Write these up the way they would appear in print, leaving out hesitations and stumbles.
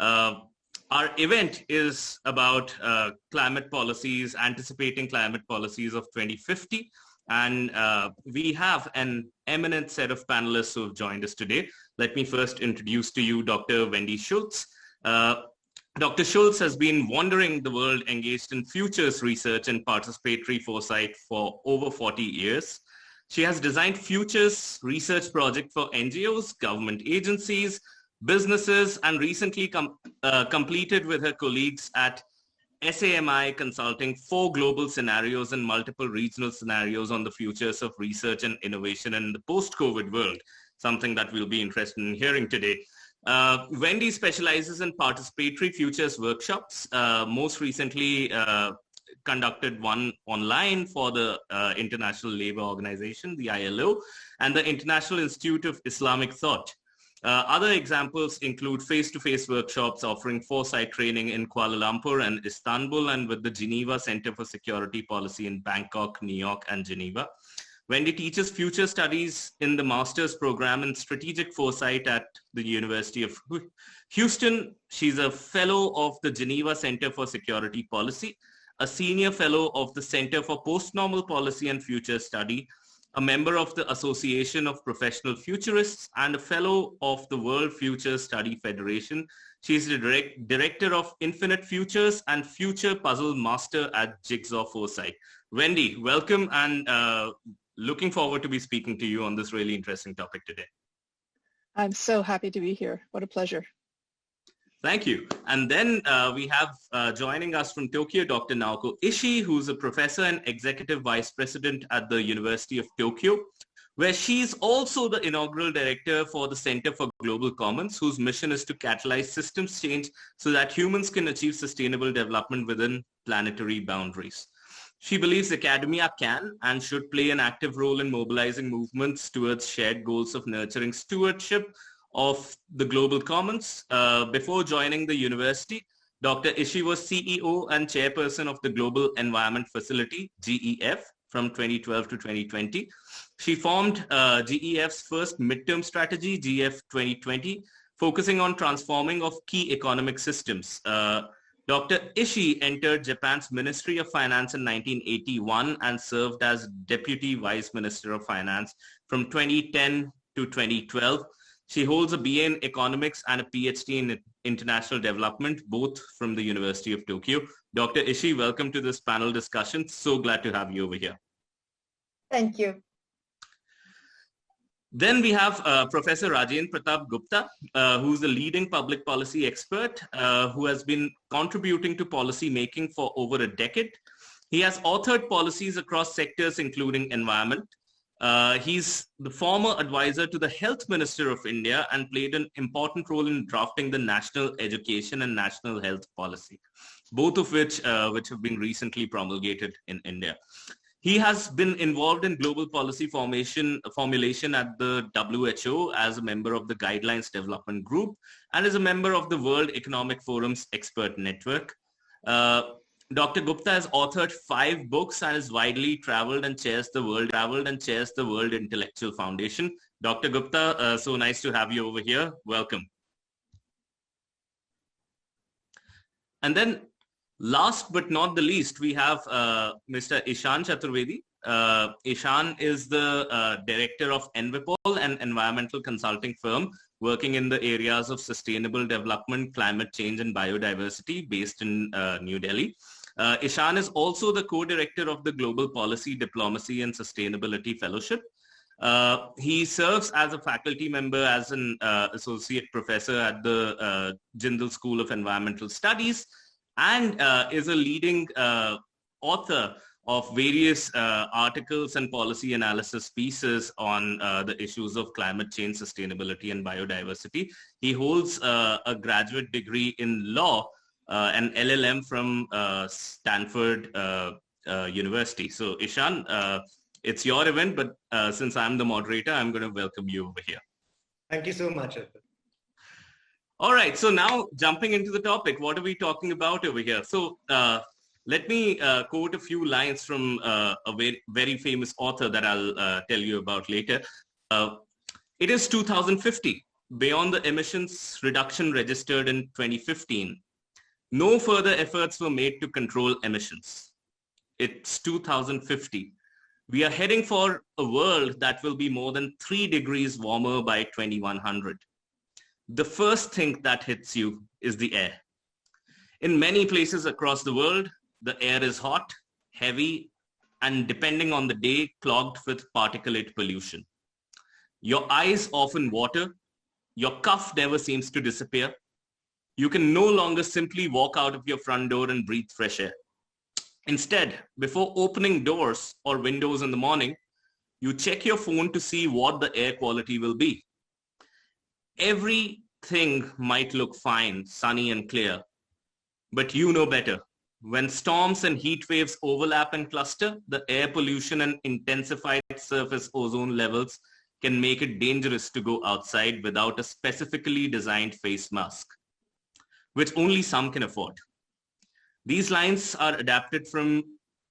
Uh, our event is about climate policies, anticipating climate policies of 2050. And we have an eminent set of panelists who have joined us today. Let me first introduce to you Dr. Wendy Schultz. Dr. Schultz has been wandering the world engaged in futures research and participatory foresight for over 40 years. She has designed futures research projects for NGOs, government agencies, businesses, and recently completed with her colleagues at SAMI Consulting 4 global scenarios and multiple regional scenarios on the futures of research and innovation in the post-COVID world, something that we'll be interested in hearing today. Wendy specializes in participatory futures workshops, most recently conducted one online for the International Labour Organization, the ILO, and the International Institute of Islamic Thought. Other examples include face-to-face workshops offering foresight training in Kuala Lumpur and Istanbul, and with the Geneva Center for Security Policy in Bangkok, New York, and Geneva. Wendy teaches future studies in the master's program in strategic foresight at the University of Houston. She's a fellow of the Geneva Center for Security Policy, a senior fellow of the Center for Post-Normal Policy and Future Study, a member of the Association of Professional Futurists, and a fellow of the World Future Study Federation. She's the director of Infinite Futures and Future Puzzle Master at Jigsaw Foresight. Wendy, welcome, and looking forward to be speaking to you on this really interesting topic today. I'm so happy to be here. What a pleasure. Thank you. And then we have joining us from Tokyo, Dr. Naoko Ishii, who's a professor and executive vice president at the University of Tokyo, where she's also the inaugural director for the Center for Global Commons, whose mission is to catalyze systems change so that humans can achieve sustainable development within planetary boundaries. She believes academia can and should play an active role in mobilizing movements towards shared goals of nurturing stewardship of the global commons. Before joining the university, Dr. Ishii was CEO and chairperson of the Global Environment Facility, GEF, from 2012 to 2020. She formed GEF's first midterm strategy, GEF 2020, focusing on transforming of key economic systems. Dr. Ishii entered Japan's Ministry of Finance in 1981 and served as Deputy Vice Minister of Finance from 2010 to 2012. She holds a BA in Economics and a PhD in International Development, both from the University of Tokyo. Dr. Ishii, welcome to this panel discussion. So glad to have you over here. Thank you. Then we have Professor Rajendra Pratap Gupta, who's a leading public policy expert who has been contributing to policy making for over a decade. He has authored policies across sectors, including environment. He's the former advisor to the Health Minister of India and played an important role in drafting the National Education and National Health Policy, both of which have been recently promulgated in India. He has been involved in global policy formulation at the WHO as a member of the Guidelines Development Group and is a member of the World Economic Forum's Expert Network. Dr. Gupta has authored 5 books and is widely traveled and chairs the World Intellectual Foundation. Dr. Gupta, so nice to have you over here. Welcome. And then last but not the least, we have Mr. Ishan Chaturvedi. Ishan is the director of Envipol, an environmental consulting firm working in the areas of sustainable development, climate change, and biodiversity based in New Delhi. Ishan is also the co-director of the Global Policy, Diplomacy, and Sustainability Fellowship. He serves as a faculty member as an associate professor at the Jindal School of Environmental Studies and is a leading author of various articles and policy analysis pieces on the issues of climate change, sustainability, and biodiversity. He holds a graduate degree in law, an LLM from Stanford University. So Ishan, it's your event, but since I'm the moderator, I'm going to welcome you over here. Thank you so much. All right, so now jumping into the topic, what are we talking about over here? So let me quote a few lines from a very, very famous author that I'll tell you about later. It is 2050. beyond the emissions reduction registered in 2015, no further efforts were made to control emissions. It's 2050. We are heading for a world that will be more than 3 degrees warmer by 2100. The first thing that hits you is the air. In many places across the world, the air is hot, heavy, and depending on the day, clogged with particulate pollution. Your eyes often water. Your cough never seems to disappear. You can no longer simply walk out of your front door and breathe fresh air. Instead, before opening doors or windows in the morning, you check your phone to see what the air quality will be. Everything might look fine, sunny and clear, but you know better. When storms and heat waves overlap and cluster, the air pollution and intensified surface ozone levels can make it dangerous to go outside without a specifically designed face mask, which only some can afford. These lines are adapted from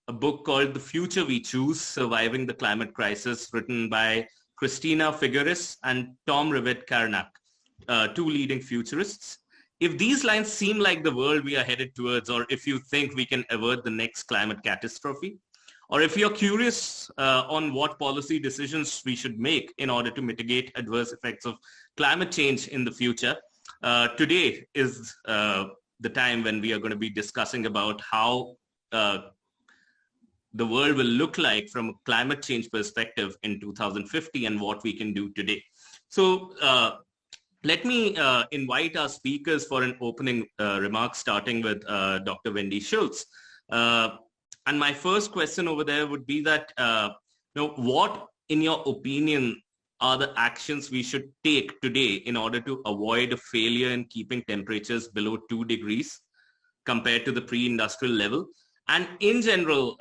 a book called The Future We Choose, Surviving the Climate Crisis, written by Christina Figueres and Tom Rivett-Carnac, two leading futurists. If these lines seem like the world we are headed towards, or if you think we can avert the next climate catastrophe, or if you're curious on what policy decisions we should make in order to mitigate adverse effects of climate change in the future, today is the time when we are going to be discussing about how the world will look like from a climate change perspective in 2050 and what we can do today. So let me invite our speakers for an opening remark, starting with Dr. Wendy Schultz. And my first question over there would be that, what, in your opinion, are the actions we should take today in order to avoid a failure in keeping temperatures below 2 degrees compared to the pre-industrial level? And in general,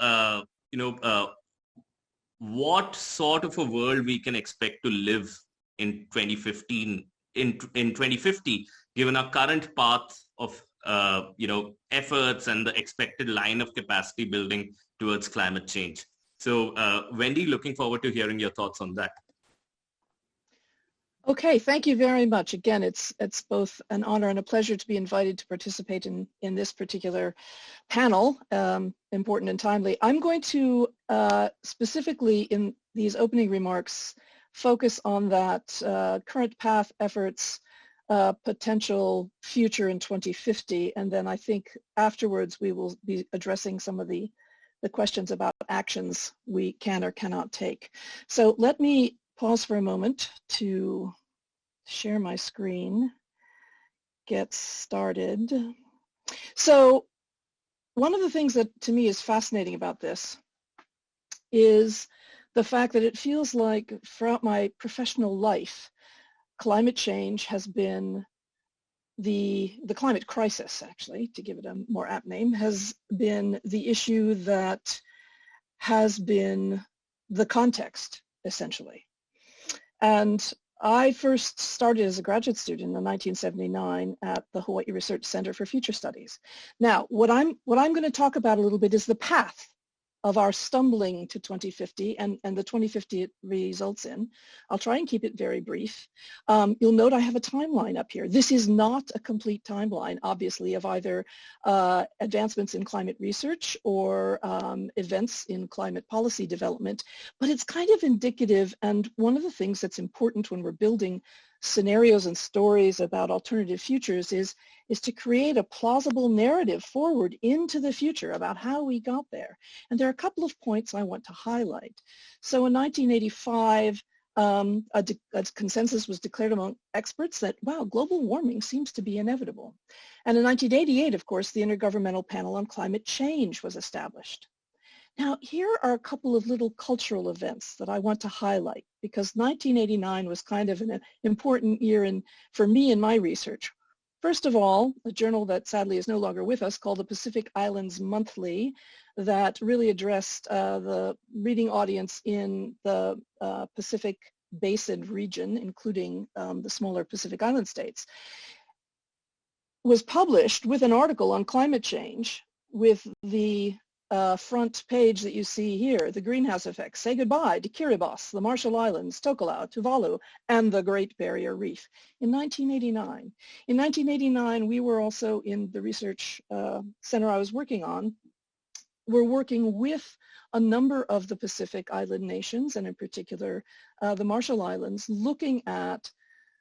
what sort of a world we can expect to live in 2050, given our current path of efforts and the expected line of capacity building towards climate change. So Wendy, looking forward to hearing your thoughts on that. Okay, thank you very much. Again, it's both an honor and a pleasure to be invited to participate in this particular panel, important and timely. I'm going to specifically in these opening remarks focus on that current path, efforts, potential future in 2050, and then I think afterwards we will be addressing some of the questions about actions we can or cannot take. So let me pause for a moment to share my screen, get started. So one of the things that to me is fascinating about this is the fact that it feels like throughout my professional life, climate change has been the climate crisis, actually, to give it a more apt name, has been the issue that has been the context, essentially. And I first started as a graduate student in 1979 at the Hawaii Research Center for Future Studies. Now, what I'm going to talk about a little bit is the path of our stumbling to 2050 and the 2050 it results in. I'll try and keep it very brief. You'll note I have a timeline up here. This is not a complete timeline, obviously, of either advancements in climate research or events in climate policy development, but it's kind of indicative, and one of the things that's important when we're building scenarios and stories about alternative futures is to create a plausible narrative forward into the future about how we got there. And there are a couple of points I want to highlight. So in 1985, a consensus was declared among experts that, wow, global warming seems to be inevitable. And in 1988, of course, the Intergovernmental Panel on Climate Change was established. Now, here are a couple of little cultural events that I want to highlight, because 1989 was kind of an important year for me in my research. First of all, a journal that sadly is no longer with us called the Pacific Islands Monthly that really addressed the reading audience in the Pacific Basin region, including the smaller Pacific Island states, was published with an article on climate change with the front page that you see here, the greenhouse effect, say goodbye to Kiribati, the Marshall Islands, Tokelau, Tuvalu, and the Great Barrier Reef in 1989. In 1989, we were also in the research center I was working on. We're working with a number of the Pacific Island nations, and in particular, the Marshall Islands, looking at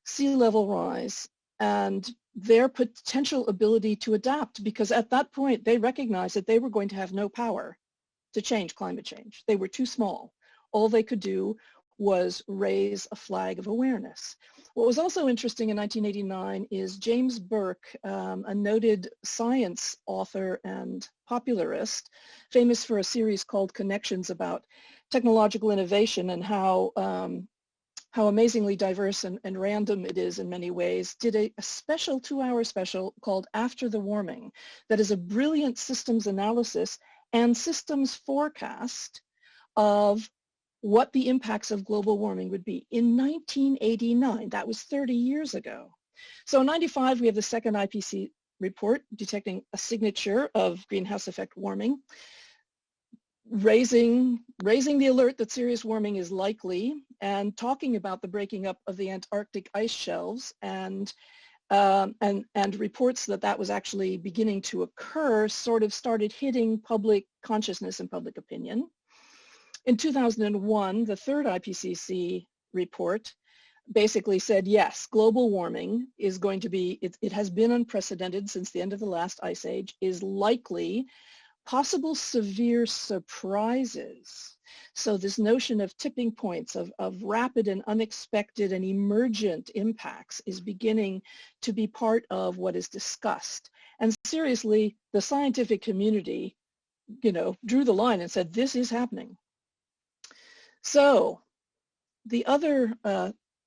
sea level rise and their potential ability to adapt, because at that point they recognized that they were going to have no power to change climate change. They were too small. All they could do was raise a flag of awareness. What was also interesting in 1989 is James Burke, a noted science author and popularist, famous for a series called Connections about technological innovation and how amazingly diverse and random it is in many ways, did a special 2-hour special called After the Warming that is a brilliant systems analysis and systems forecast of what the impacts of global warming would be in 1989. That was 30 years ago. So in 95, we have the second IPCC report detecting a signature of greenhouse effect warming, raising the alert that serious warming is likely, and talking about the breaking up of the Antarctic ice shelves, and reports that was actually beginning to occur sort of started hitting public consciousness and public opinion. In 2001, the third IPCC report basically said, yes, global warming is going to be, it has been unprecedented since the end of the last ice age, is likely. Possible severe surprises. So this notion of tipping points, of rapid and unexpected and emergent impacts is beginning to be part of what is discussed. And seriously, the scientific community, drew the line and said, this is happening. So the other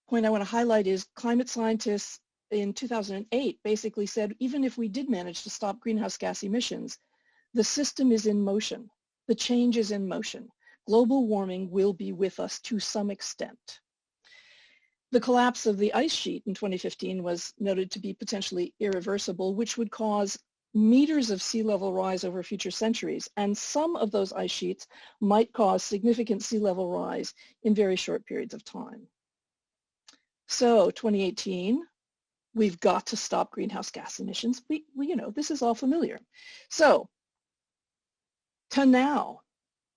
point I want to highlight is climate scientists in 2008 basically said, even if we did manage to stop greenhouse gas emissions, the system is in motion. The change is in motion. Global warming will be with us to some extent. The collapse of the ice sheet in 2015 was noted to be potentially irreversible, which would cause meters of sea level rise over future centuries. And some of those ice sheets might cause significant sea level rise in very short periods of time. So 2018, we've got to stop greenhouse gas emissions. We this is all familiar. So to now,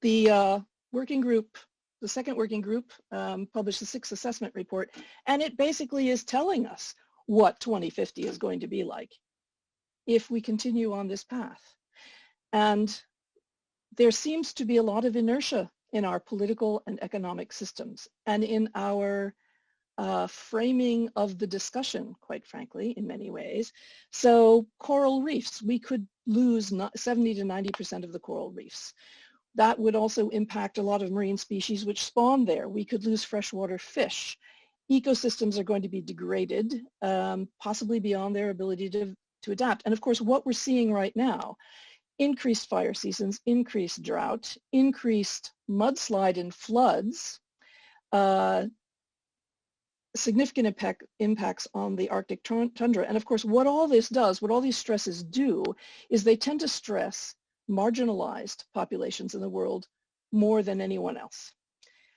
the working group, the second working group published the 6th assessment report, and it basically is telling us what 2050 is going to be like if we continue on this path. And there seems to be a lot of inertia in our political and economic systems and in our framing of the discussion, quite frankly, in many ways. So coral reefs, we could lose 70 to 90% of the coral reefs. That would also impact a lot of marine species which spawn there. We could lose freshwater fish. Ecosystems are going to be degraded, possibly beyond their ability to adapt. And of course, what we're seeing right now, increased fire seasons, increased drought, increased mudslide and floods, significant impacts on the Arctic tundra. And of course, what all this does, what all these stresses do, is they tend to stress marginalized populations in the world more than anyone else,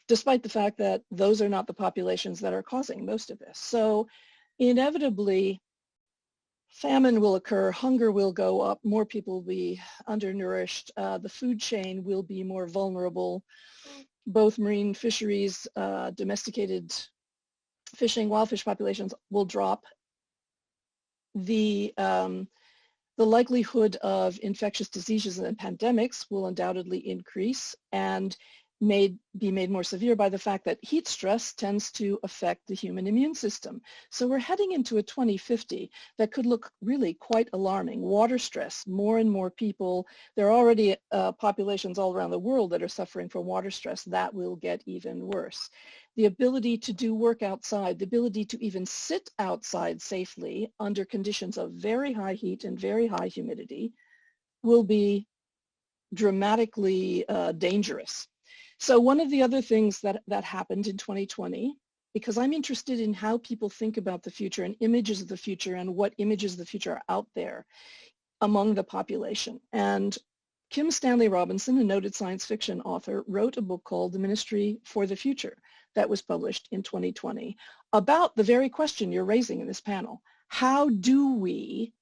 despite the fact that those are not the populations that are causing most of this. So inevitably, famine will occur, hunger will go up, more people will be undernourished, the food chain will be more vulnerable, both marine fisheries, domesticated fishing, wild fish populations will drop. The likelihood of infectious diseases and pandemics will undoubtedly increase and be made more severe by the fact that heat stress tends to affect the human immune system. So we're heading into a 2050 that could look really quite alarming. Water stress, more and more people, there are already populations all around the world that are suffering from water stress. That will get even worse. The ability to do work outside, the ability to even sit outside safely under conditions of very high heat and very high humidity will be dramatically dangerous. So one of the other things that happened in 2020, because I'm interested in how people think about the future and images of the future and what images of the future are out there among the population. And Kim Stanley Robinson, a noted science fiction author, wrote a book called The Ministry for the Future that was published in 2020 about the very question you're raising in this panel. How do we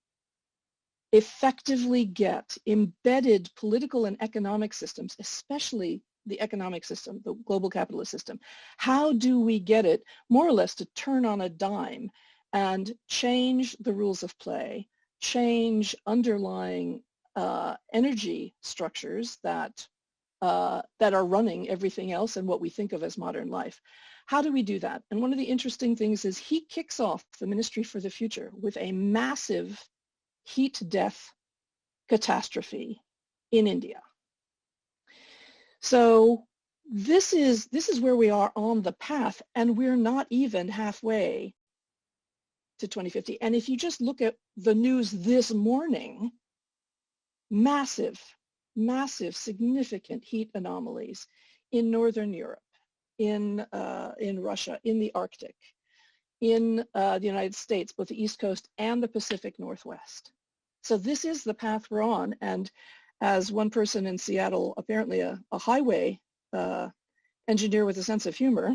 effectively get embedded political and economic systems, especially the economic system, the global capitalist system, how do we get it more or less to turn on a dime and change the rules of play, change underlying energy structures that are running everything else and what we think of as modern life? How do we do that? And one of the interesting things is he kicks off the Ministry for the Future with a massive heat death catastrophe in India. So this is where we are on the path, and we're not even halfway to 2050. And if you just look at the news this morning, massive, significant heat anomalies in Northern Europe, in Russia, in the Arctic, in the United States, both the East Coast and the Pacific Northwest. So this is the path we're on. And as one person in Seattle, apparently a highway engineer with a sense of humor,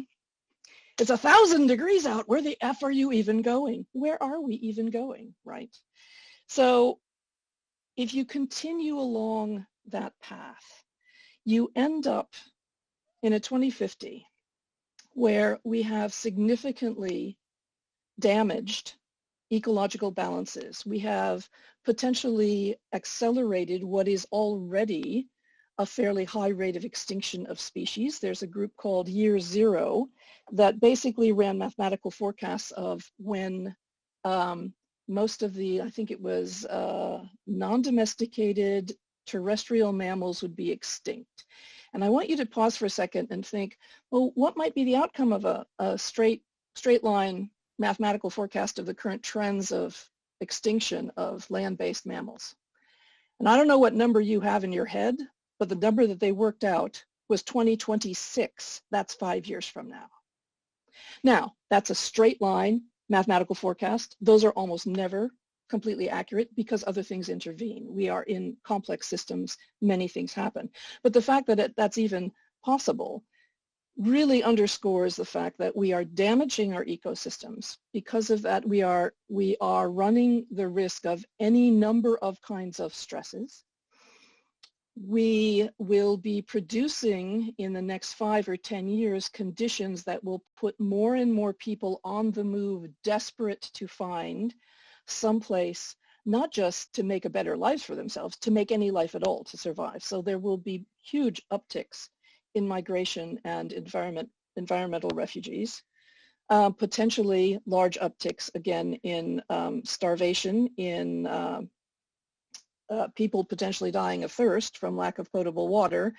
it's 1,000 degrees out. Where the F are you even going? Where are we even going, right? So if you continue along that path, you end up in a 2050 where we have significantly damaged ecological balances. We have potentially accelerated what is already a fairly high rate of extinction of species. There's a group called Year Zero that basically ran mathematical forecasts of when most of the, I think it was non-domesticated terrestrial mammals would be extinct. And I want you to pause for a second and think, well, what might be the outcome of a straight line mathematical forecast of the current trends of extinction of land-based mammals? And I don't know what number you have in your head, but the number that they worked out was 2026. That's 5 years from now. Now, that's a straight line mathematical forecast. Those are almost never completely accurate because other things intervene. We are in complex systems, many things happen. But the fact that that's even possible really underscores the fact that we are damaging our ecosystems. Because of that, we are running the risk of any number of kinds of stresses. We will be producing in the next 5 or 10 years conditions that will put more and more people on the move, desperate to find someplace, not just to make a better life for themselves, to make any life at all, to survive. So there will be huge upticks in migration and environmental refugees, potentially large upticks again in starvation, in people potentially dying of thirst from lack of potable water,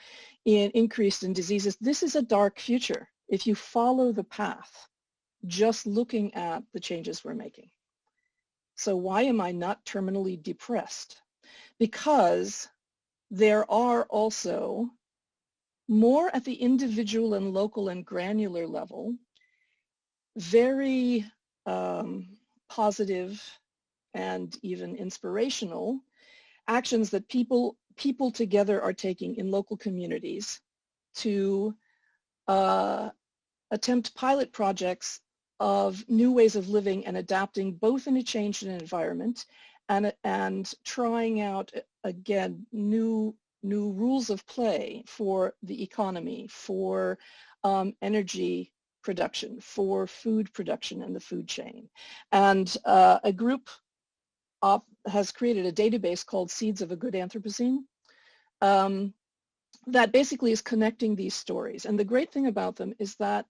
increased in diseases. This is a dark future if you follow the path, just looking at the changes we're making. So why am I not terminally depressed? Because there are also more at the individual and local and granular level, very positive and even inspirational actions that people together are taking in local communities to attempt pilot projects of new ways of living and adapting both in a changed environment and trying out, again, new rules of play for the economy, for energy production, for food production and the food chain. And a group has created a database called Seeds of a Good Anthropocene that basically is connecting these stories. And the great thing about them is that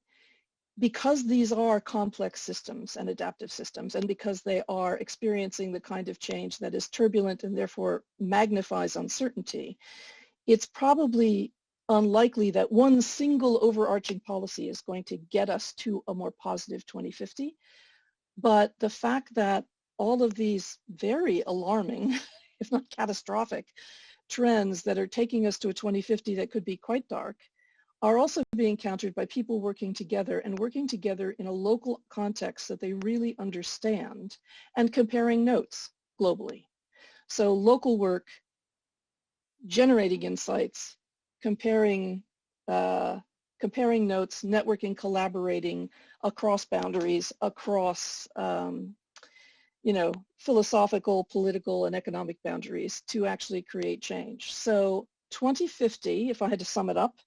because these are complex systems and adaptive systems, and because they are experiencing the kind of change that is turbulent and therefore magnifies uncertainty, it's probably unlikely that one single overarching policy is going to get us to a more positive 2050. But the fact that all of these very alarming, if not catastrophic, trends that are taking us to a 2050 that could be quite dark are also being countered by people working together and working together in a local context that they really understand and comparing notes globally. So local work generating insights, comparing notes, networking, collaborating across boundaries, across philosophical, political, and economic boundaries to actually create change. So 2050, if I had to sum it up,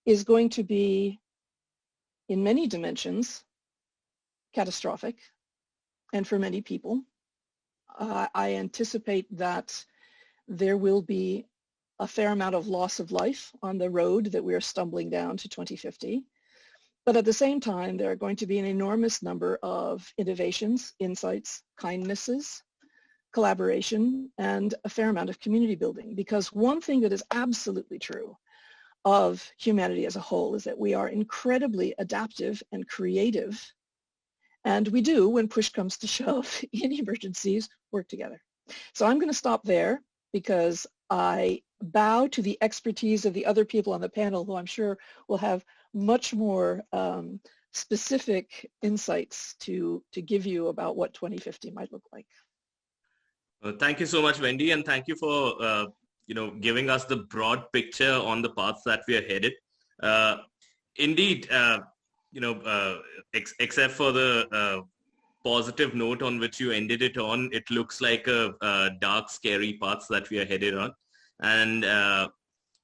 is going to be, in many dimensions, catastrophic, and for many people. I anticipate that there will be a fair amount of loss of life on the road that we are stumbling down to 2050. But at the same time, there are going to be an enormous number of innovations, insights, kindnesses, collaboration, and a fair amount of community building. Because one thing that is absolutely true of humanity as a whole is that we are incredibly adaptive and creative. And we do, when push comes to shove in emergencies, work together. So I'm going to stop there because I bow to the expertise of the other people on the panel who I'm sure will have much more specific insights to give you about what 2050 might look like. Thank you so much, Wendy, and thank you for giving us the broad picture on the paths that we are headed. Indeed, except for the positive note on which you ended it on, it looks like a dark, scary path that we are headed on. And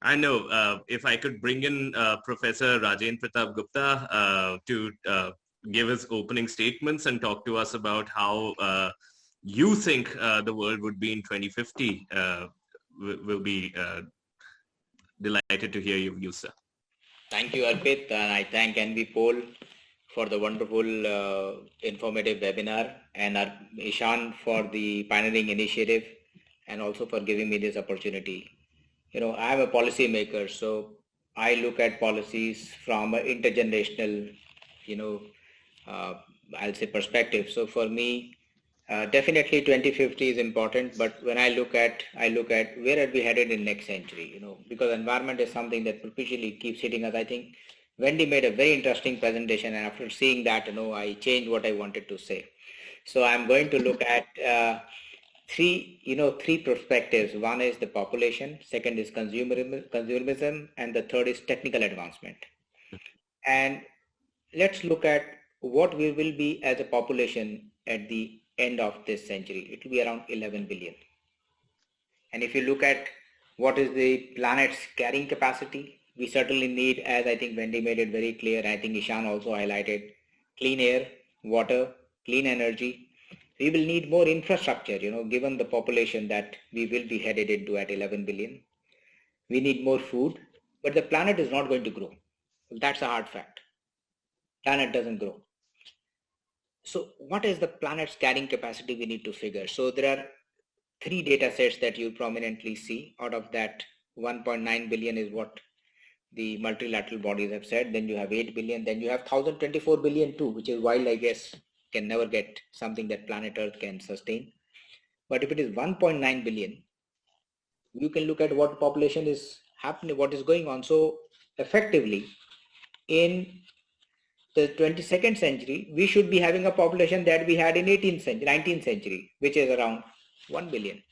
I know if I could bring in Professor Rajendra Pratap Gupta to give his opening statements and talk to us about how you think the world would be in 2050, we'll be delighted to hear your views, sir. Thank you, Arpit, and I thank NV Pol for the wonderful informative webinar, and Ishan for the pioneering initiative, and also for giving me this opportunity. I'm a policy maker, so I look at policies from an intergenerational, I'll say perspective. So for me, definitely 2050 is important, but when I look at where are we headed in next century, because environment is something that perpetually keeps hitting us. I think Wendy made a very interesting presentation, and after seeing that, I changed what I wanted to say. So I'm going to look at three perspectives. One is the population, second is consumerism, and the third is technical advancement. And let's look at what we will be as a population at the end of this century. It will be around 11 billion. And if you look at what is the planet's carrying capacity, we certainly need, as I think Wendy made it very clear, I think Ishan also highlighted, clean air, water, clean energy. We will need more infrastructure, given the population that we will be headed into at 11 billion. We need more food, but the planet is not going to grow. That's a hard fact. Planet doesn't grow. So what is the planet's carrying capacity we need to figure? So there are 3 data sets that you prominently see. Out of that, 1.9 billion is what the multilateral bodies have said. Then you have 8 billion. Then you have 1024 billion too, which is wild, I guess, can never get something that planet Earth can sustain. But if it is 1.9 billion, you can look at what population is happening, what is going on. So effectively, in the 22nd century, we should be having a population that we had in 19th century, which is around 1 billion.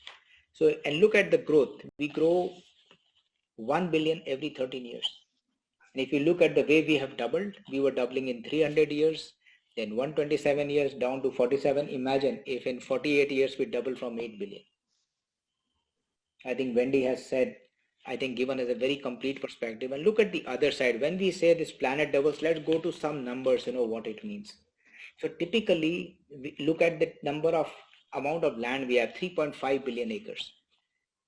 So, and look at the growth. We grow 1 billion every 13 years. And if you look at the way we have doubled, we were doubling in 300 years, then 127 years down to 47. Imagine if in 48 years we double from 8 billion. I think Wendy has said, I think given us a very complete perspective. And look at the other side. When we say this planet doubles, let's go to some numbers, what it means. So typically, we look at the amount of land we have, 3.5 billion acres.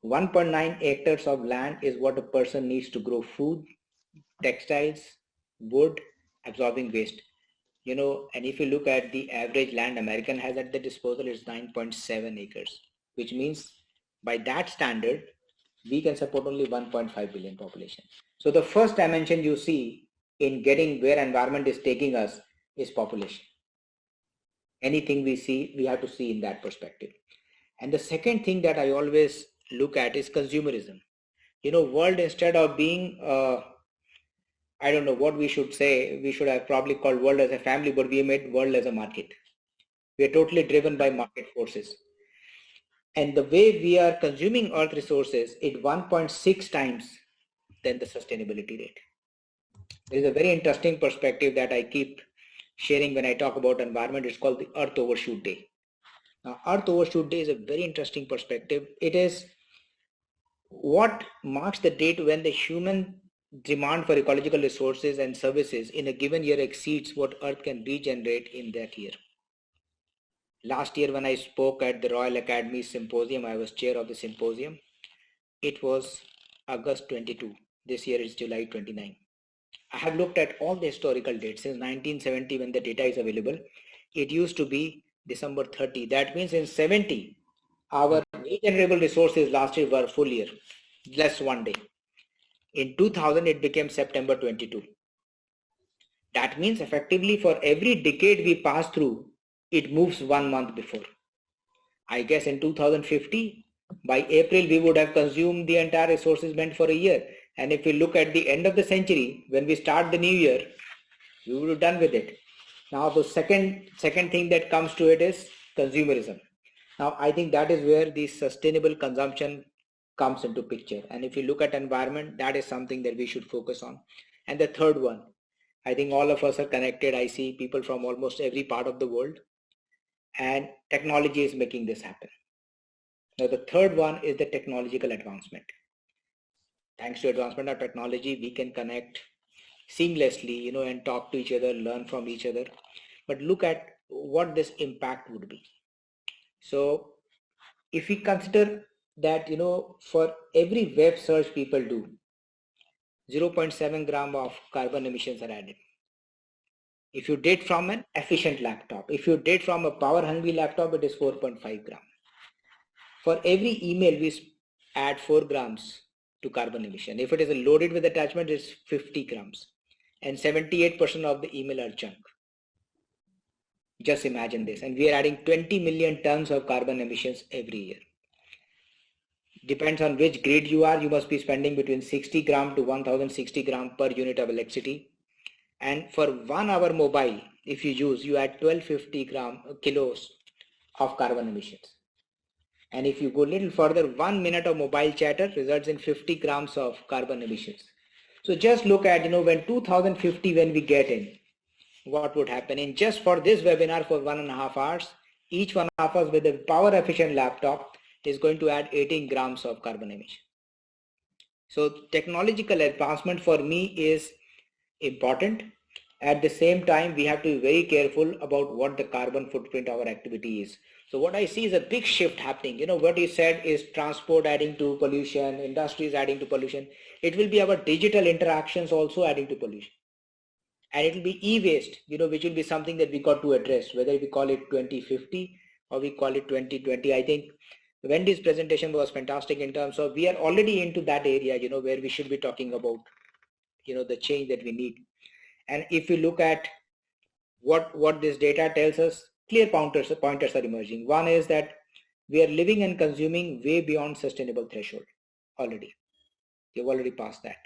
1.9 hectares of land is what a person needs to grow food, textiles, wood, absorbing waste. And if you look at the average land American has at their disposal, it's 9.7 acres, which means by that standard, we can support only 1.5 billion population. So the first dimension you see in getting where environment is taking us is population. Anything we see, we have to see in that perspective. And the second thing that I always look at is consumerism. World, instead of being, I don't know what we should say, we should have probably called world as a family, but we made world as a market. We are totally driven by market forces. And the way we are consuming Earth resources is 1.6 times than the sustainability rate. There is a very interesting perspective that I keep sharing when I talk about environment. It's called the Earth Overshoot Day. Now, Earth Overshoot Day is a very interesting perspective. It is what marks the date when the human demand for ecological resources and services in a given year exceeds what Earth can regenerate in that year. Last year when I spoke at the Royal Academy Symposium, I was chair of the symposium. It was August 22. This year is July 29. I have looked at all the historical dates since 1970 when the data is available. It used to be December 30. That means in 70, our regenerable resources last year were full year, less one day. In 2000, it became September 22. That means effectively for every decade we pass through, it moves 1 month before. I guess in 2050, by April, we would have consumed the entire resources meant for a year. And if we look at the end of the century, when we start the new year, we would have done with it. Now, the second thing that comes to it is consumerism. Now, I think that is where the sustainable consumption comes into picture. And if you look at environment, that is something that we should focus on. And the third one, I think all of us are connected. I see people from almost every part of the world, and technology is making this happen. Now, the third one is the technological advancement. Thanks to advancement of technology, we can connect seamlessly, and talk to each other, learn from each other. But look at what this impact would be. So if we consider that, for every web search people do, 0.7 gram of carbon emissions are added. If you did from an efficient laptop, if you did from a power hungry laptop, it is 4.5 gram. For every email, we add 4 grams to carbon emission. If it is loaded with attachment, it's 50 grams. And 78% of the email are junk. Just imagine this. And we are adding 20 million tons of carbon emissions every year. Depends on which grade you are. You must be spending between 60 gram to 1060 gram per unit of electricity. And for 1 hour mobile, if you use, you add 1250 kilos of carbon emissions. And if you go a little further, 1 minute of mobile chatter results in 50 grams of carbon emissions. So just look at, when 2050, when we get in, what would happen. In just for this webinar for 1.5 hours, each one of us with a power efficient laptop is going to add 18 grams of carbon emission. So technological advancement for me is important. At the same time, we have to be very careful about what the carbon footprint of our activity is. So what I see is a big shift happening. What you said is transport adding to pollution, industries adding to pollution. It will be our digital interactions also adding to pollution. And it will be e-waste, which will be something that we got to address, whether we call it 2050 or we call it 2020. I think Wendy's presentation was fantastic in terms of we are already into that area, where we should be talking about, the change that we need. And if you look at what this data tells us, clear pointers are emerging. One is that we are living and consuming way beyond sustainable threshold already. We've already passed that.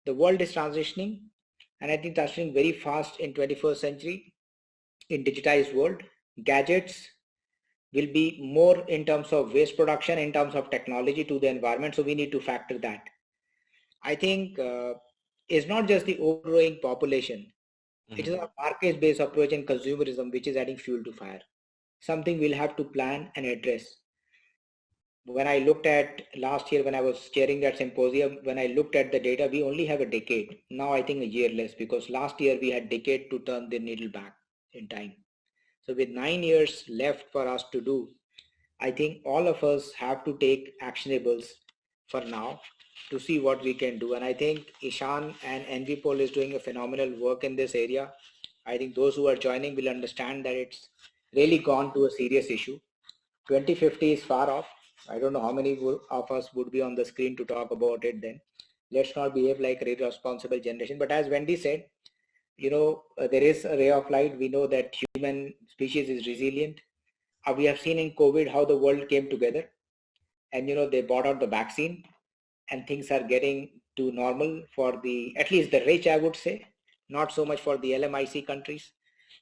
The world is transitioning, and I think transitioning very fast in 21st century. In digitized world, gadgets will be more in terms of waste production, in terms of technology to the environment. So we need to factor that. I think it's not just the overgrowing population. It is a market-based approach and consumerism which is adding fuel to fire. Something we'll have to plan and address. When I looked at last year, when I was chairing that symposium, when I looked at the data, we only have a decade. Now I think a year less, because last year we had decade to turn the needle back in time. So with 9 years left for us to do, I think all of us have to take actionables for now to see what we can do. And I think Ishan and Envipol is doing a phenomenal work in this area. I think those who are joining will understand that it's really gone to a serious issue. 2050 is far off. I don't know how many of us would be on the screen to talk about it then. Let's not behave like a irresponsible generation. But as Wendy said, there is a ray of light. We know that human species is resilient. We have seen in COVID how the world came together, and they bought out the vaccine, and things are getting to normal for at least the rich, I would say, not so much for the LMIC countries.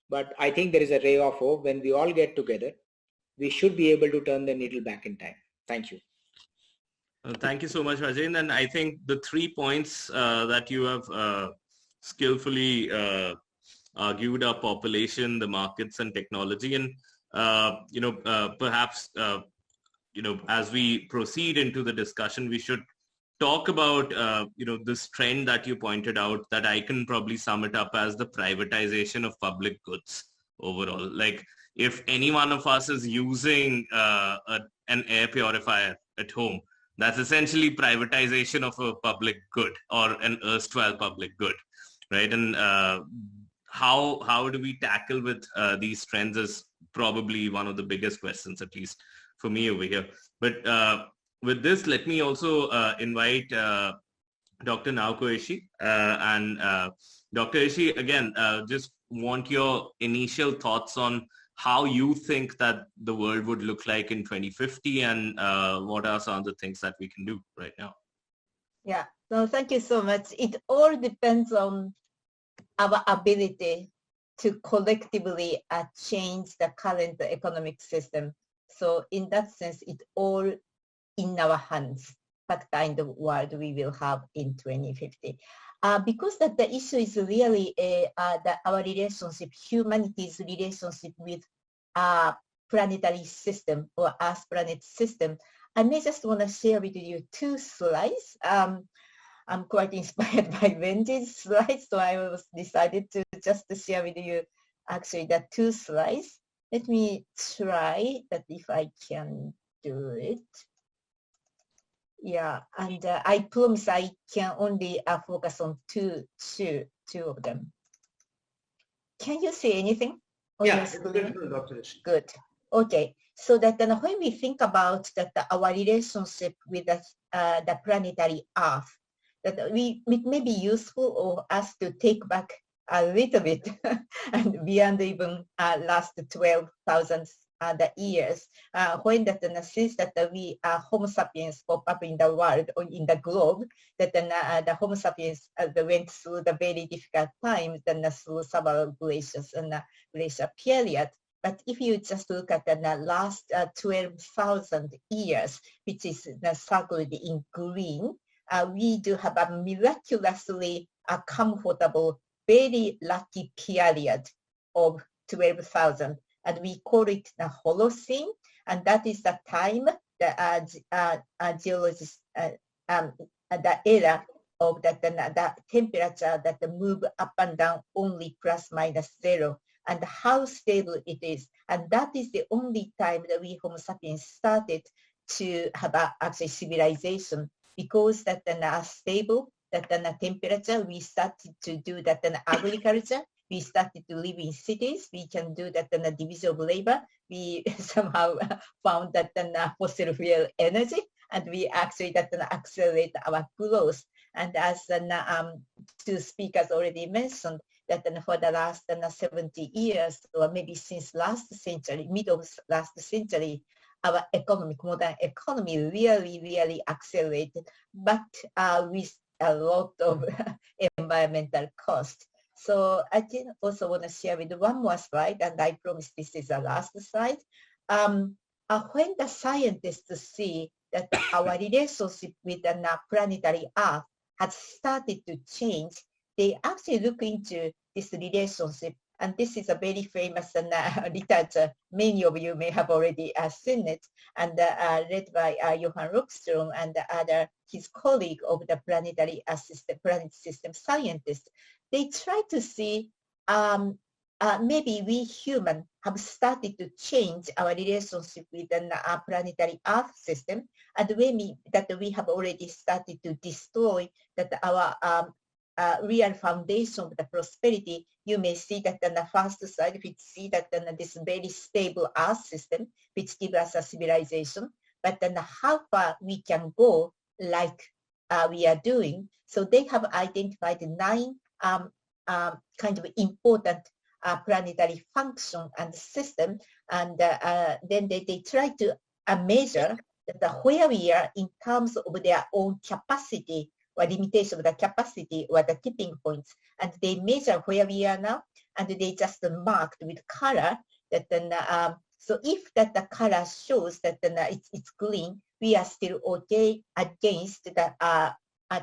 But I think there is a ray of hope when we all get together we should be able to turn the needle back in time. Thank you. Thank you so much, Rajendra. And I think the 3 points that you have skillfully argued are population, the markets, and technology. And perhaps as we proceed into the discussion, we should talk about this trend that you pointed out, that I can probably sum it up as the privatization of public goods overall. Like, if any one of us is using an air purifier at home, that's essentially privatization of a public good or an erstwhile public good, right? And how do we tackle with these trends is probably one of the biggest questions, at least for me over here. But with this, let me also invite Dr. Naoko Ishii. And Dr. Ishii, again, just want your initial thoughts on how you think that the world would look like in 2050, and what are some of the things that we can do right now? Yeah, no, thank you so much. It all depends on our ability to collectively change the current economic system. So in that sense, it all in our hands, what kind of world we will have in 2050. Because that the issue is really our relationship, humanity's relationship with planetary system or Earth planet system. I may just want to share with you 2 slides. I'm quite inspired by Wendy's slides, so I was decided to just share with you actually the 2 slides. Let me try that if I can do it. Yeah, and I promise I can only focus on two of them. Can you see anything? Yeah, Dr. Ishii. Good. Okay, so that when we think about that our relationship with the planetary Earth, that it may be useful for us to take back a little bit and beyond even last 12,000 the years, when that since that we Homo sapiens pop up in the world or in the globe, that the Homo sapiens went through the very difficult times, through several glaciers and glacial period. But if you just look at the last 12,000 years, which is circled in green, we do have a miraculously comfortable, very lucky period of 12,000. And we call it the Holocene, and that is the time the geologists, the era of the temperature that move up and down only plus minus 0, and how stable it is. And that is the only time that we Homo sapiens started to have actually civilization, because that stable, that the temperature, we started to do that agriculture. We started to live in cities. We can do that in the division of labor. We somehow found that fossil fuel energy, and we actually that accelerate our growth. And as 2 speakers already mentioned, that for the last 70 years, or maybe since last century, mid of last century, our modern economy really accelerated, but with a lot of environmental cost. So I did also want to share with one more slide, and I promise this is the last slide. When the scientists see that our relationship with the planetary Earth has started to change, they actually look into this relationship. And this is a very famous literature. Many of you may have already seen it, and read by Johan Rockström and his colleague of the planetary planet system scientists. They try to see maybe we humans have started to change our relationship with the planetary Earth system, and that we have already started to destroy that our real foundation of the prosperity. You may see that on the first slide, we see that this very stable Earth system, which gives us a civilization, but then how far we can go like we are doing. So they have identified 9 kind of important planetary function and system, and then they try to measure where we are in terms of their own capacity or limitation of the capacity or the tipping points, and they measure where we are now, and they just marked with color that then So if that the color shows that it's green, we are still okay against the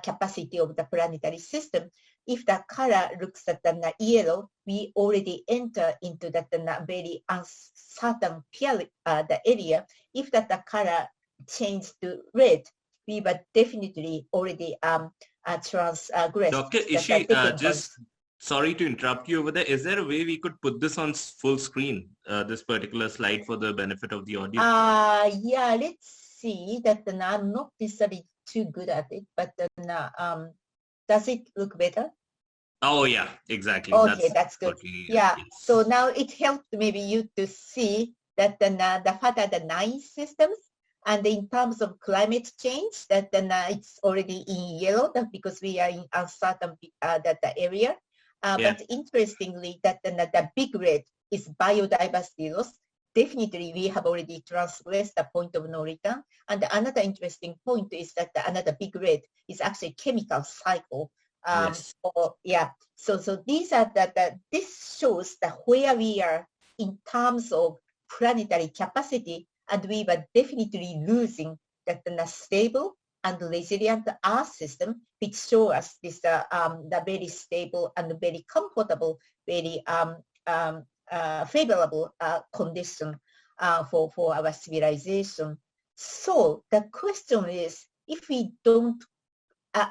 capacity of the planetary system. If the color looks at the yellow, we already enter into that very uncertain period, the area. If that the color changed to red, we were definitely already transgressed. Dr. Ishii, just sorry to interrupt you over there. Is there a way we could put this on full screen, this particular slide, for the benefit of the audience? Yeah, let's see. That I'm not necessarily too good at it, but does it look better? Oh yeah, exactly. Okay, that's good. Yeah. Yes. So now it helped maybe you to see that what are the 9 systems, and in terms of climate change, that it's already in yellow, because we are in uncertain that the area. But interestingly, that the big red is biodiversity loss. Definitely, we have already transgressed the point of no return. And another interesting point is that another big red is actually chemical cycle. So these are this shows that where we are in terms of planetary capacity, and we were definitely losing that stable and resilient Earth system, which show us this the very stable and very comfortable, very favorable condition for our civilization. So the question is, if we don't,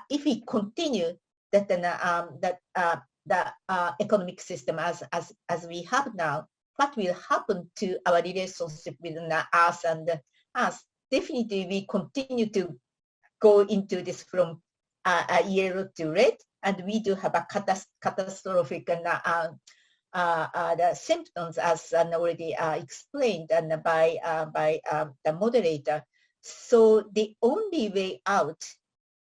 if we continue that the economic system as we have now, what will happen to our relationship with us and us? Definitely, we continue to go into this from yellow to red, and we do have a catastrophic the symptoms, as already explained and by the moderator. So the only way out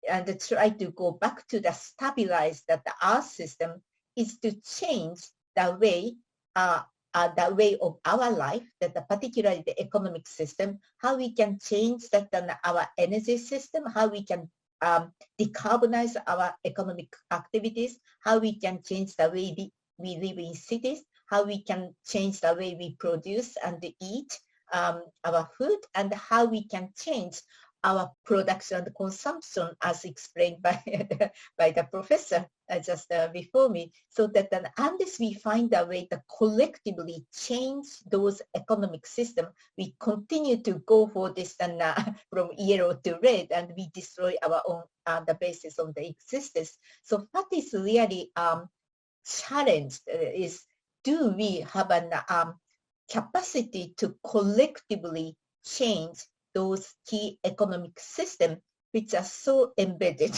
and to try to go back to the stabilize that the Earth system is to change the way of our life, that particularly the economic system, how we can change that our energy system, how we can decarbonize our economic activities, how we can change the way we live in cities, how we can change the way we produce and eat our food, and how we can change our production and consumption, as explained by the professor just before me, so that unless we find a way to collectively change those economic systems, we continue to go for this from yellow to red, and we destroy our own the basis of the existence. So what is really challenged is, do we have an capacity to collectively change those key economic systems which are so embedded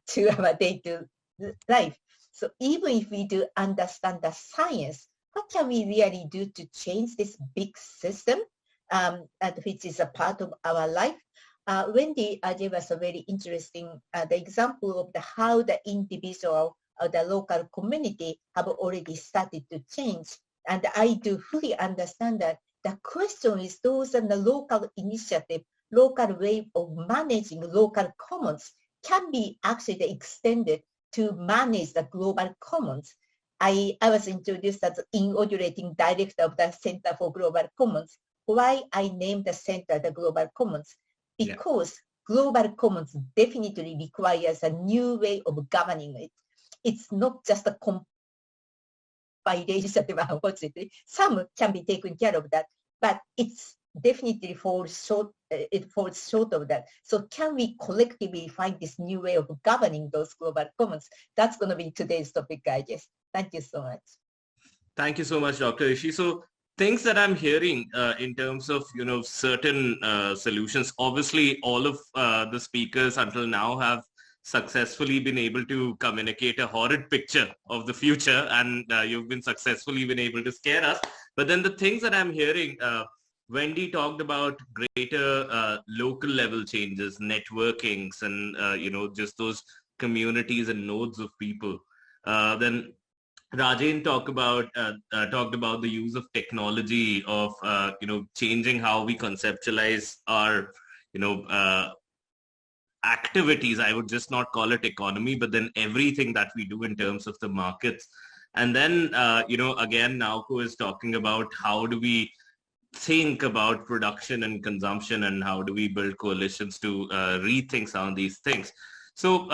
to our day-to-day life? So even if we do understand the science, what can we really do to change this big system, which is a part of our life? Wendy gave us a very interesting the example of how the individual or the local community have already started to change. And I do fully understand that. The question is, those are the local initiative, local way of managing local commons can be actually extended to manage the global commons. I was introduced as inaugurating director of the Center for Global Commons. Why I named the center the Global Commons? Because global commons definitely requires a new way of governing it. It's not just a compilation, unfortunately. Some can be taken care of that, but it's definitely falls short. It falls short of that. So can we collectively find this new way of governing those global commons? That's going to be today's topic, I guess. Thank you so much. Thank you so much, Dr. Ishii. So things that I'm hearing in terms of, certain solutions, obviously all of the speakers until now have successfully been able to communicate a horrid picture of the future, and you've been successfully been able to scare us. But then the things that I'm hearing, Wendy talked about greater local level changes, networkings, and just those communities and nodes of people. Then Rajen talked about the use of technology, of changing how we conceptualize our activities. I would just not call it economy, but then everything that we do in terms of the markets. And then again, Naoko is talking about how do we think about production and consumption and how do we build coalitions to rethink some of these things. So,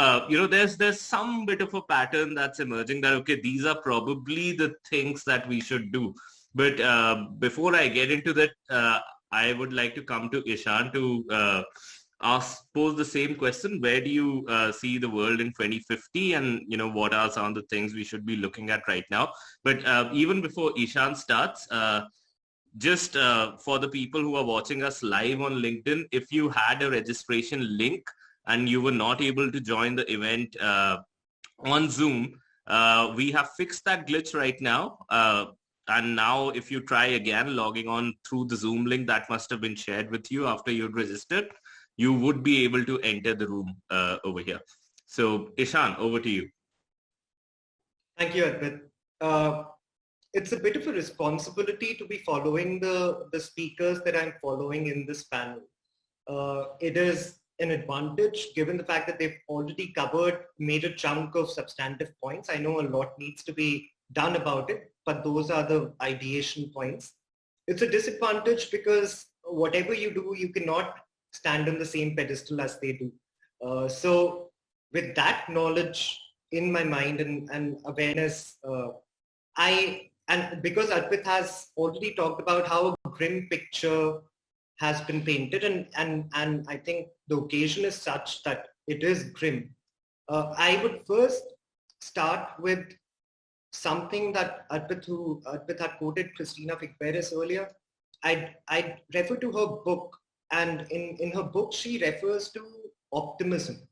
there's some bit of a pattern that's emerging that, okay, these are probably the things that we should do. But before I get into that, I would like to come to Ishan to pose the same question. Where do you see the world in 2050, and what are some of the things we should be looking at right now? But even before Ishan starts, just for the people who are watching us live on LinkedIn, if you had a registration link and you were not able to join the event on Zoom, we have fixed that glitch right now. And now if you try again logging on through the Zoom link that must have been shared with you after you'd registered, you would be able to enter the room over here. So Ishan, over to you. Thank you, Advait. It's a bit of a responsibility to be following the speakers that I'm following in this panel. It is an advantage given the fact that they've already covered a major chunk of substantive points. I know a lot needs to be done about it, but those are the ideation points. It's a disadvantage because whatever you do, you cannot stand on the same pedestal as they do. So with that knowledge in my mind and awareness, and because Advait has already talked about how a grim picture has been painted, and I think the occasion is such that it is grim. I would first start with something that Advait had quoted Christina Figueres earlier. I'd refer to her book, and in her book she refers to optimism.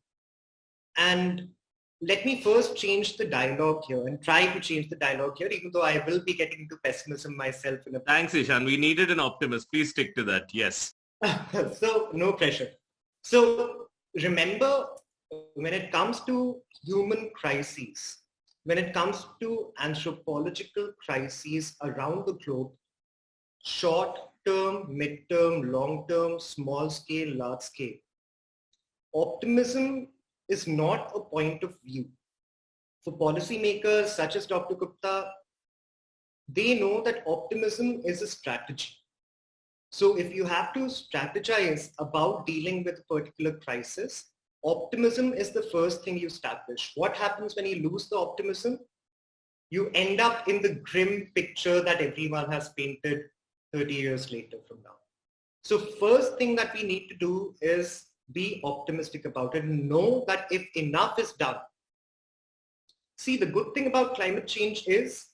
And let me first change the dialogue here and try to change the dialogue here, even though I will be getting into pessimism myself. Thanks, Ishan. We needed an optimist. Please stick to that. Yes. So no pressure. So remember, when it comes to human crises, when it comes to anthropological crises around the globe, short-term, mid-term, long-term, small-scale, large-scale, optimism is not a point of view. For policymakers such as Dr. Gupta, they know that optimism is a strategy. So if you have to strategize about dealing with a particular crisis, optimism is the first thing you establish. What happens when you lose the optimism? You end up in the grim picture that everyone has painted 30 years later from now. So first thing that we need to do is be optimistic about it and know that if enough is done. See, the good thing about climate change is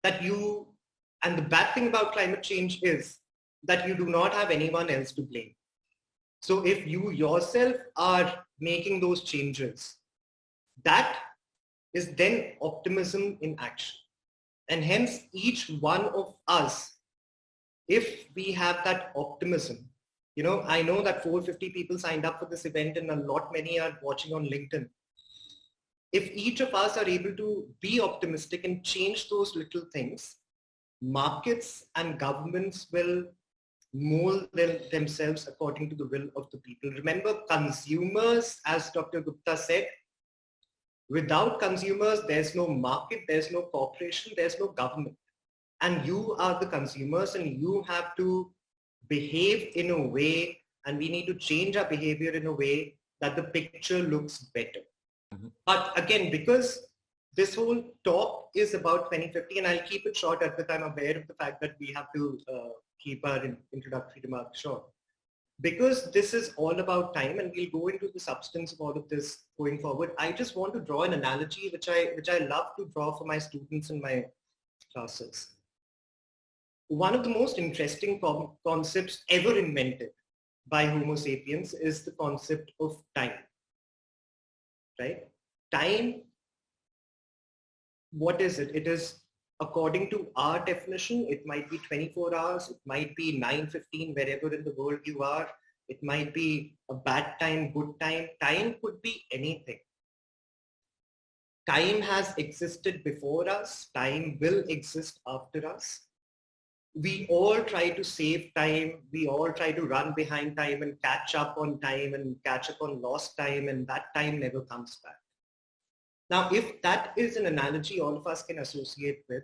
that and the bad thing about climate change is that you do not have anyone else to blame. So if you yourself are making those changes, that is then optimism in action. And hence each one of us, if we have that optimism, I know that 450 people signed up for this event and a lot many are watching on LinkedIn. If each of us are able to be optimistic and change those little things, markets and governments will mold themselves according to the will of the people. Remember, consumers, as Dr. Gupta said, without consumers, there's no market, there's no corporation, there's no government. And you are the consumers and you have to behave in a way, and we need to change our behavior in a way that the picture looks better. Mm-hmm. But again, because this whole talk is about 2050, and I'll keep it short, Advait, I'm aware of the fact that we have to keep our introductory remarks short. Because this is all about time, and we'll go into the substance of all of this going forward, I just want to draw an analogy which I love to draw for my students in my classes. One of the most interesting concepts ever invented by Homo sapiens is the concept of time, right? Time, what is it? It is, according to our definition, it might be 24 hours, it might be 9:15 wherever in the world you are, it might be a bad time, good time. Time could be anything. Time has existed before us, time will exist after us. We all try to save time, we all try to run behind time and catch up on time and catch up on lost time, and that time never comes back. Now, if that is an analogy all of us can associate with,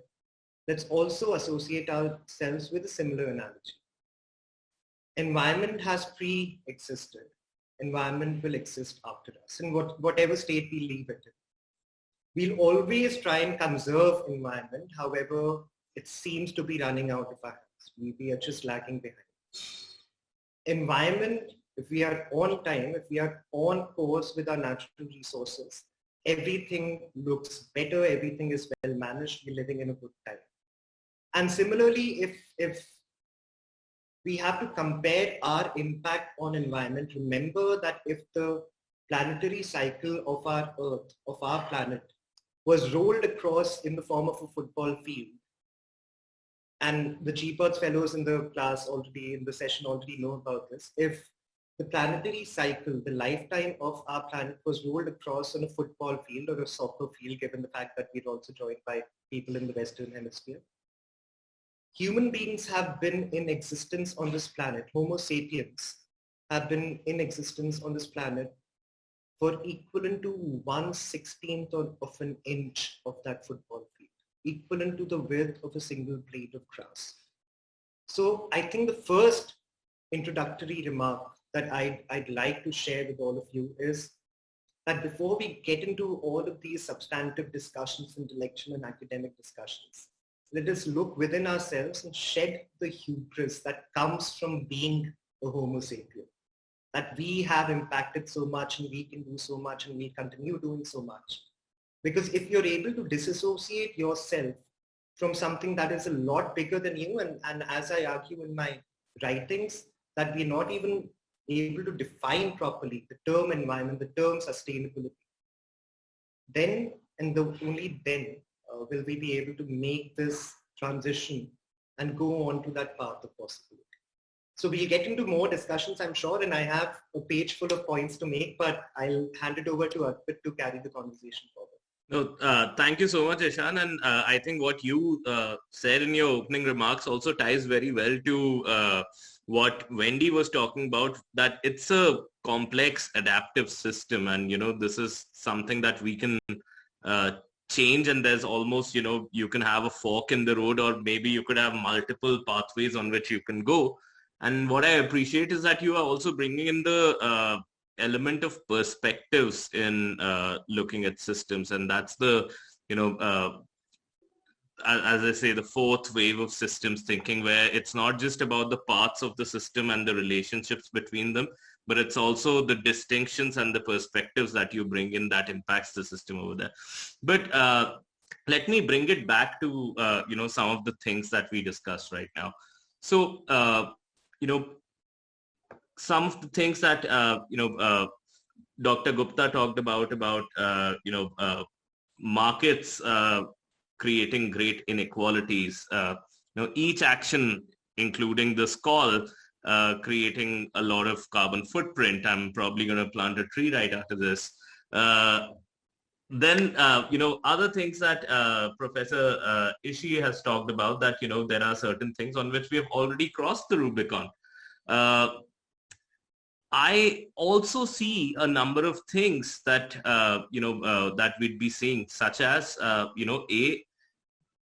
let's also associate ourselves with a similar analogy. environment has pre-existed. Environment will exist after us in whatever state we leave it in. We'll always try and conserve environment. However, it seems to be running out of our hands. We are just lagging behind. Environment, if we are on time, if we are on course with our natural resources, everything looks better, everything is well managed, we're living in a good time. And similarly, if we have to compare our impact on environment, remember that if the planetary cycle of our Earth, of our planet, was rolled across in the form of a football field, and the G-Perts fellows in the class already, in the session already know about this. If the planetary cycle, the lifetime of our planet was rolled across on a football field or a soccer field, given the fact that we're also joined by people in the Western Hemisphere, human beings have been in existence on this planet. Homo sapiens have been in existence on this planet for equivalent to 1/16th of an inch of that football field, equivalent to the width of a single blade of grass. So I think the first introductory remark that I'd like to share with all of you is that before we get into all of these substantive discussions, intellectual and academic discussions, let us look within ourselves and shed the hubris that comes from being a Homo sapien, that we have impacted so much and we can do so much and we continue doing so much. Because if you're able to disassociate yourself from something that is a lot bigger than you, and as I argue in my writings, that we're not even able to define properly the term environment, the term sustainability, then and only then will we be able to make this transition and go on to that path of possibility. So we'll get into more discussions, I'm sure, and I have a page full of points to make, but I'll hand it over to Arpit to carry the conversation forward. No, thank you so much, Ishan. And I think what you said in your opening remarks also ties very well to what Wendy was talking about, that it's a complex adaptive system. And, this is something that we can change, and there's almost, you can have a fork in the road, or maybe you could have multiple pathways on which you can go. And what I appreciate is that you are also bringing in the element of perspectives in looking at systems. And that's the, as I say, the fourth wave of systems thinking, where it's not just about the parts of the system and the relationships between them, but it's also the distinctions and the perspectives that you bring in that impacts the system over there. But let me bring it back to, some of the things that we discussed right now. So, some of the things that, Dr. Gupta talked about, markets creating great inequalities, each action, including this call, creating a lot of carbon footprint. I'm probably going to plant a tree right after this. Then, other things that Professor Ishii has talked about, that, there are certain things on which we have already crossed the Rubicon. I also see a number of things that, that we'd be seeing, such as,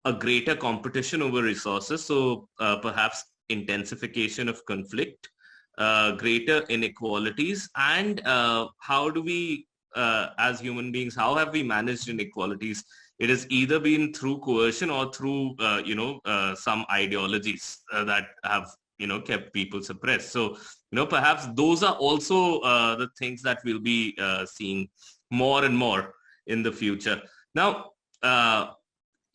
a greater competition over resources. So perhaps intensification of conflict, greater inequalities, and how do we, as human beings, how have we managed inequalities? It has either been through coercion or through, some ideologies that have, kept people suppressed. So, perhaps those are also the things that we'll be seeing more and more in the future. Now,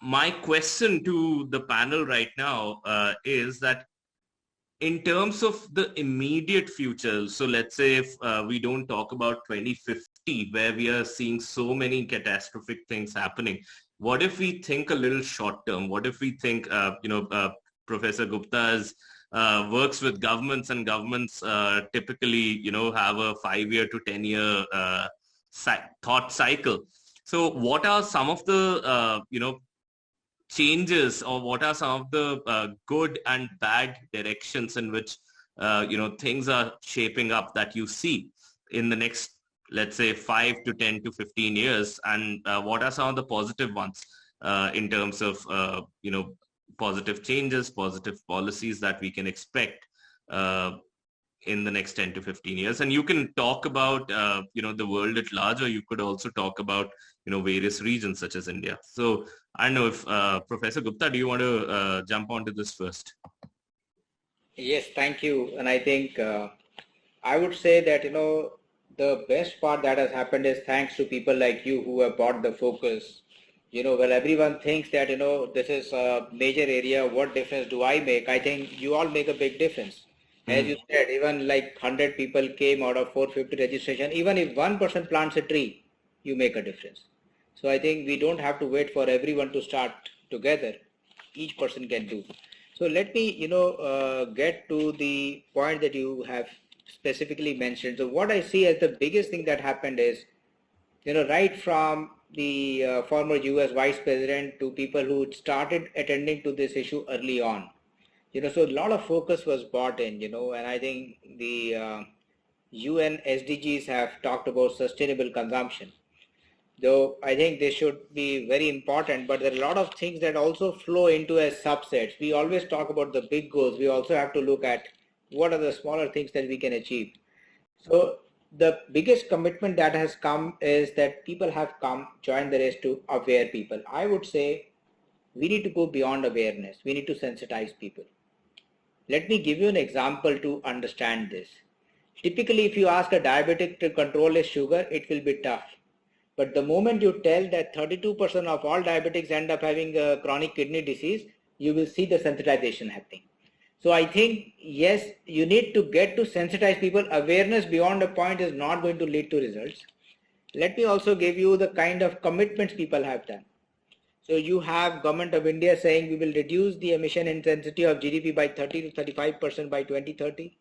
my question to the panel right now is that in terms of the immediate future, so let's say if we don't talk about 2050, where we are seeing so many catastrophic things happening, what if we think a little short term? What if we think, Professor Gupta's works with governments, and governments typically, have a 5-year to 10-year thought cycle. So what are some of the, changes, or what are some of the good and bad directions in which, things are shaping up that you see in the next, let's say, 5 to 10 to 15 years? And what are some of the positive ones in terms of, positive changes, positive policies that we can expect in the next 10 to 15 years? And you can talk about, the world at large, or you could also talk about, various regions such as India. So I don't know if Professor Gupta, do you want to jump onto this first? Yes, thank you. And I think I would say that, the best part that has happened is thanks to people like you who have brought the focus. Well, everyone thinks that, this is a major area. What difference do I make? I think you all make a big difference. As you said, even like 100 people came out of 450 registration. Even if one person plants a tree, you make a difference. So I think we don't have to wait for everyone to start together. Each person can do. So let me, get to the point that you have specifically mentioned. So what I see as the biggest thing that happened is, right from the former US Vice President to people who started attending to this issue early on, so a lot of focus was brought in, and I think the UN SDGs have talked about sustainable consumption. Though I think they should be very important, but there are a lot of things that also flow into as subsets. We always talk about the big goals. We also have to look at what are the smaller things that we can achieve. So the biggest commitment that has come is that people have joined the race to aware people. I would say we need to go beyond awareness. We need to sensitize people. Let me give you an example to understand this. Typically, if you ask a diabetic to control his sugar, it will be tough. But the moment you tell that 32% of all diabetics end up having a chronic kidney disease, you will see the sensitization happening. So I think, yes, you need to get to sensitize people. Awareness beyond a point is not going to lead to results. Let me also give you the kind of commitments people have done. So you have Government of India saying we will reduce the emission intensity of GDP by 30 to 35% by 2030.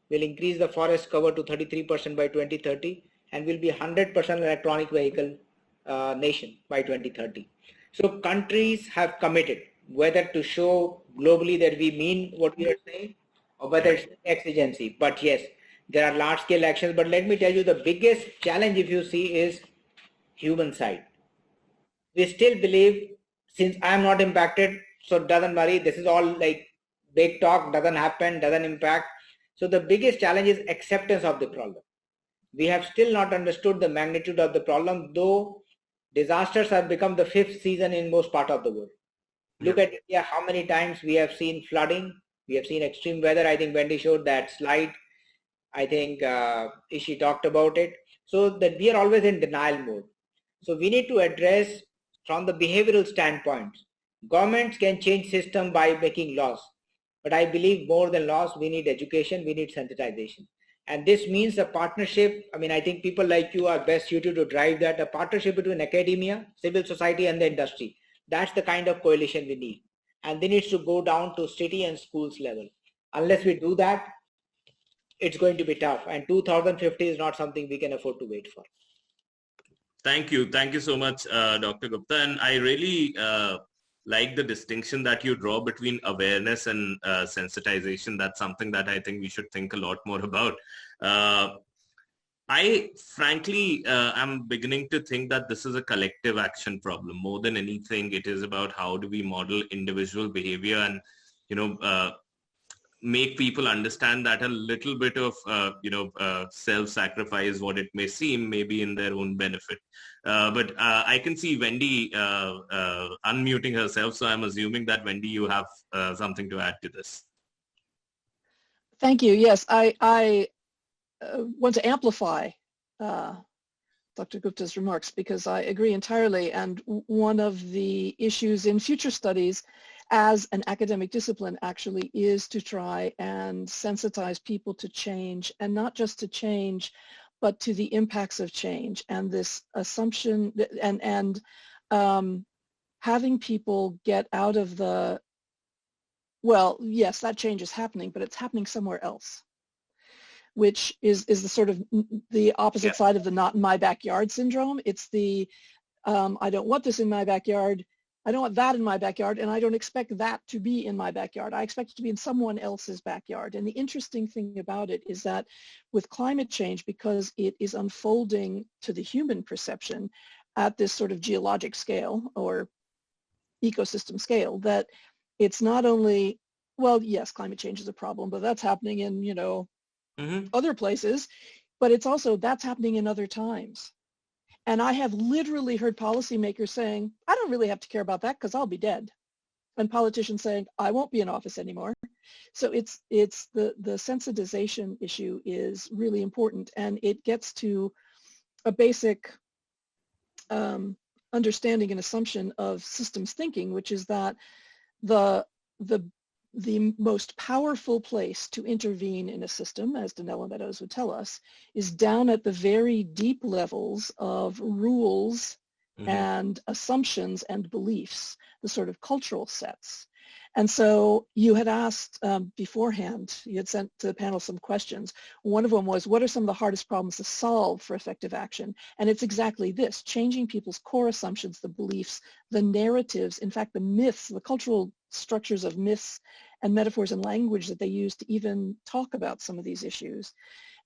We'll increase the forest cover to 33% by 2030. And will be 100% electronic vehicle nation by 2030. So countries have committed, whether to show globally that we mean what we are saying, or whether it's exigency. But yes, there are large scale actions. But let me tell you, the biggest challenge, if you see, is human side. We still believe, since I am not impacted, so it doesn't worry. This is all like big talk, doesn't happen, doesn't impact. So the biggest challenge is acceptance of the problem. We have still not understood the magnitude of the problem, though disasters have become the fifth season in most part of the world. Look at India, how many times we have seen flooding, we have seen extreme weather. I think Wendy showed that slide. I think Ishi talked about it. So that we are always in denial mode. So we need to address from the behavioral standpoint. Governments can change system by making laws. But I believe more than laws, we need education, we need sensitization. And this means a partnership. I mean, I think people like you are best suited to drive that, a partnership between academia, civil society, and the industry. That's the kind of coalition we need. And they need to go down to city and schools level. Unless we do that, it's going to be tough. And 2050 is not something we can afford to wait for. Thank you. Thank you so much, Dr. Gupta. And I really like the distinction that you draw between awareness and sensitization. That's something that I think we should think a lot more about. I frankly am beginning to think that this is a collective action problem. More than anything, it is about how do we model individual behavior and, make people understand that a little bit of, self-sacrifice, what it may seem, may be in their own benefit. But I can see Wendy unmuting herself, so I'm assuming that, Wendy, you have something to add to this. Thank you. Yes, I want to amplify Dr. Gupta's remarks because I agree entirely. And one of the issues in future studies as an academic discipline actually is to try and sensitize people to change, and not just to change, but to the impacts of change. And this assumption and having people get out of the, well, yes, that change is happening, but it's happening somewhere else, which is the sort of the opposite side of the not in my backyard syndrome. It's the, I don't want this in my backyard, I don't want that in my backyard, and I don't expect that to be in my backyard. I expect it to be in someone else's backyard. And the interesting thing about it is that with climate change, because it is unfolding to the human perception at this sort of geologic scale or ecosystem scale, that it's not only, well, yes, climate change is a problem, but that's happening in, other places, but it's also that's happening in other times. And I have literally heard policymakers saying, I don't really have to care about that because I'll be dead. And politicians saying, I won't be in office anymore. So it's the sensitization issue is really important, and it gets to a basic understanding and assumption of systems thinking, which is that the most powerful place to intervene in a system, as Donella Meadows would tell us, is down at the very deep levels of rules and assumptions and beliefs, the sort of cultural sets. And so you had asked beforehand, you had sent to the panel some questions. One of them was, what are some of the hardest problems to solve for effective action? And it's exactly this, changing people's core assumptions, the beliefs, the narratives, in fact, the myths, the cultural structures of myths and metaphors and language that they use to even talk about some of these issues.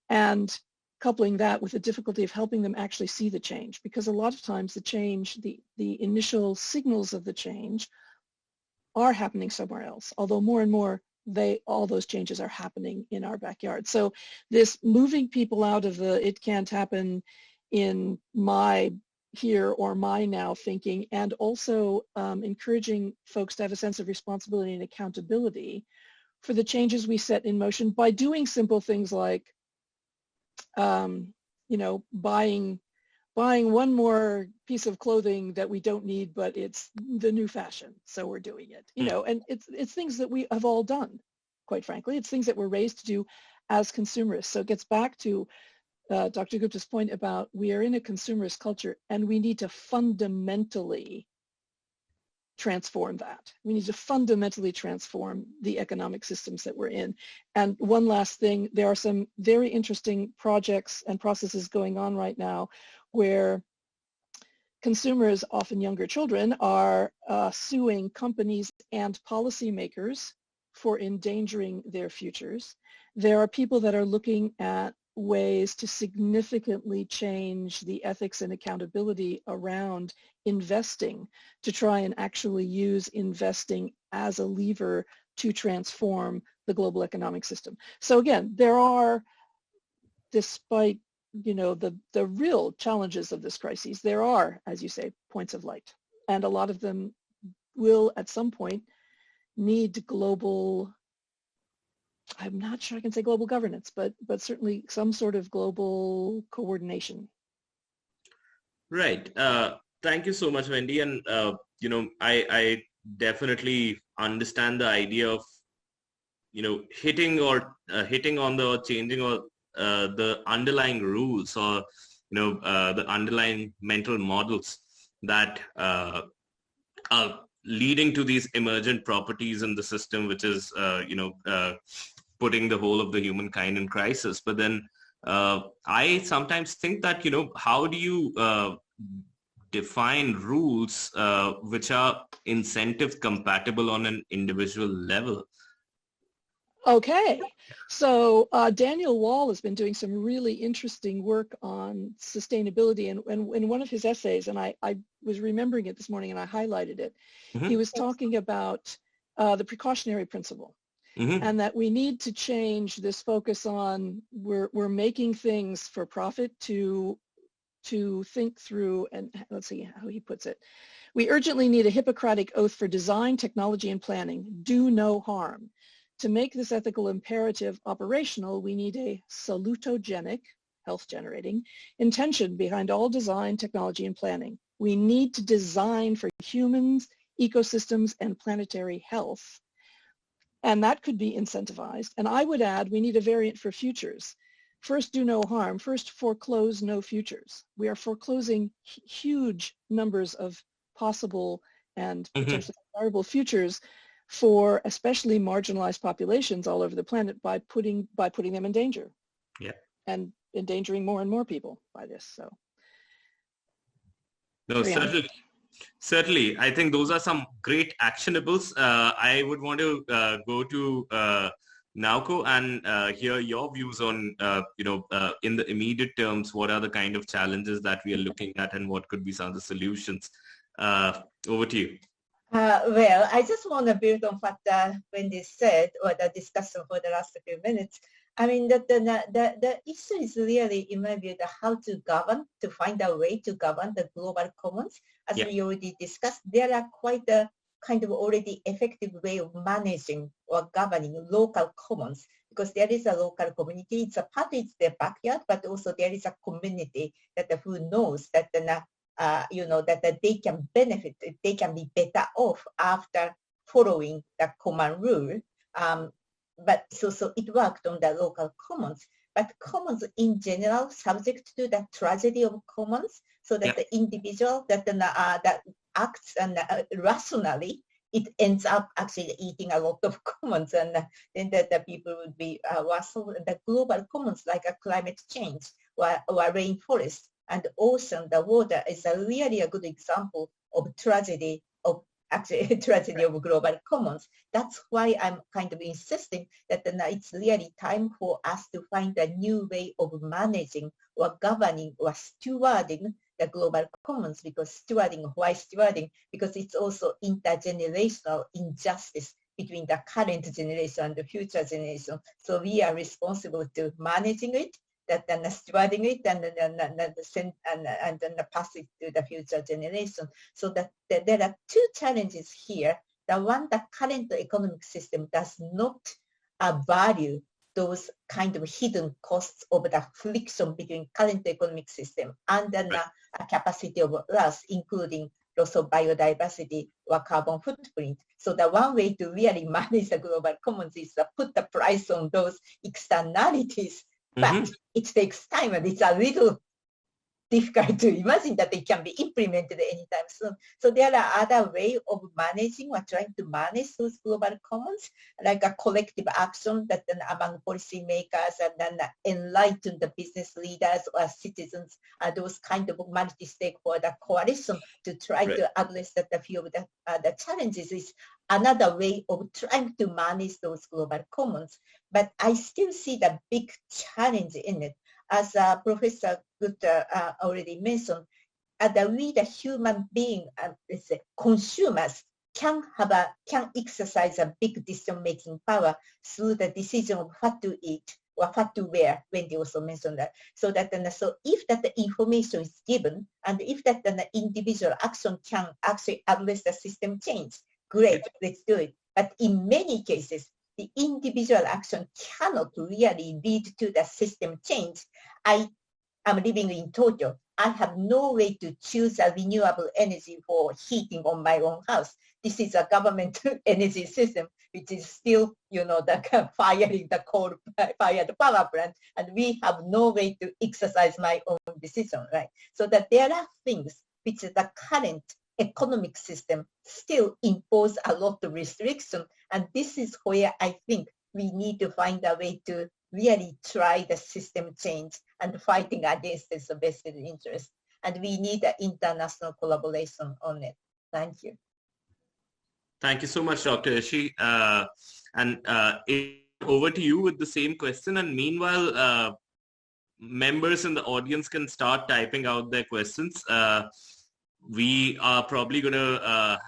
And coupling that with the difficulty of helping them actually see the change, because a lot of times the change, the initial signals of the change are happening somewhere else, although more and more all those changes are happening in our backyard. So this moving people out of the it can't happen in my here or my now thinking, and also encouraging folks to have a sense of responsibility and accountability for the changes we set in motion by doing simple things like buying one more piece of clothing that we don't need, but it's the new fashion, so we're doing it. And it's things that we have all done, quite frankly. It's things that we're raised to do as consumerists. So it gets back to Dr. Gupta's point about we are in a consumerist culture, and we need to fundamentally transform that. We need to fundamentally transform the economic systems that we're in. And one last thing, there are some very interesting projects and processes going on right now where consumers, often younger children, are suing companies and policymakers for endangering their futures. There are people that are looking at ways to significantly change the ethics and accountability around investing to try and actually use investing as a lever to transform the global economic system. So again, there are, despite the real challenges of this crisis, there are, as you say, points of light. And a lot of them will at some point need global, I'm not sure I can say global governance, but certainly some sort of global coordination. Right. Thank you so much, Wendy. And, I definitely understand the idea of, hitting on the changing or the underlying rules or, the underlying mental models that are leading to these emergent properties in the system, which is, putting the whole of the humankind in crisis. But then I sometimes think that, how do you define rules which are incentive compatible on an individual level? Okay, so Daniel Wall has been doing some really interesting work on sustainability, and in one of his essays, and I was remembering it this morning and I highlighted it, he was talking about the precautionary principle. And that we need to change this focus on we're making things for profit to think through, and let's see how he puts it. We urgently need a Hippocratic oath for design, technology, and planning. Do no harm. To make this ethical imperative operational, we need a salutogenic, health-generating, intention behind all design, technology, and planning. We need to design for humans, ecosystems, and planetary health. And that could be incentivized. And I would add, we need a variant for futures. First, do no harm. First, foreclose no futures. We are foreclosing huge numbers of possible and potentially desirable futures for especially marginalized populations all over the planet by putting them in danger. Yeah. And endangering more and more people by this. So. No, certainly. I think those are some great actionables. I would want to go to Naoko and hear your views on, in the immediate terms, what are the kind of challenges that we are looking at and what could be some of the solutions? Over to you. Well, I just want to build on what Wendy said or the discussion for the last few minutes. I mean, the issue is really, in my view, how to govern, to find a way to govern the global commons. As we already discussed, there are quite a kind of already effective way of managing or governing local commons, because there is a local community. It's a part, it's their backyard, but also there is a community that who knows that that they can benefit, they can be better off after following the common rule. But so it worked on the local commons, but commons in general subject to the tragedy of commons, so that the individual that acts and rationally, it ends up actually eating a lot of commons, and then the people would be worse. The global commons like a climate change or rainforest and ocean, the water is really a good example of tragedy of tragedy of global commons. That's why I'm kind of insisting that it's really time for us to find a new way of managing or governing or stewarding the global commons, because why stewarding? Because it's also intergenerational injustice between the current generation and the future generation. So we are responsible to managing it, stewarding it, and then pass it to the future generation. So that there are two challenges here. The one, the current economic system does not value those kind of hidden costs of the friction between current economic system and the capacity of Earth, including loss of biodiversity or carbon footprint. So the one way to really manage the global commons is to put the price on those externalities. But it takes time, and it's a little difficult to imagine that they can be implemented anytime soon. So there are other ways of managing or trying to manage those global commons, like a collective action that among policymakers and then enlighten the business leaders or citizens, those kind of multi-stakeholder coalition to try to address that a few of the challenges is another way of trying to manage those global commons. But I still see the big challenge in it. As Professor Gupta already mentioned, we the human being, consumers, can exercise a big decision-making power through the decision of what to eat or what to wear. Wendy also mentioned that. So if that information is given, and if that the individual action can actually address the system change, great, let's do it. But in many cases, the individual action cannot really lead to the system change. I am living in Tokyo. I have no way to choose a renewable energy for heating on my own house. This is a government energy system, which is still, firing the coal-fired power plant, and we have no way to exercise my own decision, right? So that there are things which the current economic system still impose a lot of restriction. And this is where I think we need to find a way to really try the system change and fighting against this vested interest. And we need an international collaboration on it. Thank you. Thank you so much, Dr. Ishii. Over to you with the same question. And meanwhile, members in the audience can start typing out their questions. We are probably going to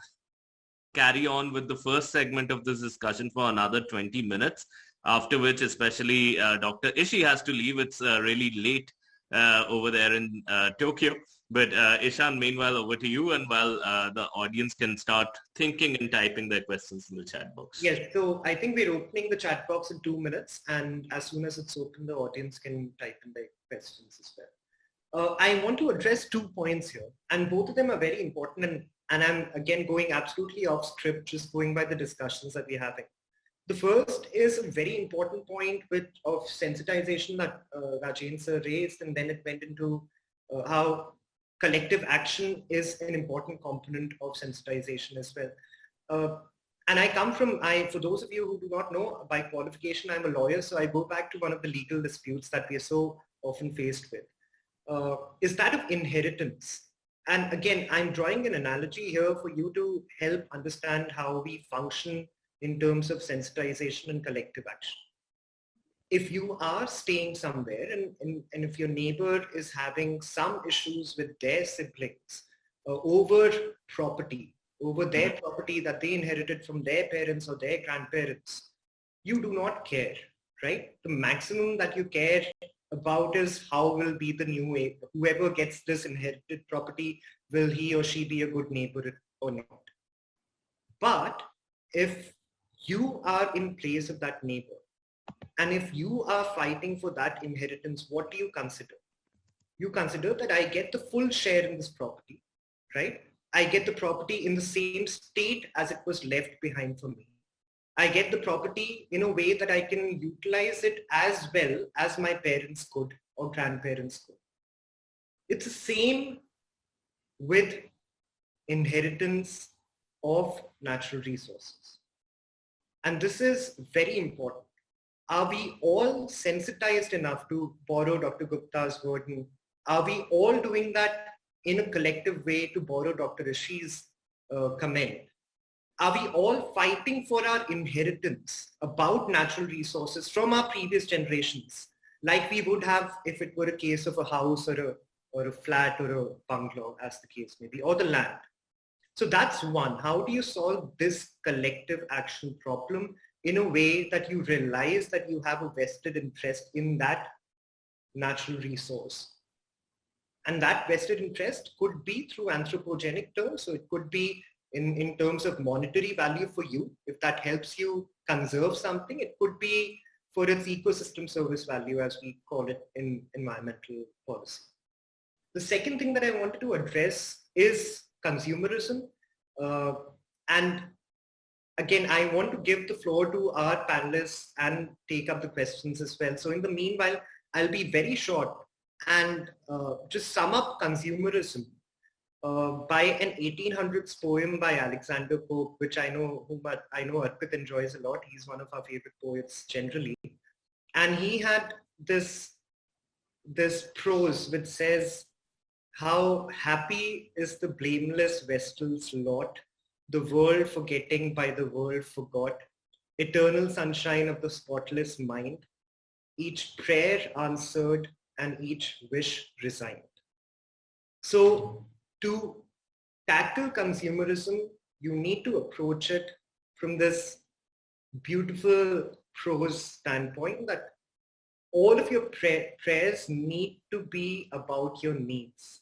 carry on with the first segment of this discussion for another 20 minutes, after which especially Dr. Ishii has to leave. It's really late over there in Tokyo. But Ishan, meanwhile, over to you, and while the audience can start thinking and typing their questions in the chat box. Yes, so I think we're opening the chat box in 2 minutes, and as soon as it's open, the audience can type in their questions as well. I want to address 2 points here, and both of them are very important, and I'm again going absolutely off script, just going by the discussions that we're having. The first is a very important point of sensitization that Rajen sir raised, and then it went into how collective action is an important component of sensitization as well. And I come from, for those of you who do not know, by qualification, I'm a lawyer, so I go back to one of the legal disputes that we are so often faced with. Is that of inheritance. And again, I'm drawing an analogy here for you to help understand how we function in terms of sensitization and collective action. If you are staying somewhere and if your neighbor is having some issues with their siblings over property, over their property that they inherited from their parents or their grandparents, you do not care, right? The maximum that you care about is how will be the new way, whoever gets this inherited property, will he or she be a good neighbor or not? But if you are in place of that neighbor, and if you are fighting for that inheritance, what do you consider? You consider that I get the full share in this property, right? I get the property in the same state as it was left behind for me. I get the property in a way that I can utilize it as well as my parents could or grandparents could. It's the same with inheritance of natural resources. And this is very important. Are we all sensitized enough, to borrow Dr. Gupta's word, and are we all doing that in a collective way, to borrow Dr. Rishi's comment? Are we all fighting for our inheritance about natural resources from our previous generations, like we would have if it were a case of a house or a flat or a bungalow, as the case may be, or the land? So that's one. How do you solve this collective action problem in a way that you realize that you have a vested interest in that natural resource? And that vested interest could be through anthropogenic terms. So it could be in terms of monetary value for you. If that helps you conserve something, it could be for its ecosystem service value, as we call it in environmental policy. The second thing that I wanted to address is consumerism. And again, I want to give the floor to our panelists and take up the questions as well. So in the meanwhile, I'll be very short and just sum up consumerism by an 1800s poem by Alexander Pope, which I know Arpit enjoys a lot. He's one of our favorite poets generally. And he had this prose which says, "How happy is the blameless vestal's lot, the world forgetting by the world forgot, eternal sunshine of the spotless mind, each prayer answered and each wish resigned." So to tackle consumerism, you need to approach it from this beautiful prose standpoint that all of your prayers need to be about your needs,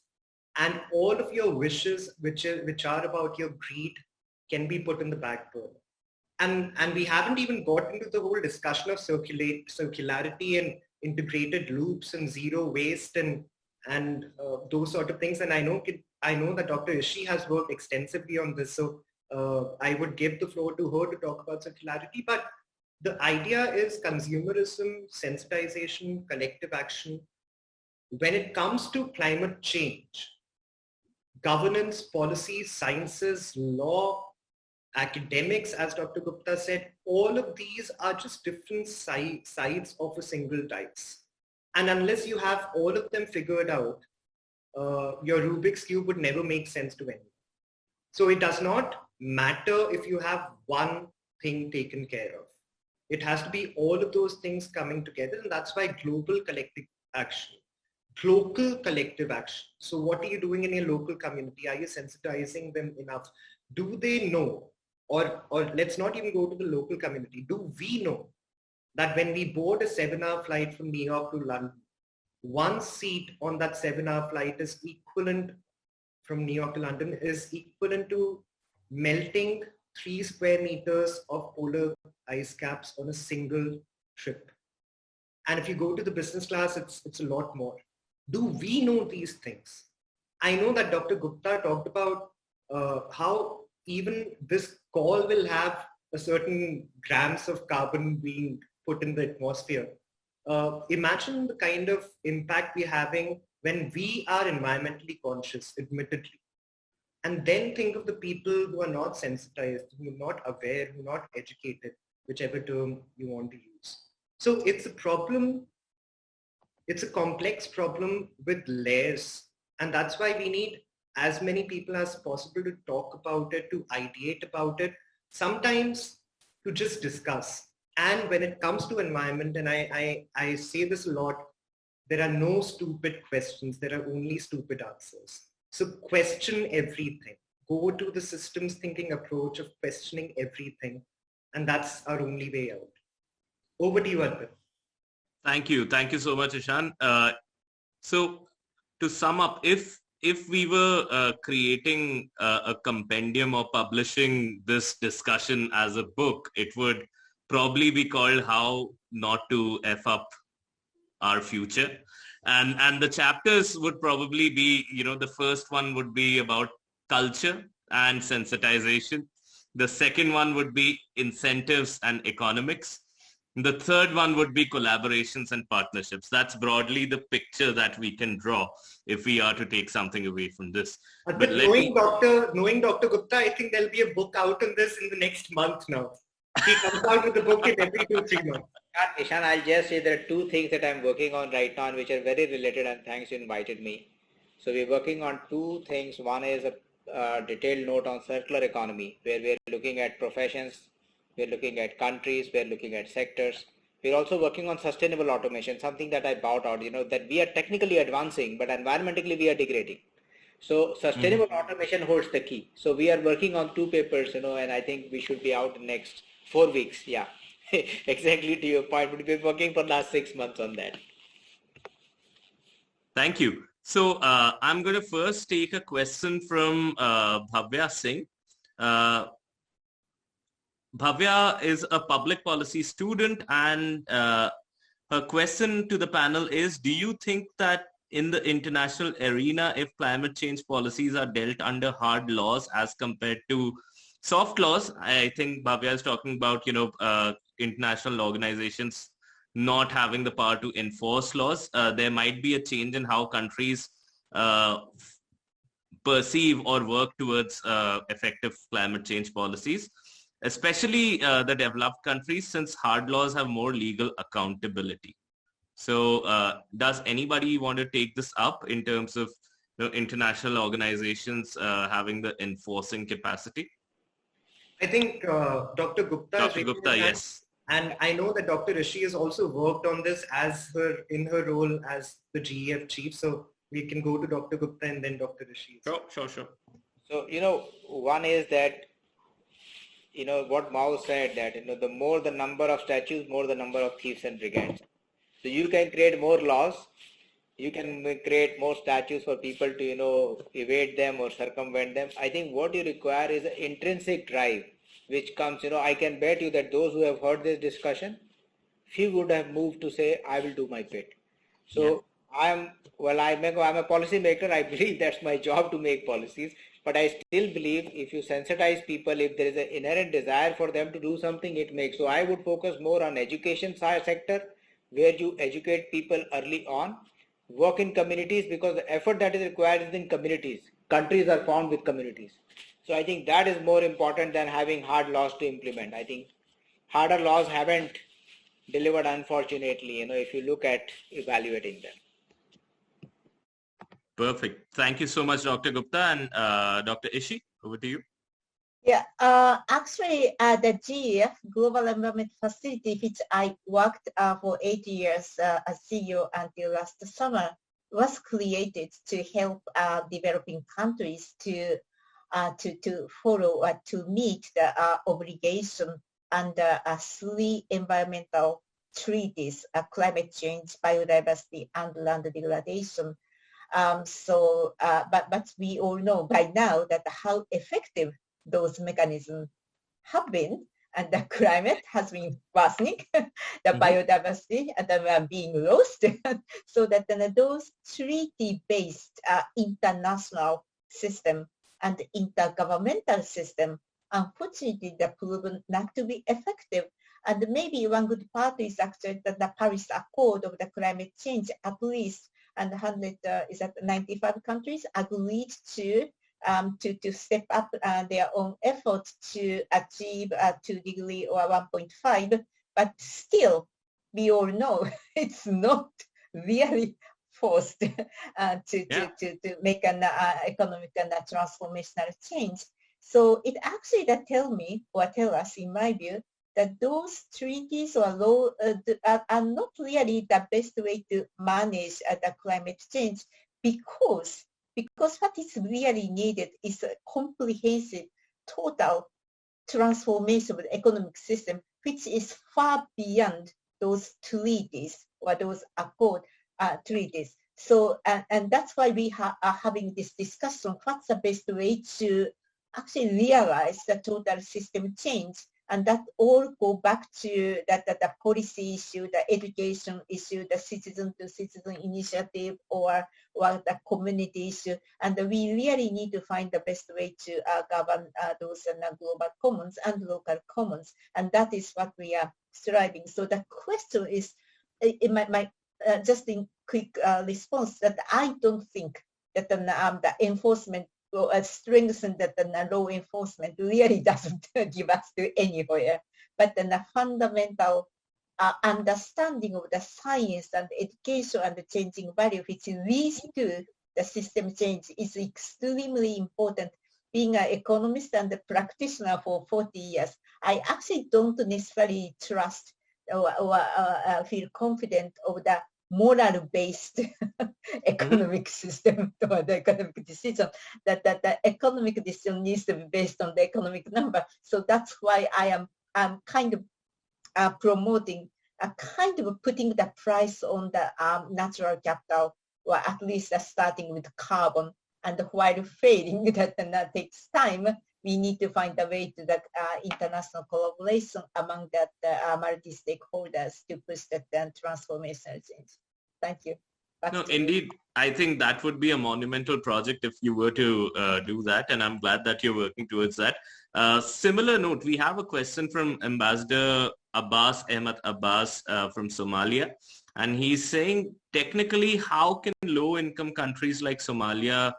and all of your wishes, which are about your greed, can be put in the back burner. And we haven't even got into the whole discussion of circularity and integrated loops and zero waste and those sort of things. And I know that Dr. Rishi has worked extensively on this, so I would give the floor to her to talk about circularity. But the idea is consumerism, sensitization, collective action. When it comes to climate change, governance, policy, sciences, law, academics, as Dr. Gupta said, all of these are just different sides of a single dice. And unless you have all of them figured out, your Rubik's Cube would never make sense to anyone. So it does not matter if you have one thing taken care of. It has to be all of those things coming together, and that's why global collective action, local collective action. So what are you doing in your local community? Are you sensitizing them enough? Do they know, or let's not even go to the local community, do we know that when we board a 7-hour flight from New York to London, one seat on that 7-hour flight is equivalent, from New York to London, is equivalent to melting 3 square meters of polar ice caps on a single trip. And if you go to the business class, it's a lot more. Do we know these things? I know that Dr. Gupta talked about how even this call will have a certain grams of carbon being put in the atmosphere. Imagine the kind of impact we're having when we are environmentally conscious, admittedly. And then think of the people who are not sensitized, who are not aware, who are not educated, whichever term you want to use. So it's a problem, it's a complex problem with layers. And that's why we need as many people as possible to talk about it, to ideate about it, sometimes to just discuss. And when it comes to environment, and I say this a lot, there are no stupid questions, there are only stupid answers. So question everything. Go to the systems thinking approach of questioning everything. And that's our only way out. Over to you, Arpit. Thank you. Thank you so much, Ishan. So to sum up, if we were creating a compendium or publishing this discussion as a book, it would probably be called How Not to F Up Our Future. And the chapters would probably be, the first one would be about culture and sensitization. The second one would be incentives and economics. The third one would be collaborations and partnerships. That's broadly the picture that we can draw if we are to take something away from this. But knowing Dr. Gupta, I think there'll be a book out on this in the next month now. He comes out with a book in every 2-3 months. Ishan, I'll just say there are two things that I'm working on right now which are very related, and thanks you invited me. So we're working on two things. One is a detailed note on circular economy, where we're looking at professions, we're looking at countries, we're looking at sectors. We're also working on sustainable automation, something that I brought out, that we are technically advancing, but environmentally we are degrading. So sustainable automation holds the key. So we are working on 2 papers, and I think we should be out in the next 4 weeks. Yeah, exactly to your point. We've been working for the last 6 months on that. Thank you. So I'm going to first take a question from Bhavya Singh. Bhavya is a public policy student, and her question to the panel is, do you think that in the international arena, if climate change policies are dealt under hard laws as compared to soft laws, I think Bhavya is talking about, international organizations not having the power to enforce laws, there might be a change in how countries perceive or work towards effective climate change policies, especially the developed countries, since hard laws have more legal accountability. So does anybody want to take this up in terms of international organizations having the enforcing capacity? I think Dr. Gupta. Dr. Gupta, yes. And I know that Dr. Rishi has also worked on this in her role as the GEF chief. So we can go to Dr. Gupta and then Dr. Rishi. Sure. So, one is that, what Mao said, that, the more the number of statues, more the number of thieves and brigands. So you can create more laws, you can create more statues for people to, evade them or circumvent them. I think what you require is an intrinsic drive, which comes, I can bet you that those who have heard this discussion, few would have moved to say, I will do my bit. So yeah. I'm a policy maker. I believe that's my job to make policies, but I still believe if you sensitize people, if there is an inherent desire for them to do something, it makes. So I would focus more on education sector, where you educate people early on, work in communities, because the effort that is required is in communities. Countries are formed with communities. So I think that is more important than having hard laws to implement. I think harder laws haven't delivered, unfortunately, if you look at evaluating them. Perfect. Thank you so much, Dr. Gupta. And Dr. Ishi, over to you. Yeah, actually, the GEF, Global Environment Facility, which I worked for 8 years as CEO until last summer, was created to help developing countries to follow or to meet the obligation under 3 environmental treaties: climate change, biodiversity, and land degradation. But we all know by now that how effective those mechanisms have been, and the climate has been worsening, the biodiversity and being lost, so that those treaty-based international system and intergovernmental system, unfortunately, they're proven not to be effective. And maybe one good part is actually that the Paris Accord of the climate change, at least, and 95 countries agreed to step up their own efforts to achieve 2 degrees or 1.5, but still, we all know it's not really forced to make an economic and transformational change. So it actually tell us, in my view, that those treaties or laws are not really the best way to manage the climate change, because what is really needed is a comprehensive, total transformation of the economic system, which is far beyond those treaties. or those accord treaties. So, and that's why we are having this discussion, what's the best way to actually realize the total system change. And that all go back to the policy issue, the education issue, the citizen-to-citizen initiative, or the community issue. And we really need to find the best way to govern those global commons and local commons. And that is what we are striving. So the question is, just in quick response, that I don't think that the enforcement will strengthen that the law enforcement really doesn't give us to anywhere. But then the fundamental understanding of the science and education and the changing value, which leads to the system change, is extremely important. Being an economist and a practitioner for 40 years, I actually don't necessarily trust or feel confident of the moral-based economic system or the economic decision, that the economic decision needs to be based on the economic number. So that's why I'm kind of promoting, kind of putting the price on the natural capital, or at least starting with carbon. And while failing, that takes time, we need to find a way to the international collaboration among that multi-stakeholders to push that transformational change. Thank you. No, indeed, I think that would be a monumental project if you were to do that, and I'm glad that you're working towards that. Similar note, we have a question from Ambassador Abbas Ahmed Abbas from Somalia, and he's saying, technically, how can low-income countries like Somalia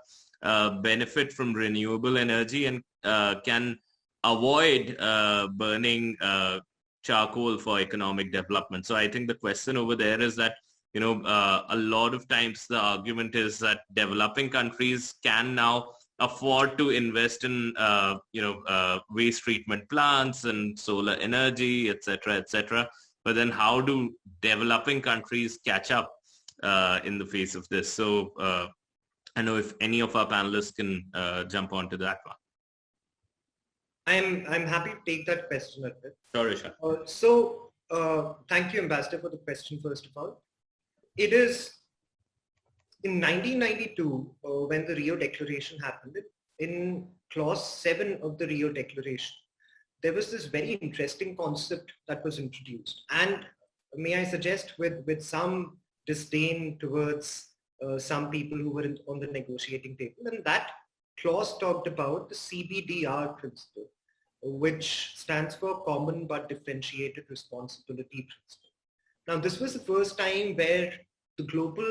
benefit from renewable energy and can avoid burning charcoal for economic development? So I think the question over there is that, you know, a lot of times the argument is that developing countries can now afford to invest in, waste treatment plants and solar energy, et cetera, but then how do developing countries catch up in the face of this? So I know if any of our panelists can jump onto that one. I'm happy to take that question, Arpit. Sure, Ishan. Thank you, Ambassador, for the question, first of all. It is in 1992, when the Rio Declaration happened, in clause 7 of the Rio Declaration, there was this very interesting concept that was introduced. And may I suggest with some disdain towards some people who were on the negotiating table. And that clause talked about the CBDR principle, which stands for Common but Differentiated Responsibility Principle. Now, this was the first time where the global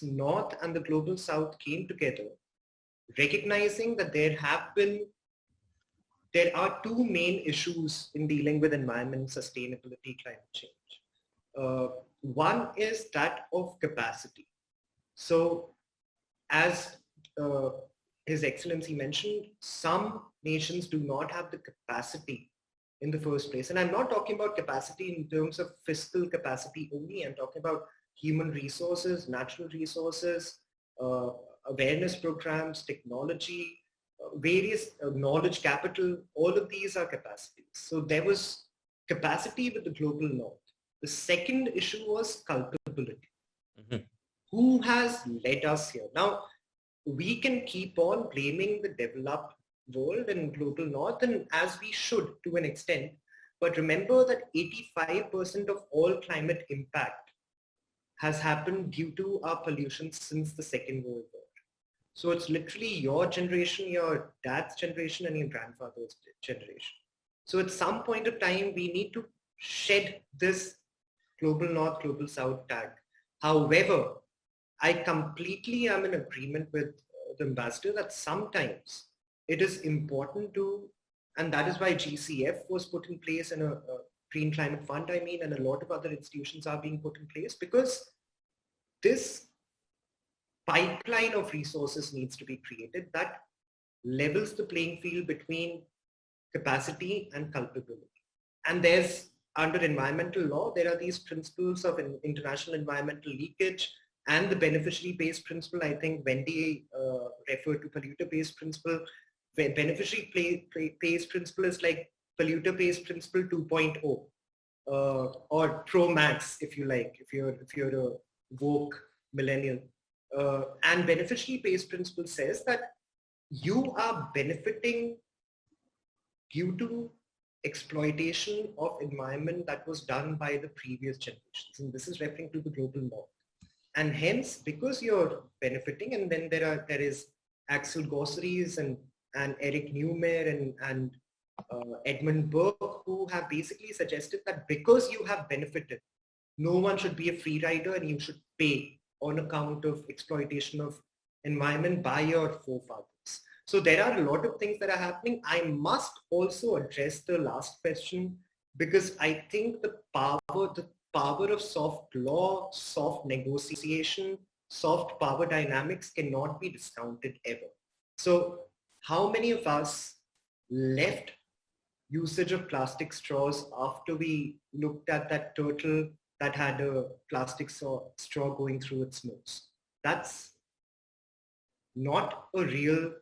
North and the global South came together, recognizing that there are two main issues in dealing with environment, sustainability, climate change. One is that of capacity. So as His Excellency mentioned, some nations do not have the capacity in the first place. And I'm not talking about capacity in terms of fiscal capacity only. I'm talking about human resources, natural resources, awareness programs, technology, various knowledge capital. All of these are capacities. So there was capacity with the global North. The second issue was culpability. Mm-hmm. Who has led us here? Now, we can keep on blaming the developed world and global North, and as we should to an extent, but remember that 85% of all climate impact has happened due to our pollution since the Second World War. So it's literally your generation, your dad's generation, and your grandfather's generation. So at some point of time, we need to shed this global North, global South tag. However, I completely am in agreement with the ambassador that sometimes it is important to, and that is why GCF was put in place and a Green Climate Fund, and a lot of other institutions are being put in place, because this pipeline of resources needs to be created that levels the playing field between capacity and culpability. And there's, under environmental law, there are these principles of international environmental leakage and the beneficiary-based principle. I think Wendy referred to polluter-based principle. Beneficiary-based principle is like polluter-based principle 2.0. or pro-max, if you like, if you're a woke millennial. And beneficiary pays principle says that you are benefiting due to exploitation of environment that was done by the previous generations. And this is referring to the global north. And hence, because you're benefiting, and then there is Axel Gosseries and Eric Neumayer and Edmund Burke, who have basically suggested that because you have benefited, no one should be a free rider and you should pay on account of exploitation of environment by your forefathers. So there are a lot of things that are happening. I must also address the last question, because I think the power of soft law, soft negotiation, soft power dynamics cannot be discounted ever. So how many of us left usage of plastic straws after we looked at that turtle that had a plastic straw going through its nose? That's not a real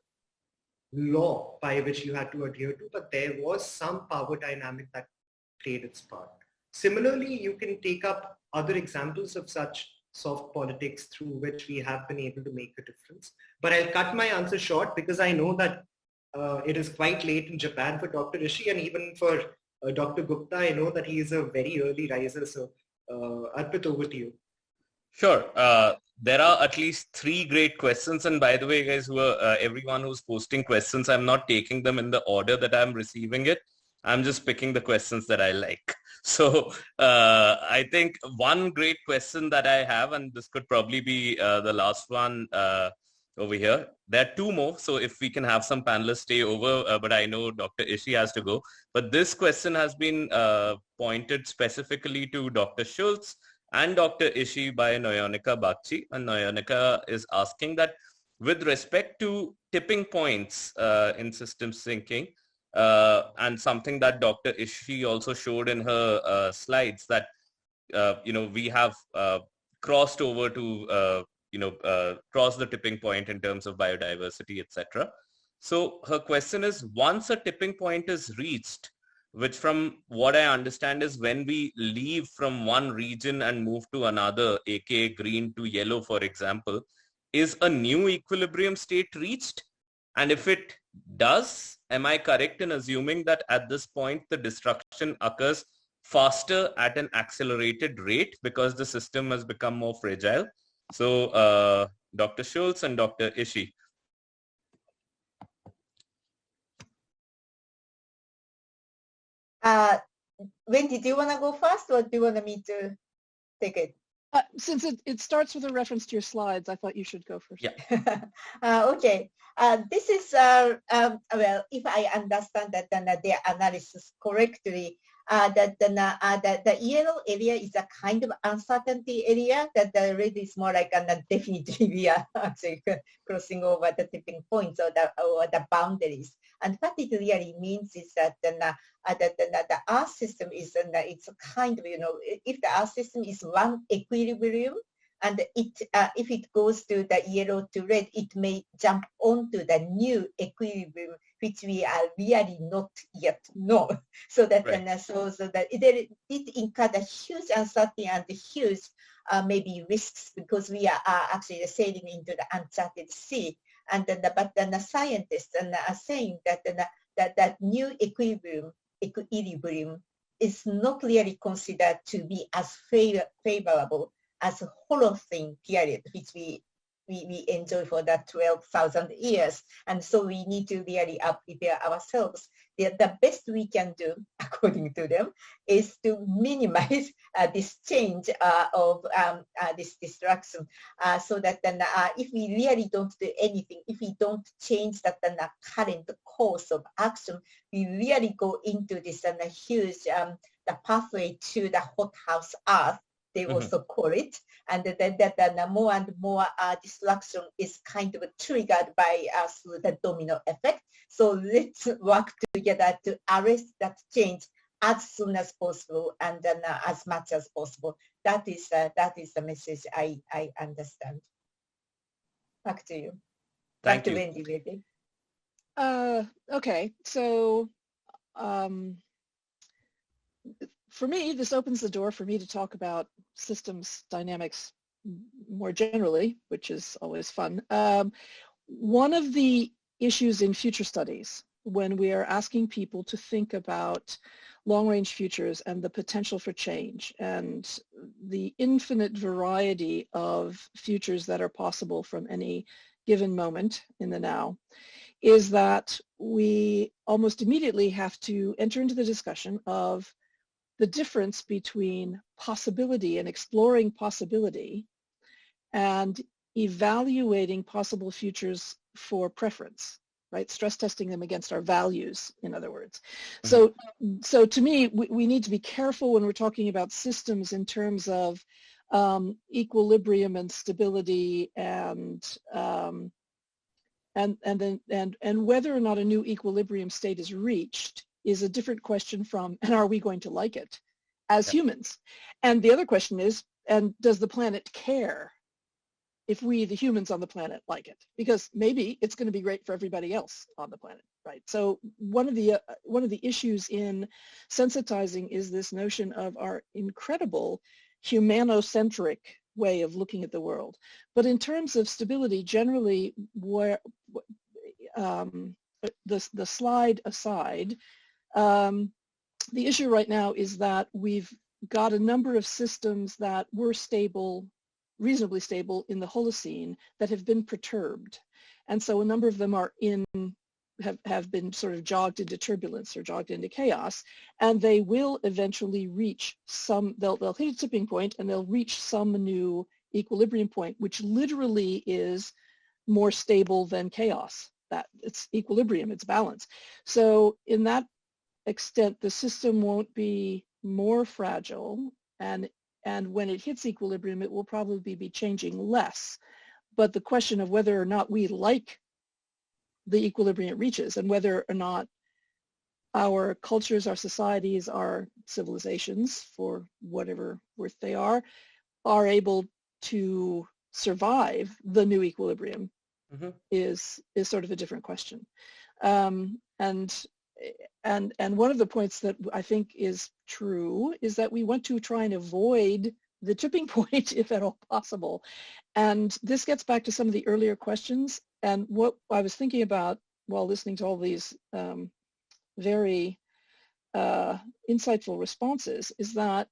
law by which you had to adhere to, but there was some power dynamic that played its part. Similarly, you can take up other examples of such soft politics through which we have been able to make a difference. But I'll cut my answer short because I know that it is quite late in Japan for Dr. Rishi, and even for Dr. Gupta, I know that he is a very early riser. So Arpit, over to you. Sure. There are at least 3 great questions. And by the way, guys, everyone who's posting questions, I'm not taking them in the order that I'm receiving it. I'm just picking the questions that I like. So I think one great question that I have, and this could probably be the last one over here. There are 2 more. So if we can have some panelists stay over, but I know Dr. Ishii has to go. But this question has been pointed specifically to Dr. Schultz and Dr. Ishii by Noyonika Bakchi. And Noyonika is asking that with respect to tipping points in systems thinking, and something that Dr. Ishii also showed in her slides, that we have crossed over to cross the tipping point in terms of biodiversity, etc. So her question is, once a tipping point is reached, which from what I understand is when we leave from one region and move to another, aka green to yellow, for example, is a new equilibrium state reached? And if it does, am I correct in assuming that at this point the destruction occurs faster at an accelerated rate because the system has become more fragile? So Dr. Schultz and Dr. Ishii. When did you want to go first, or do you want me to take it? Since it starts with a reference to your slides, I thought you should go first. Yeah. Okay. This is, well, if I understand that their analysis correctly, that the yellow area is a kind of uncertainty area, that the red is more like definitely we are actually crossing over the tipping points or the boundaries. And what it really means is that the Earth system is, it's a kind of, if the Earth system is one equilibrium, and if it goes to the yellow to red, it may jump onto the new equilibrium, which we are really not yet know. So that right. So that it incurs a huge uncertainty and huge maybe risks, because we are actually sailing into the uncharted sea. And but the scientists are saying that that new equilibrium is not really considered to be as favorable as a Holocene period, which we enjoy for the 12,000 years. And so we need to really prepare ourselves. The best we can do, according to them, is to minimize this change of this destruction, so that then if we really don't do anything, if we don't change the current course of action, we really go into this huge the pathway to the hothouse Earth, they also call it, and that more and more destruction is kind of triggered by through the domino effect. So let's work together to arrest that change as soon as possible, and then as much as possible. That is the message I understand. Back to you. Thank Back to you. Wendy, maybe. Okay, so for me, this opens the door for me to talk about systems dynamics more generally, which is always fun. One of the issues in future studies, when we are asking people to think about long-range futures and the potential for change and the infinite variety of futures that are possible from any given moment in the now, is that we almost immediately have to enter into the discussion of the difference between possibility and exploring possibility and evaluating possible futures for preference, right? Stress testing them against our values, in other words. So to me, we need to be careful when we're talking about systems in terms of equilibrium and stability and whether or not a new equilibrium state is reached is a different question from, and are we going to like it as humans? And the other question is, and does the planet care if we, the humans on the planet, like it? Because maybe it's going to be great for everybody else on the planet, right? So one of the issues in sensitizing is this notion of our incredible humanocentric way of looking at the world. But in terms of stability, generally, where the slide aside, the issue right now is that we've got a number of systems that were stable, reasonably stable in the Holocene that have been perturbed. And so a number of them are have been sort of jogged into turbulence or jogged into chaos, and they will eventually reach some, they'll hit a tipping point and they'll reach some new equilibrium point, which literally is more stable than chaos. That it's equilibrium, it's balance. So in that extent, the system won't be more fragile, and when it hits equilibrium, it will probably be changing less. But the question of whether or not we like the equilibrium it reaches and whether or not our cultures, our societies, our civilizations, for whatever worth they are able to survive the new equilibrium is sort of a different question. And one of the points that I think is true is that we want to try and avoid the tipping point if at all possible. And this gets back to some of the earlier questions. And what I was thinking about while listening to all these very insightful responses is that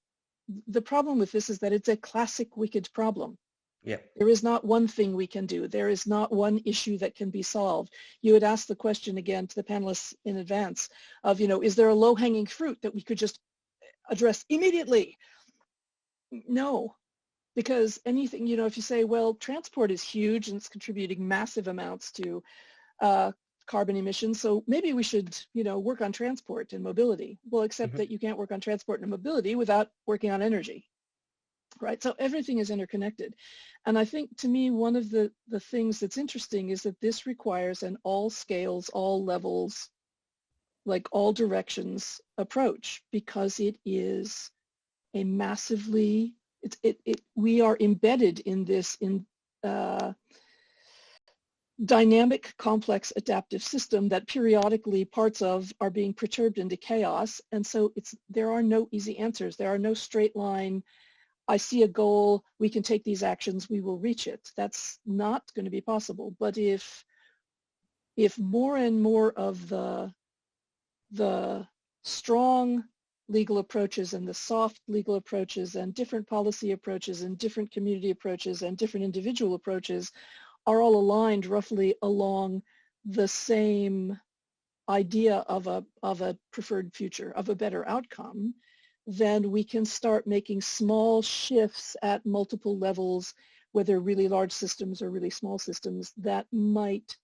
the problem with this is that it's a classic wicked problem. Yeah. There is not one thing we can do. There is not one issue that can be solved. You had asked the question again to the panelists in advance of, is there a low-hanging fruit that we could just address immediately? No, because anything, if you say, well, transport is huge and it's contributing massive amounts to carbon emissions, so maybe we should, work on transport and mobility. Well, except that you can't work on transport and mobility without working on energy. Right, so everything is interconnected. And I think, to me, one of the things that's interesting is that this requires an all scales, all levels, like all directions approach, because it is a massively, we are embedded in this dynamic, complex, adaptive system that periodically parts of are being perturbed into chaos. And so there are no easy answers. There are no straight line, I see a goal, we can take these actions, we will reach it. That's not going to be possible. But if more and more of the strong legal approaches and the soft legal approaches and different policy approaches and different community approaches and different individual approaches are all aligned roughly along the same idea of a preferred future, of a better outcome, then we can start making small shifts at multiple levels, whether really large systems or really small systems, that might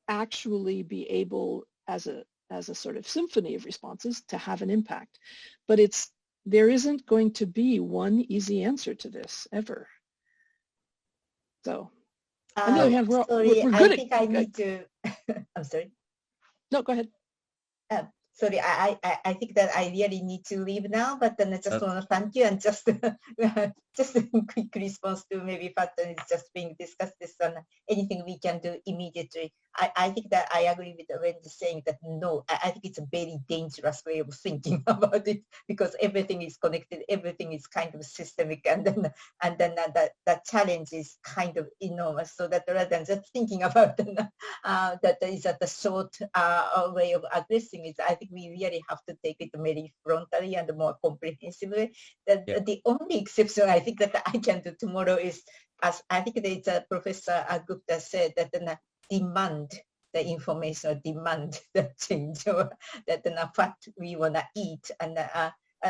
actually be able, as a sort of symphony of responses, to have an impact. But there isn't going to be one easy answer to this ever. So, on the other hand, we're good I think I need to. I'm sorry. No, go ahead. sorry, I think that I really need to leave now, but then I just want to thank you and just just a quick response to maybe pattern is just being discussed this and anything we can do immediately. I think that I agree with Wendy saying that no, I think it's a very dangerous way of thinking about it because everything is connected, everything is kind of systemic, and then that challenge is kind of enormous. So that rather than just thinking about that is at the short way of addressing it, I think we really have to take it very frontally and more comprehensively. The only exception I think that I can do tomorrow is, as I think there's a Professor Gupta said, that demand the information or demand the change or that what we want to eat. And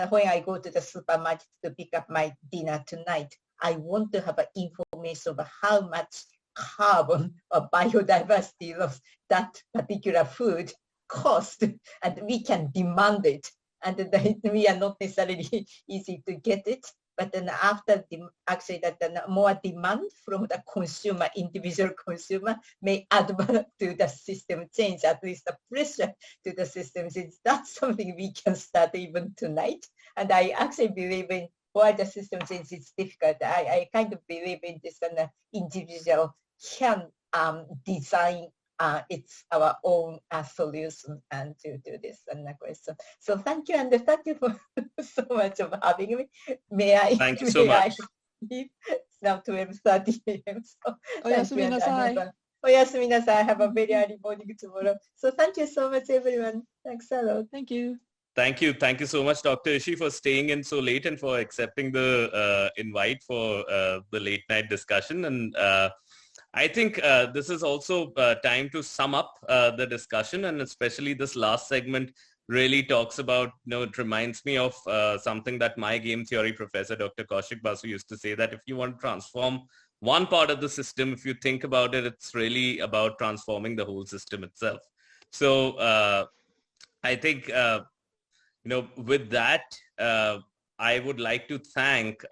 when I go to the supermarket to pick up my dinner tonight, I want to have information about how much carbon or biodiversity of that particular food cost, and we can demand it. And we are not necessarily easy to get it. But then after actually that more demand from the consumer, individual consumer may add to the system change, at least the pressure to the system change. That's something we can start even tonight. And I actually believe in why the system change is difficult. I kind of believe in this individual can design it's our own solution and to do this and question. So thank you, and thank you for so much of having me. May I? Thank you so much. It's now 12:30 a.m. So Oyasumi nasai. Oyasumi nasai. I have a very early morning tomorrow. So thank you so much, everyone. Thanks a lot. Thank you. Thank you. Thank you so much, Dr. Ishii, for staying in so late and for accepting the invite for the late night discussion. And I think this is also time to sum up the discussion, and especially this last segment really talks about, it reminds me of something that my game theory professor, Dr. Kaushik Basu, used to say, that if you want to transform one part of the system, if you think about it, it's really about transforming the whole system itself. So I think, with that, I would like to thank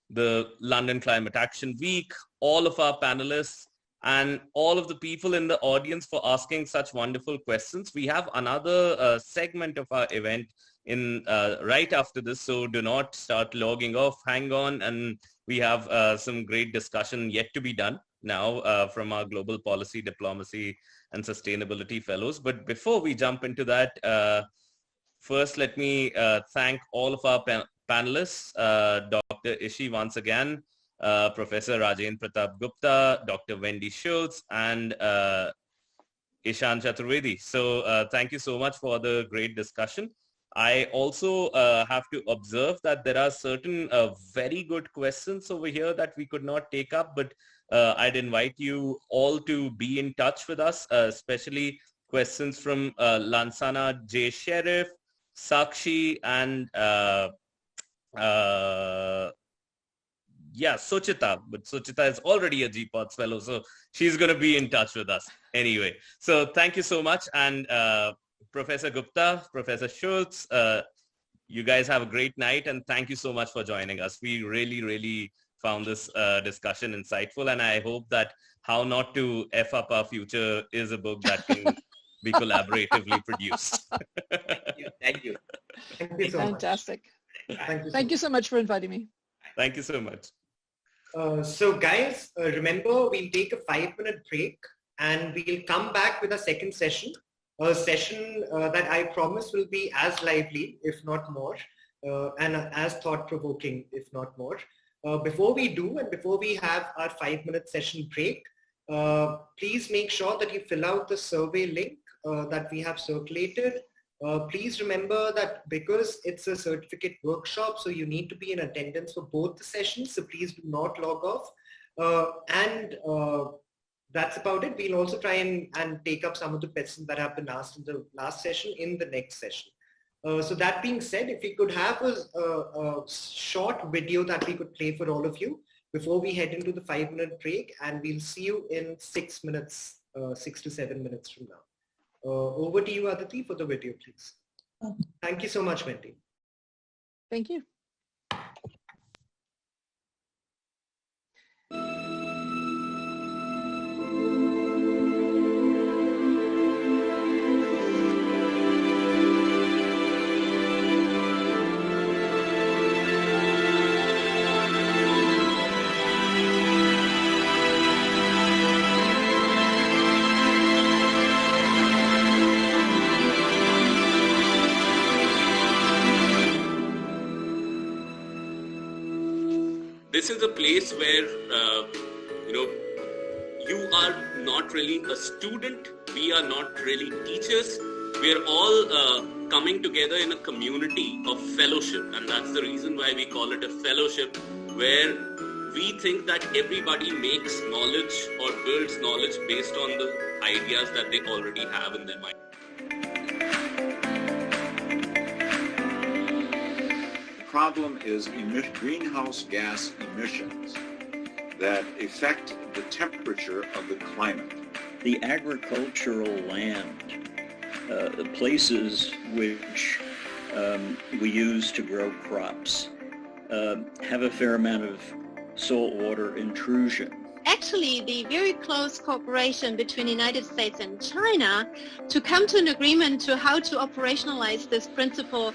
the London Climate Action Week, all of our panelists, and all of the people in the audience for asking such wonderful questions. We have another segment of our event in right after this, so do not start logging off. Hang on, and we have some great discussion yet to be done now from our global policy, diplomacy, and sustainability fellows. But before we jump into that, first let me thank all of our panelists, Dr. Ishii once again, Professor Rajendra Pratap Gupta, Dr. Wendy Schultz, and Ishan Chaturvedi. So thank you so much for the great discussion. I also have to observe that there are certain very good questions over here that we could not take up, but I'd invite you all to be in touch with us, especially questions from Lansana J. Sheriff, Sakshi, and Suchita, but Suchita is already a GPOTS fellow, so she's going to be in touch with us anyway. So thank you so much. And Professor Gupta, Professor Schultz, you guys have a great night, and thank you so much for joining us. We really, really found this discussion insightful, and I hope that How Not to F Up Our Future is a book that can be collaboratively produced. Thank you. Thank you so Fantastic. much. Thank you so much for inviting me. Thank you so much. So guys, remember, we'll take a 5-minute break and we'll come back with a second session, a session that I promise will be as lively, if not more, and as thought-provoking, if not more. Before we do, and before we have our 5-minute session break, please make sure that you fill out the survey link that we have circulated. Please remember that because it's a certificate workshop, so you need to be in attendance for both the sessions, so please do not log off. And that's about it. We'll also try and take up some of the questions that have been asked in the last session in the next session. So that being said, if we could have a short video that we could play for all of you before we head into the 5-minute break, and we'll see you in 6 minutes, 6 to 7 minutes from now. Over to you, Aditi, for the video, please. Thank you so much, Wendy. Thank you. this is a place where, you are not really a student. We are not really teachers. We are all coming together in a community of fellowship. And that's the reason why we call it a fellowship, where we think that everybody makes knowledge or builds knowledge based on the ideas that they already have in their mind. The problem is greenhouse gas emissions that affect the temperature of the climate. The agricultural land, the places which we use to grow crops, have a fair amount of saltwater intrusion. Actually, the very close cooperation between the United States and China to come to an agreement to how to operationalize this principle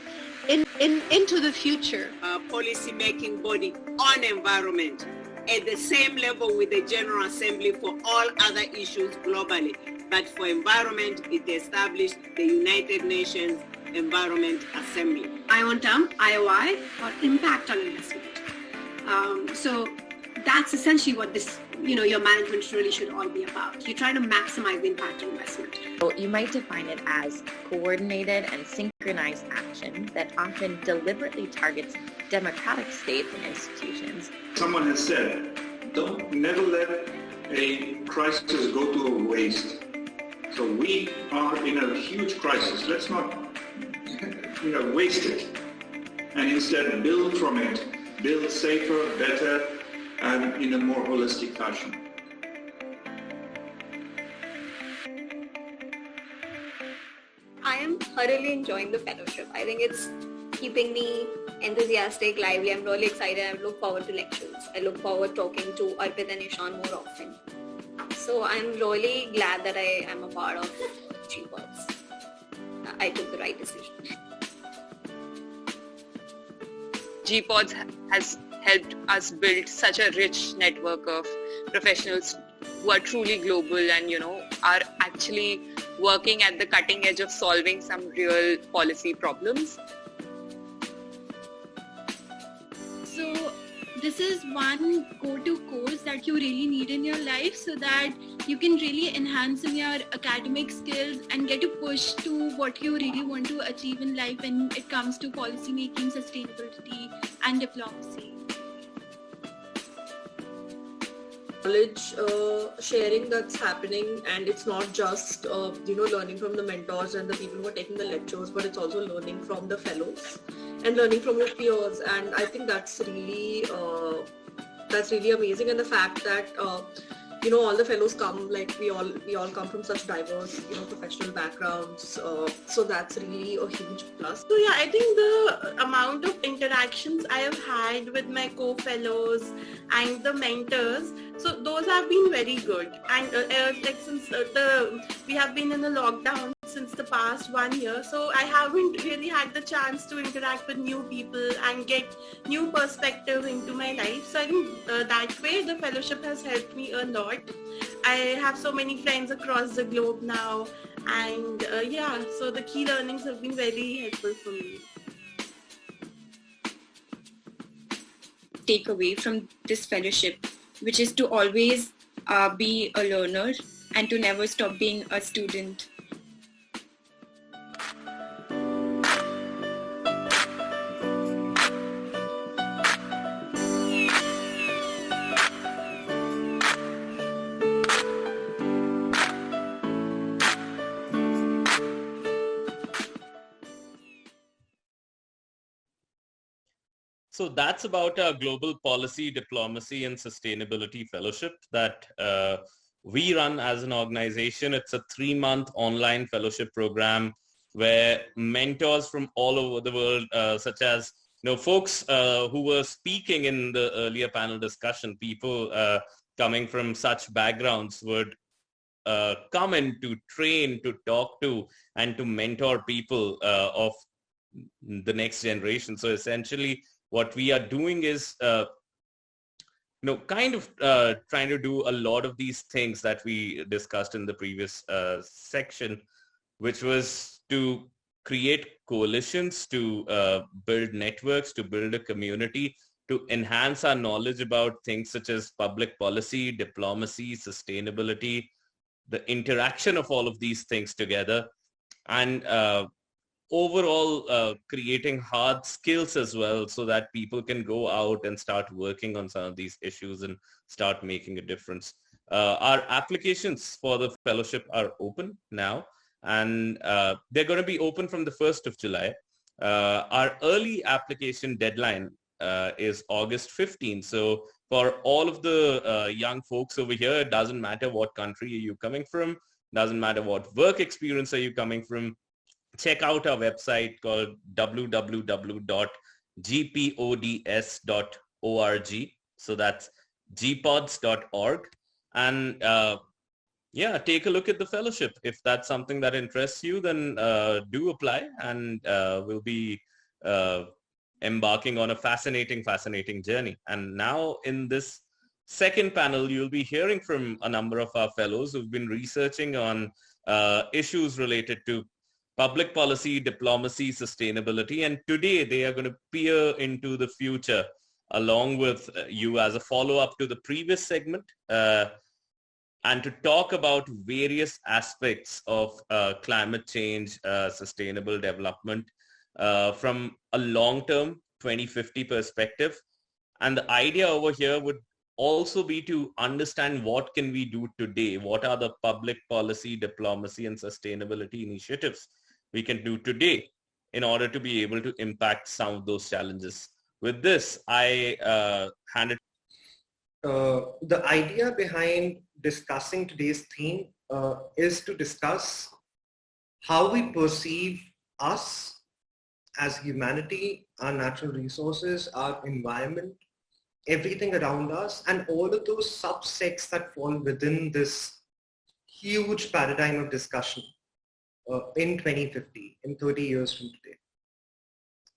into the future. Policy-making body on environment at the same level with the General Assembly for all other issues globally. But for environment, it established the United Nations Environment Assembly. ION term, IOI, or impact on investment. So that's essentially what this, your management really should all be about. You're trying to maximize the impact on investment. So you might define it as coordinated and synchronized action that often deliberately targets democratic states and institutions. Someone has said, never let a crisis go to a waste. So we are in a huge crisis. Let's not waste it, and instead build from it, build safer, better, and in a more holistic fashion. I am thoroughly enjoying the fellowship. I think it's keeping me enthusiastic, lively. I'm really excited. I look forward to lectures. I look forward talking to Arpit and Ishan more often. So I'm really glad that I am a part of GPods. I took the right decision. GPods has helped us build such a rich network of professionals who are truly global and, are actually working at the cutting edge of solving some real policy problems. So this is one go-to course that you really need in your life so that you can really enhance in your academic skills and get to push to what you really want to achieve in life when it comes to policy making, sustainability and diplomacy. Knowledge sharing that's happening, and it's not just learning from the mentors and the people who are taking the lectures, but it's also learning from the fellows and learning from your peers. And I think that's really amazing. And the fact that all the fellows come, like we all come from such diverse professional backgrounds, so that's really a huge plus. So yeah, I think the amount of interactions I have had with my co-fellows and the mentors, so those have been very good. And since we have been in the lockdown since the past 1 year, so I haven't really had the chance to interact with new people and get new perspective into my life. So I think that way the fellowship has helped me a lot. I have so many friends across the globe now, and so the key learnings have been very helpful for me. Take away from this fellowship, which is to always be a learner and to never stop being a student. So that's about our Global Policy, Diplomacy and Sustainability Fellowship that we run as an organization. It's a 3-month online fellowship program where mentors from all over the world, such as folks who were speaking in the earlier panel discussion, people coming from such backgrounds would come in to train, to talk to, and to mentor people of the next generation. So essentially, what we are doing is, trying to do a lot of these things that we discussed in the previous section, which was to create coalitions, to build networks, to build a community, to enhance our knowledge about things such as public policy, diplomacy, sustainability, the interaction of all of these things together, and overall creating hard skills as well, so that people can go out and start working on some of these issues and start making a difference. Our applications for the fellowship are open now, and they're going to be open from the 1st of July. Our early application deadline is August 15th. So for all of the young folks over here, it doesn't matter what country are you coming from, doesn't matter what work experience are you coming from, check out our website called www.gpods.org. So that's gpods.org. And yeah, take a look at the fellowship. If that's something that interests you, then do apply, and we'll be embarking on a fascinating journey. And now in this second panel, you'll be hearing from a number of our fellows who've been researching on issues related to public policy, diplomacy, sustainability, and today they are going to peer into the future along with you as a follow-up to the previous segment, and to talk about various aspects of climate change, sustainable development from a long-term 2050 perspective. And the idea over here would also be to understand what can we do today, what are the public policy, diplomacy, and sustainability initiatives we can do today in order to be able to impact some of those challenges. With this, I hand it. The idea behind discussing today's theme is to discuss how we perceive us as humanity, our natural resources, our environment, everything around us, and all of those subsects that fall within this huge paradigm of discussion in 2050, in 30 years from today.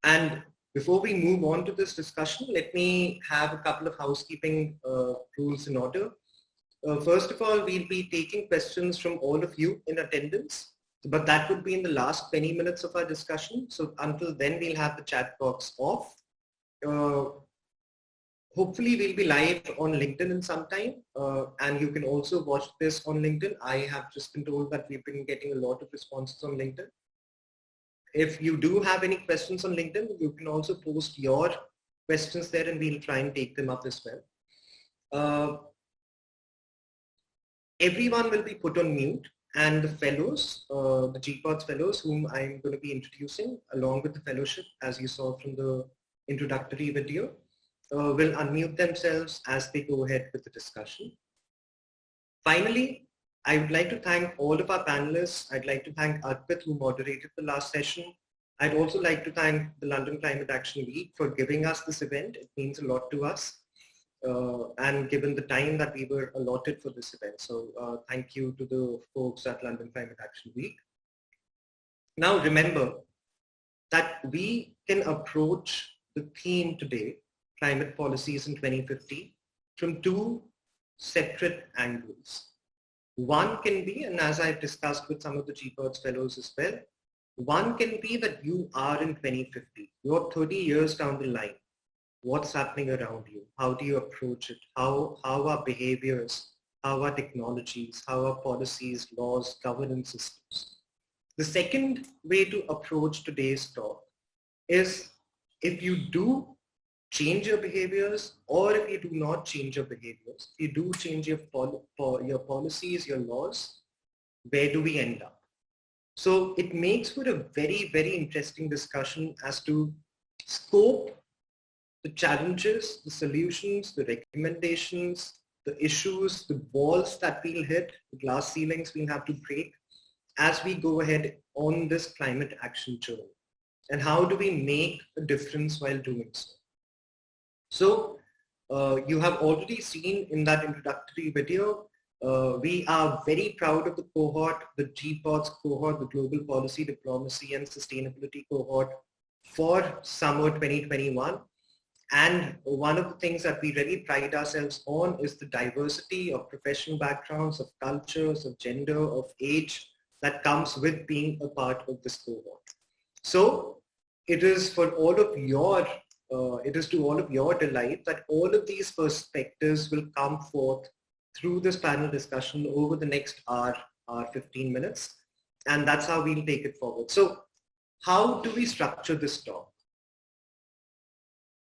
And before we move on to this discussion, let me have a couple of housekeeping rules in order. First of all, we'll be taking questions from all of you in attendance, but that would be in the last 20 minutes of our discussion. So until then, we'll have the chat box off. Hopefully, we'll be live on LinkedIn in some time, and you can also watch this on LinkedIn. I have just been told that we've been getting a lot of responses on LinkedIn. If you do have any questions on LinkedIn, you can also post your questions there and we'll try and take them up as well. Everyone will be put on mute, and the fellows, the GPODS fellows whom I'm going to be introducing along with the fellowship, as you saw from the introductory video, will unmute themselves as they go ahead with the discussion. Finally, I would like to thank all of our panelists. I'd like to thank Arpit, who moderated the last session. I'd also like to thank the London Climate Action Week for giving us this event. It means a lot to us, and given the time that we were allotted for this event. So thank you to the folks at London Climate Action Week. Now remember that we can approach the theme today, climate policies in 2050, from two separate angles. One can be, and as I've discussed with some of the GPODS fellows as well, one can be that you are in 2050. You're 30 years down the line. What's happening around you? How do you approach it? How are behaviors? How are technologies? How are policies, laws, governance systems? The second way to approach today's talk is if you do change your behaviors, or if you do not change your behaviors, if you do change your policies, your laws, where do we end up? So it makes for a very, very interesting discussion as to scope the challenges, the solutions, the recommendations, the issues, the walls that we'll hit, the glass ceilings we'll have to break as we go ahead on this climate action journey. And how do we make a difference while doing so? So you have already seen in that introductory video, we are very proud of the cohort, the GPODS cohort, the Global Policy, Diplomacy and Sustainability cohort for summer 2021. And one of the things that we really pride ourselves on is the diversity of professional backgrounds, of cultures, of gender, of age that comes with being a part of this cohort. So it is for all of your it is to all of your delight that all of these perspectives will come forth through this panel discussion over the next hour 15 minutes. And that's how we'll take it forward. So how do we structure this talk?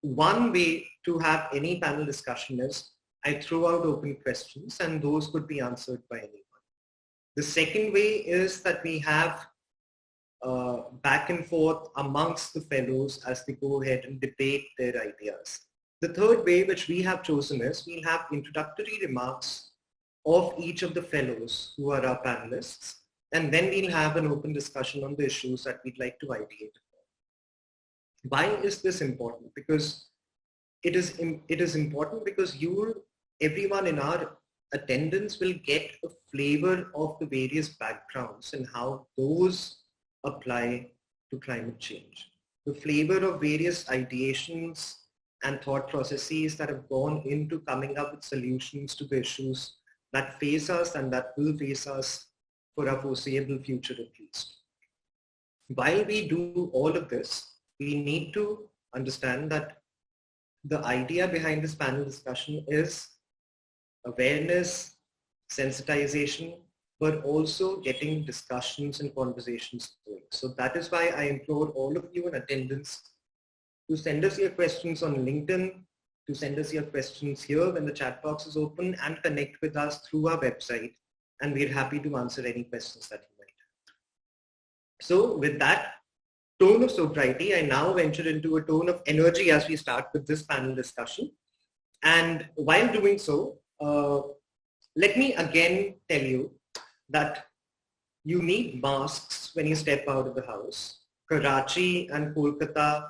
One way to have any panel discussion is I throw out open questions and those could be answered by anyone. The second way is that we have back and forth amongst the fellows as they go ahead and debate their ideas. The third way which we have chosen is we'll have introductory remarks of each of the fellows who are our panelists, and then we'll have an open discussion on the issues that we'd like to ideate. Why is this important? Because it is important because everyone in our attendance will get a flavor of the various backgrounds and how those apply to climate change. The flavor of various ideations and thought processes that have gone into coming up with solutions to the issues that face us and that will face us for a foreseeable future at least. While we do all of this, we need to understand that the idea behind this panel discussion is awareness, sensitization, but also getting discussions and conversations going. So that is why I implore all of you in attendance to send us your questions on LinkedIn, to send us your questions here when the chat box is open, and connect with us through our website, and we're happy to answer any questions that you might have. So with that tone of sobriety, I now venture into a tone of energy as we start with this panel discussion. And while doing so, let me again tell you that you need masks when you step out of the house. Karachi and Kolkata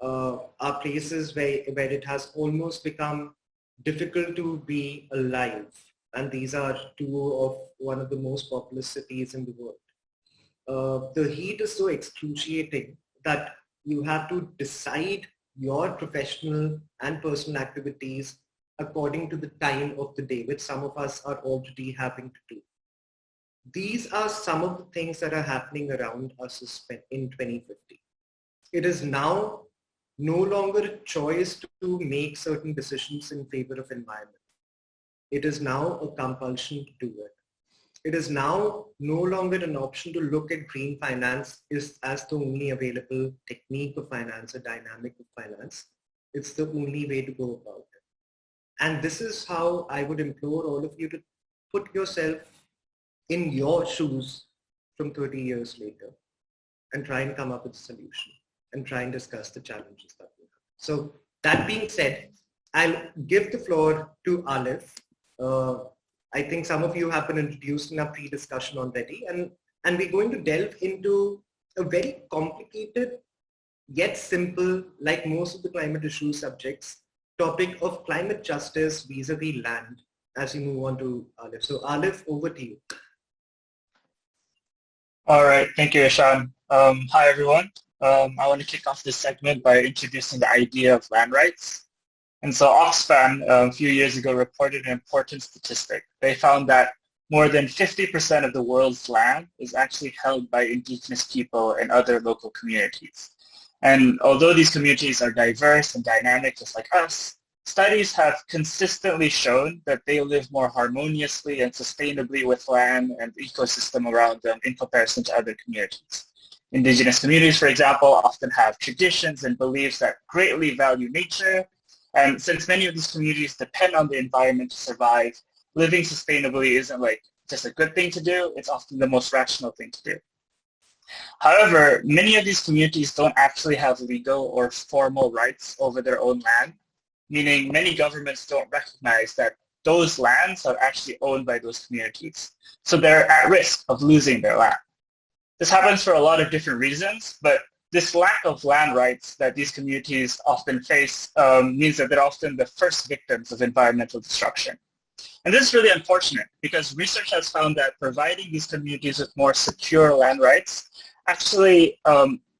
are places where it has almost become difficult to be alive. And these are two of one of the most populous cities in the world. The heat is so excruciating that you have to decide your professional and personal activities according to the time of the day, which some of us are already having to do. These are some of the things that are happening around us in 2050. It is now no longer a choice to make certain decisions in favor of environment. It is now a compulsion to do it. It is now no longer an option to look at green finance as the only available technique of finance, a dynamic of finance. It's the only way to go about it. And this is how I would implore all of you to put yourself in your shoes from 30 years later and try and come up with a solution and try and discuss the challenges that we have. So that being said, I'll give the floor to Alif. I think some of you have been introduced in our pre-discussion already, and we're going to delve into a very complicated yet simple, like most of the climate issue subjects, topic of climate justice vis-a-vis land as we move on to Alif. So Alif, over to you. All right, thank you, Ishan. Hi, everyone. I want to kick off this segment by introducing the idea of land rights. And so Oxfam a few years ago reported an important statistic. They found that more than 50% of the world's land is actually held by indigenous people and other local communities. And although these communities are diverse and dynamic just like us, studies have consistently shown that they live more harmoniously and sustainably with land and the ecosystem around them in comparison to other communities. Indigenous communities, for example, often have traditions and beliefs that greatly value nature. And since many of these communities depend on the environment to survive, living sustainably isn't like just a good thing to do, it's often the most rational thing to do. However, many of these communities don't actually have legal or formal rights over their own land, meaning many governments don't recognize that those lands are actually owned by those communities. So they're at risk of losing their land. This happens for a lot of different reasons, but this lack of land rights that these communities often face means that they're often the first victims of environmental destruction. And this is really unfortunate because research has found that providing these communities with more secure land rights actually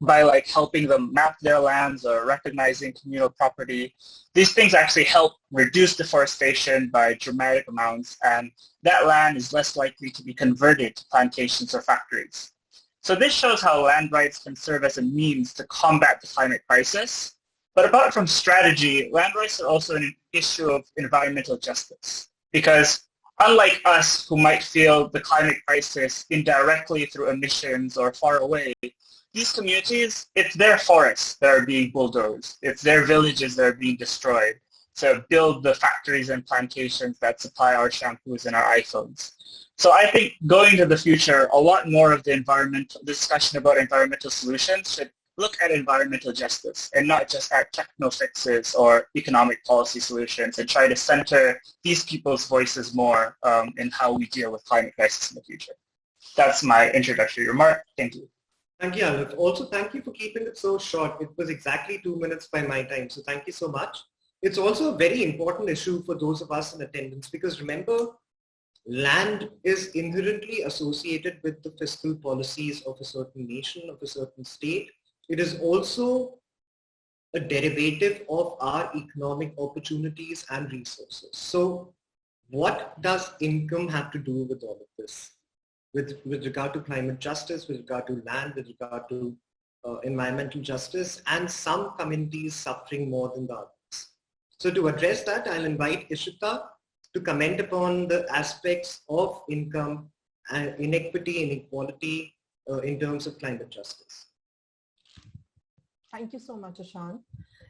by helping them map their lands or recognizing communal property, these things actually help reduce deforestation by dramatic amounts, and that land is less likely to be converted to plantations or factories. So this shows how land rights can serve as a means to combat the climate crisis, But apart from strategy, land rights are also an issue of environmental justice, because unlike us who might feel the climate crisis indirectly through emissions or far away, these communities, it's their forests that are being bulldozed. It's their villages that are being destroyed to build the factories and plantations that supply our shampoos and our iPhones. So I think going to the future, a lot more of the discussion about environmental solutions should look at environmental justice and not just at techno fixes or economic policy solutions, and try to center these people's voices more in how we deal with climate crisis in the future. That's my introductory remark. Thank you. Thank you, Alif. Also, thank you for keeping it so short. It was exactly 2 minutes by my time, so thank you so much. It's also a very important issue for those of us in attendance, because remember, land is inherently associated with the fiscal policies of a certain nation, of a certain state. It is also a derivative of our economic opportunities and resources. So what does income have to do with all of this? With regard to climate justice, with regard to land, with regard to environmental justice, and some communities suffering more than the others. So to address that, I'll invite Ishita to comment upon the aspects of income and inequity, inequality in terms of climate justice. Thank you so much, Ashan.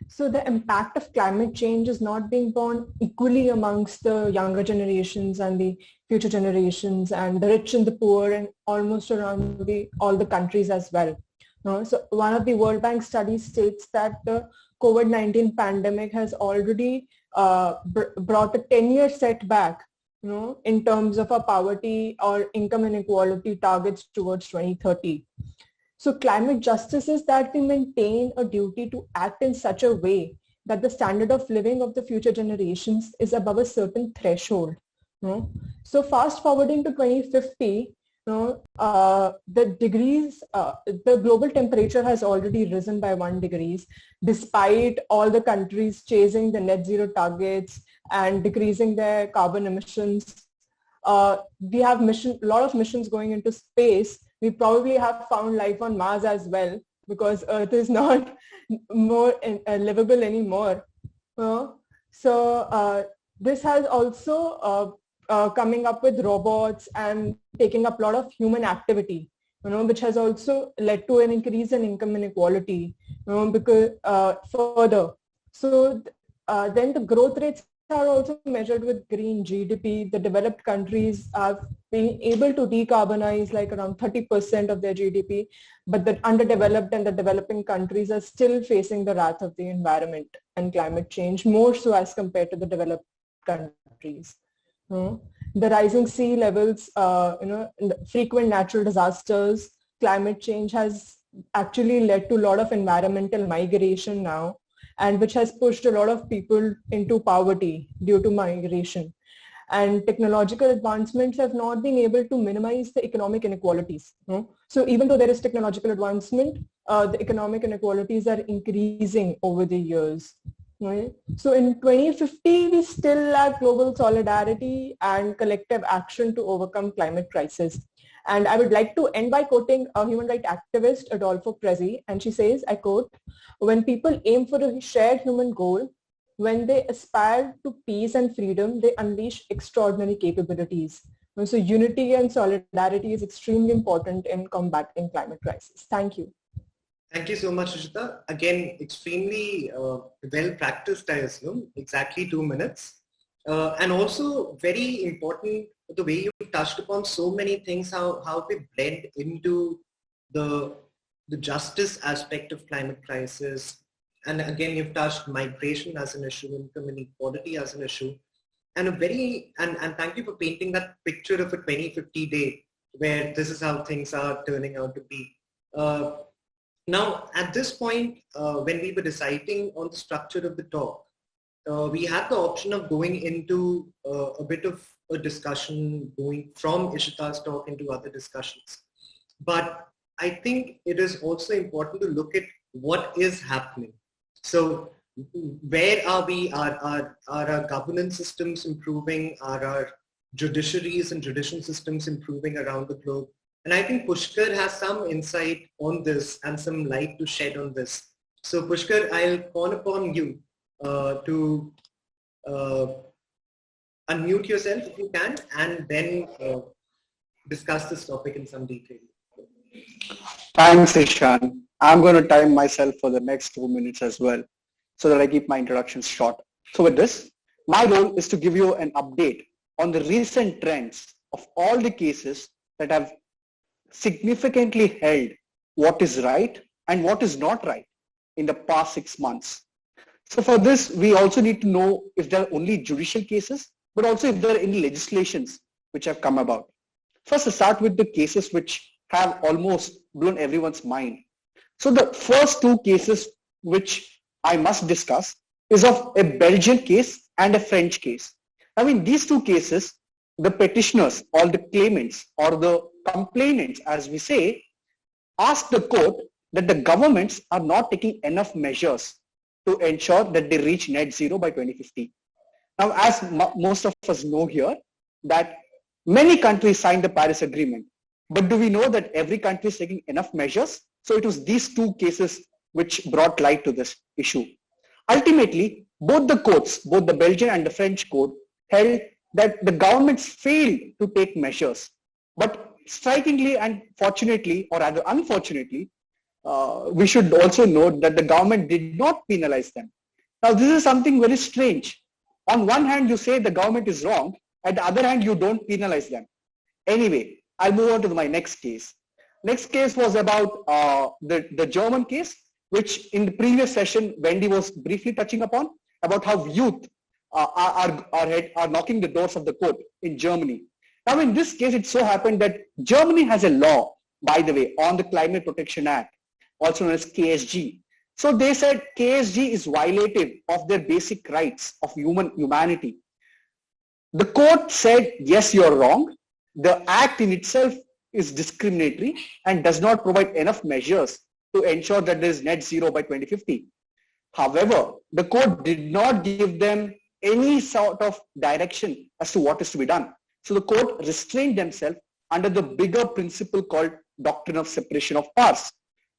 So the impact of climate change is not being borne equally amongst the younger generations and the future generations, and the rich and the poor, and almost around all the countries as well. So one of the World Bank studies states that the COVID-19 pandemic has already brought a 10-year setback, in terms of our poverty or income inequality targets towards 2030. So climate justice is that we maintain a duty to act in such a way that the standard of living of the future generations is above a certain threshold. So fast forwarding to 2050, the global temperature has already risen by 1 degree, despite all the countries chasing the net zero targets and decreasing their carbon emissions. We have a lot of missions going into space. We probably have found life on Mars as well, because Earth is not more livable anymore. This has also coming up with robots and taking up a lot of human activity, which has also led to an increase in income inequality, because further. So then the growth rates are also measured with green GDP. The developed countries have been able to decarbonize like around 30% of their GDP, but the underdeveloped and the developing countries are still facing the wrath of the environment and climate change, more so as compared to the developed countries. The rising sea levels, frequent natural disasters, climate change has actually led to a lot of environmental migration now, and which has pushed a lot of people into poverty due to migration. And technological advancements have not been able to minimize the economic inequalities. So even though there is technological advancement, the economic inequalities are increasing over the years. Right? So in 2050, we still lack global solidarity and collective action to overcome climate crisis. And I would like to end by quoting a human rights activist, Adolfo Prezi, and she says, I quote, "When people aim for a shared human goal, when they aspire to peace and freedom, they unleash extraordinary capabilities." So unity and solidarity is extremely important in combating climate crisis. Thank you. Thank you so much, Ishita. Again, extremely well practiced, I assume, exactly 2 minutes. And also very important, the way you touched upon so many things, how they blend into the justice aspect of climate crisis. And again, you've touched migration as an issue, income inequality as an issue. And and thank you for painting that picture of a 2050 day where this is how things are turning out to be. Now, at this point, when we were deciding on the structure of the talk, we had the option of going into a bit of a discussion, going from Ishita's talk into other discussions. But I think it is also important to look at what is happening. So where are we? Are our governance systems improving? Are our judiciaries and judicial systems improving around the globe? And I think Pushkar has some insight on this and some light to shed on this. So Pushkar, I'll call upon you to unmute yourself if you can, and then discuss this topic in some detail. Thanks, Ishan. I'm going to time myself for the next 2 minutes as well, so that I keep my introductions short. So with this, my role is to give you an update on the recent trends of all the cases that have significantly held what is right and what is not right in the past 6 months. So for this, we also need to know if there are only judicial cases, but also if there are any legislations which have come about. First, to start with the cases which have almost blown everyone's mind. So the first 2 cases which I must discuss is of a Belgian case and a French case. I mean, these 2 cases, the petitioners or the claimants or the complainants, as we say, asked the court that the governments are not taking enough measures to ensure that they reach net zero by 2050. Now, as most of us know here, that many countries signed the Paris Agreement, but do we know that every country is taking enough measures? So it was these 2 cases which brought light to this issue. Ultimately, both the courts, both the Belgian and the French court, held that the governments failed to take measures. But strikingly and fortunately, or rather unfortunately, we should also note that the government did not penalize them. Now, this is something very strange. On one hand, you say the government is wrong. At the other hand, you don't penalize them. Anyway, I'll move on to my next case. Next case was about the German case, which in the previous session, Wendy was briefly touching upon, about how youth are knocking the doors of the court in Germany. Now, in this case, it so happened that Germany has a law, by the way, on the Climate Protection Act, also known as KSG. So they said KSG is violative of their basic rights of humanity. The court said, yes, you're wrong. The act in itself is discriminatory and does not provide enough measures to ensure that there is net zero by 2050. However, the court did not give them any sort of direction as to what is to be done. So the court restrained themselves under the bigger principle called doctrine of separation of powers.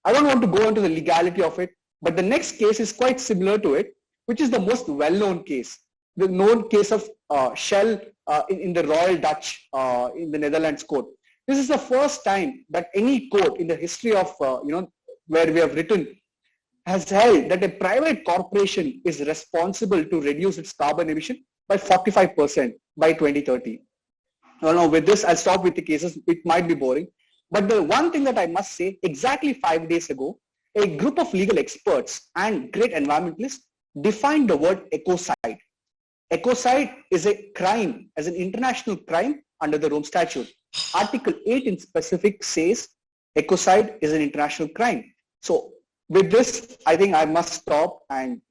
I don't want to go into the legality of it, but the next case is quite similar to it, which is the most well-known case, the known case of Shell in the Royal Dutch in the Netherlands court. This is the first time that any court in the history of, where we have written, has held that a private corporation is responsible to reduce its carbon emission by 45% by 2030. Now, with this, I'll stop with the cases. It might be boring. But the one thing that I must say, exactly 5 days ago, a group of legal experts and great environmentalists defined the word ecocide. Ecocide is a crime, as an international crime under the Rome Statute. Article 8 in specific says ecocide is an international crime. So with this, I think I must stop and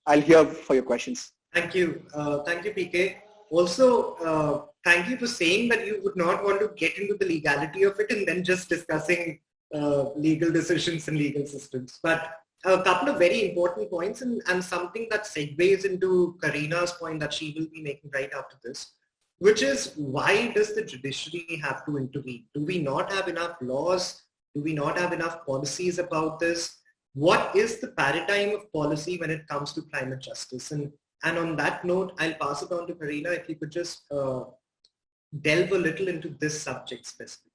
I'll hear for your questions. Thank you. Thank you, PK. Also, thank you for saying that you would not want to get into the legality of it and then just discussing legal decisions and legal systems. But a couple of very important points and something that segues into Karina's point that she will be making right after this, which is, why does the judiciary have to intervene? Do we not have enough laws? Do we not have enough policies about this? What is the paradigm of policy when it comes to climate justice? And on that note, I'll pass it on to Karina, if you could just delve a little into this subject specifically.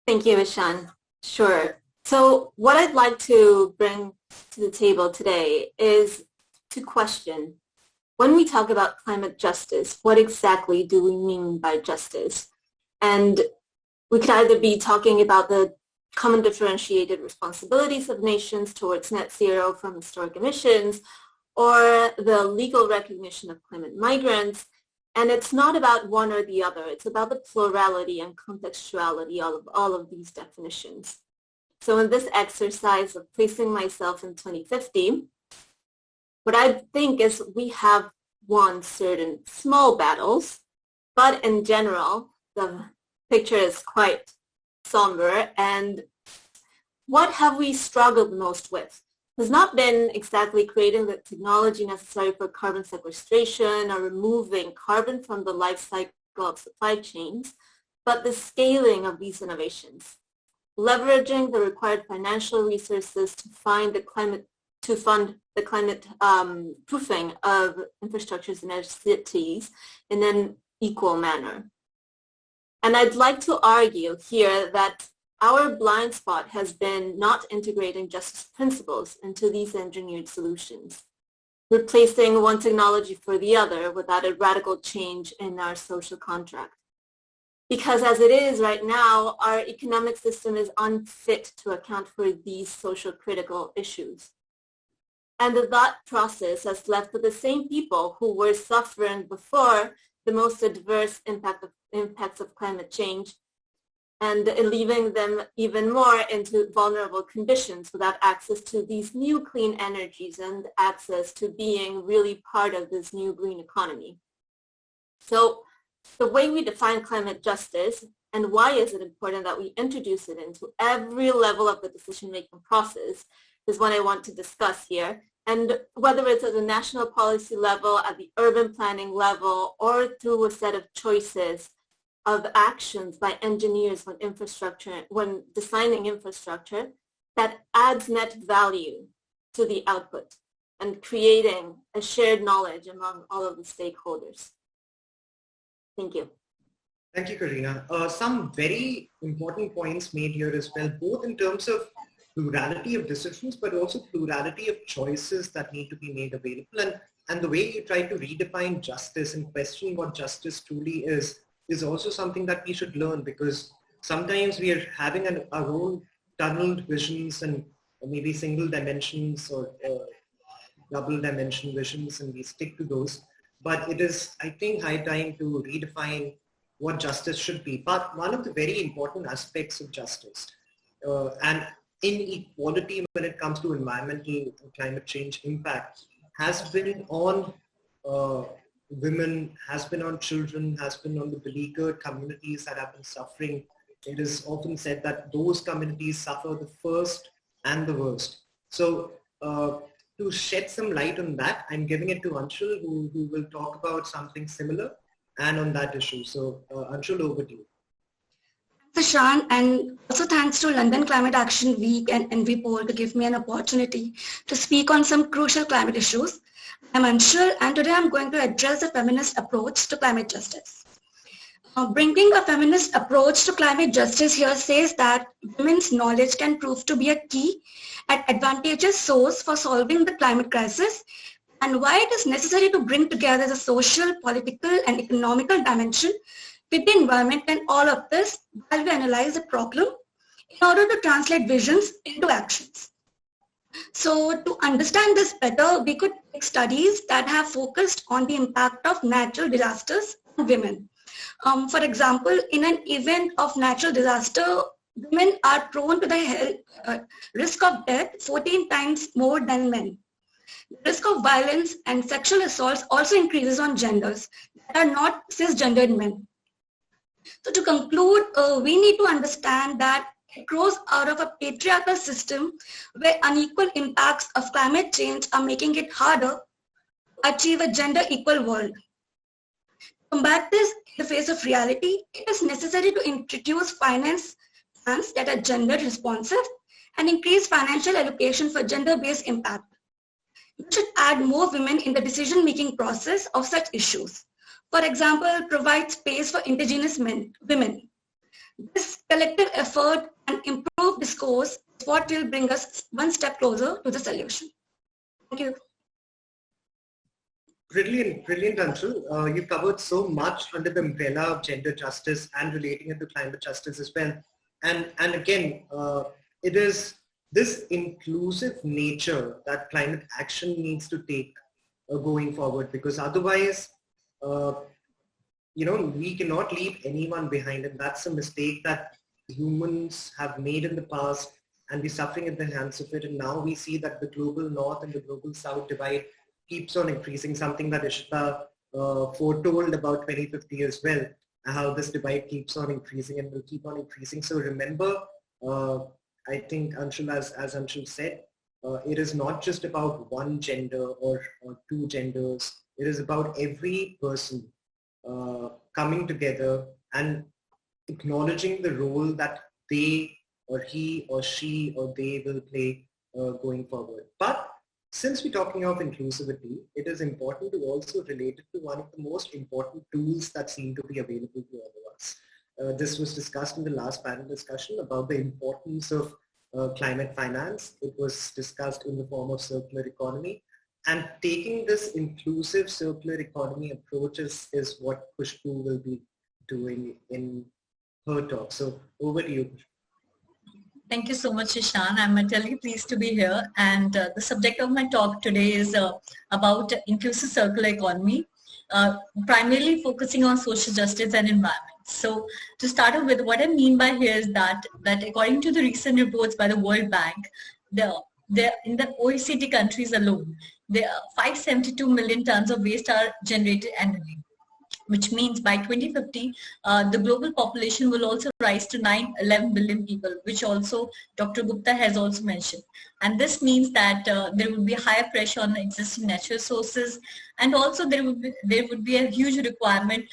Thank you, Ishan. Sure. So what I'd like to bring to the table today is to question, when we talk about climate justice, what exactly do we mean by justice? And we could either be talking about the common differentiated responsibilities of nations towards net zero from historic emissions, or the legal recognition of climate migrants. And it's not about one or the other. It's about the plurality and contextuality of all of these definitions. So in this exercise of placing myself in 2050, what I think is we have won certain small battles, but in general, the picture is quite somber. And what have we struggled most with? Has not been exactly creating the technology necessary for carbon sequestration or removing carbon from the life cycle of supply chains, but the scaling of these innovations, leveraging the required financial resources to find the climate to fund the climate proofing of infrastructures in our cities in an equal manner. And I'd like to argue here that our blind spot has been not integrating justice principles into these engineered solutions, replacing one technology for the other without a radical change in our social contract. Because as it is right now, our economic system is unfit to account for these social critical issues. And that process has left the same people who were suffering before the most adverse impacts of climate change, and leaving them even more into vulnerable conditions without access to these new clean energies and access to being really part of this new green economy. So the way we define climate justice and why is it important that we introduce it into every level of the decision-making process is what I want to discuss here. And whether it's at the national policy level, at the urban planning level, or through a set of choices of actions by engineers when designing infrastructure that adds net value to the output and creating a shared knowledge among all of the stakeholders. Thank you. Thank you, Karina. Some very important points made here as well, both in terms of plurality of decisions, but also plurality of choices that need to be made available. And the way you try to redefine justice and question what justice truly is also something that we should learn, because sometimes we are having our own tunneled visions and maybe single dimensions or double dimension visions, and we stick to those. But it is, I think, high time to redefine what justice should be. But one of the very important aspects of justice and inequality when it comes to environmental and climate change impact has been on women, has been on children, has been on the beleaguered communities that have been suffering. It is often said that those communities suffer the first and the worst. So to shed some light on that, I'm giving it to Anshul, who will talk about something similar and on that issue. So Anshul, over to you. Thanks, Ishan, and also thanks to London Climate Action Week and EnviPol to give me an opportunity to speak on some crucial climate issues. I'm Anshul, and today I'm going to address the feminist approach to climate justice. Bringing a feminist approach to climate justice here says that women's knowledge can prove to be a key and advantageous source for solving the climate crisis, and why it is necessary to bring together the social, political, and economical dimension with the environment and all of this while we analyze the problem in order to translate visions into actions. So to understand this better, we could take studies that have focused on the impact of natural disasters on women. For example, in an event of natural disaster, women are prone to the risk of death 14 times more than men. The risk of violence and sexual assaults also increases on genders that are not cisgendered men. So to conclude, we need to understand that it grows out of a patriarchal system where unequal impacts of climate change are making it harder to achieve a gender equal world. To combat this in the face of reality, it is necessary to introduce finance plans that are gender responsive and increase financial allocation for gender-based impact. We should add more women in the decision-making process of such issues. For example, provide space for indigenous women. This collective effort and improved discourse is what will bring us one step closer to the solution. Thank you. Brilliant, Anshul. You covered so much under the umbrella of gender justice and relating it to climate justice as well. And again, it is this inclusive nature that climate action needs to take going forward, because otherwise, we cannot leave anyone behind, and that's a mistake that humans have made in the past, and we're suffering at the hands of it. And now we see that the global north and the global south divide keeps on increasing, something that Ishita foretold about 2050 as well, how this divide keeps on increasing and will keep on increasing. So remember, I think Anshul, as Anshul said, it is not just about one gender or two genders. It is about every person coming together and acknowledging the role that they or he or she or they will play going forward. But since we're talking of inclusivity, it is important to also relate it to one of the most important tools that seem to be available to all of us. This was discussed in the last panel discussion about the importance of climate finance. It was discussed in the form of circular economy. And taking this inclusive circular economy approach is what Khushbu will be doing in her talk. So over to you. Thank you so much, Ishan. I'm eternally pleased to be here. And the subject of my talk today is about inclusive circular economy, primarily focusing on social justice and environment. So to start off with, what I mean by here is that according to the recent reports by the World Bank, in the OECD countries alone, there are 572 million tons of waste are generated annually, which means by 2050, the global population will also rise to 9-11 billion people, which also Dr. Gupta has also mentioned. And this means that there will be higher pressure on the existing natural sources, and also there would be a huge requirement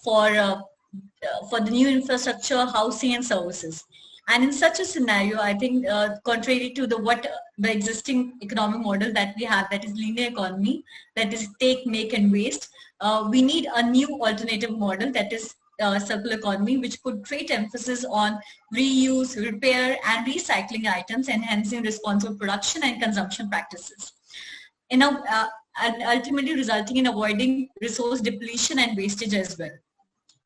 for the new infrastructure, housing and services. And in such a scenario, I think contrary to the existing economic model that we have, that is linear economy, that is take, make and waste, we need a new alternative model, that is circular economy, which put great emphasis on reuse, repair and recycling items, enhancing responsible production and consumption practices, and ultimately resulting in avoiding resource depletion and wastage as well.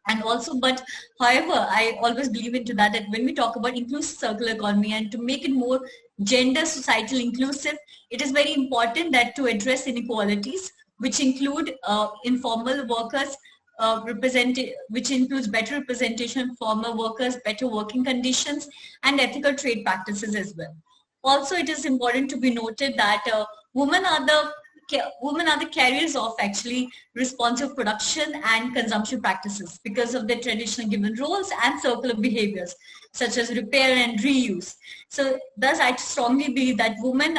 And also, but however, I always believe into that when we talk about inclusive circular economy and to make it more gender societal inclusive, it is very important that to address inequalities, which include informal workers, which includes better representation of formal workers, better working conditions, and ethical trade practices as well. Also, it is important to be noted that women are the carriers of actually responsive production and consumption practices because of their traditional given roles and circular behaviors such as repair and reuse. So thus I strongly believe that women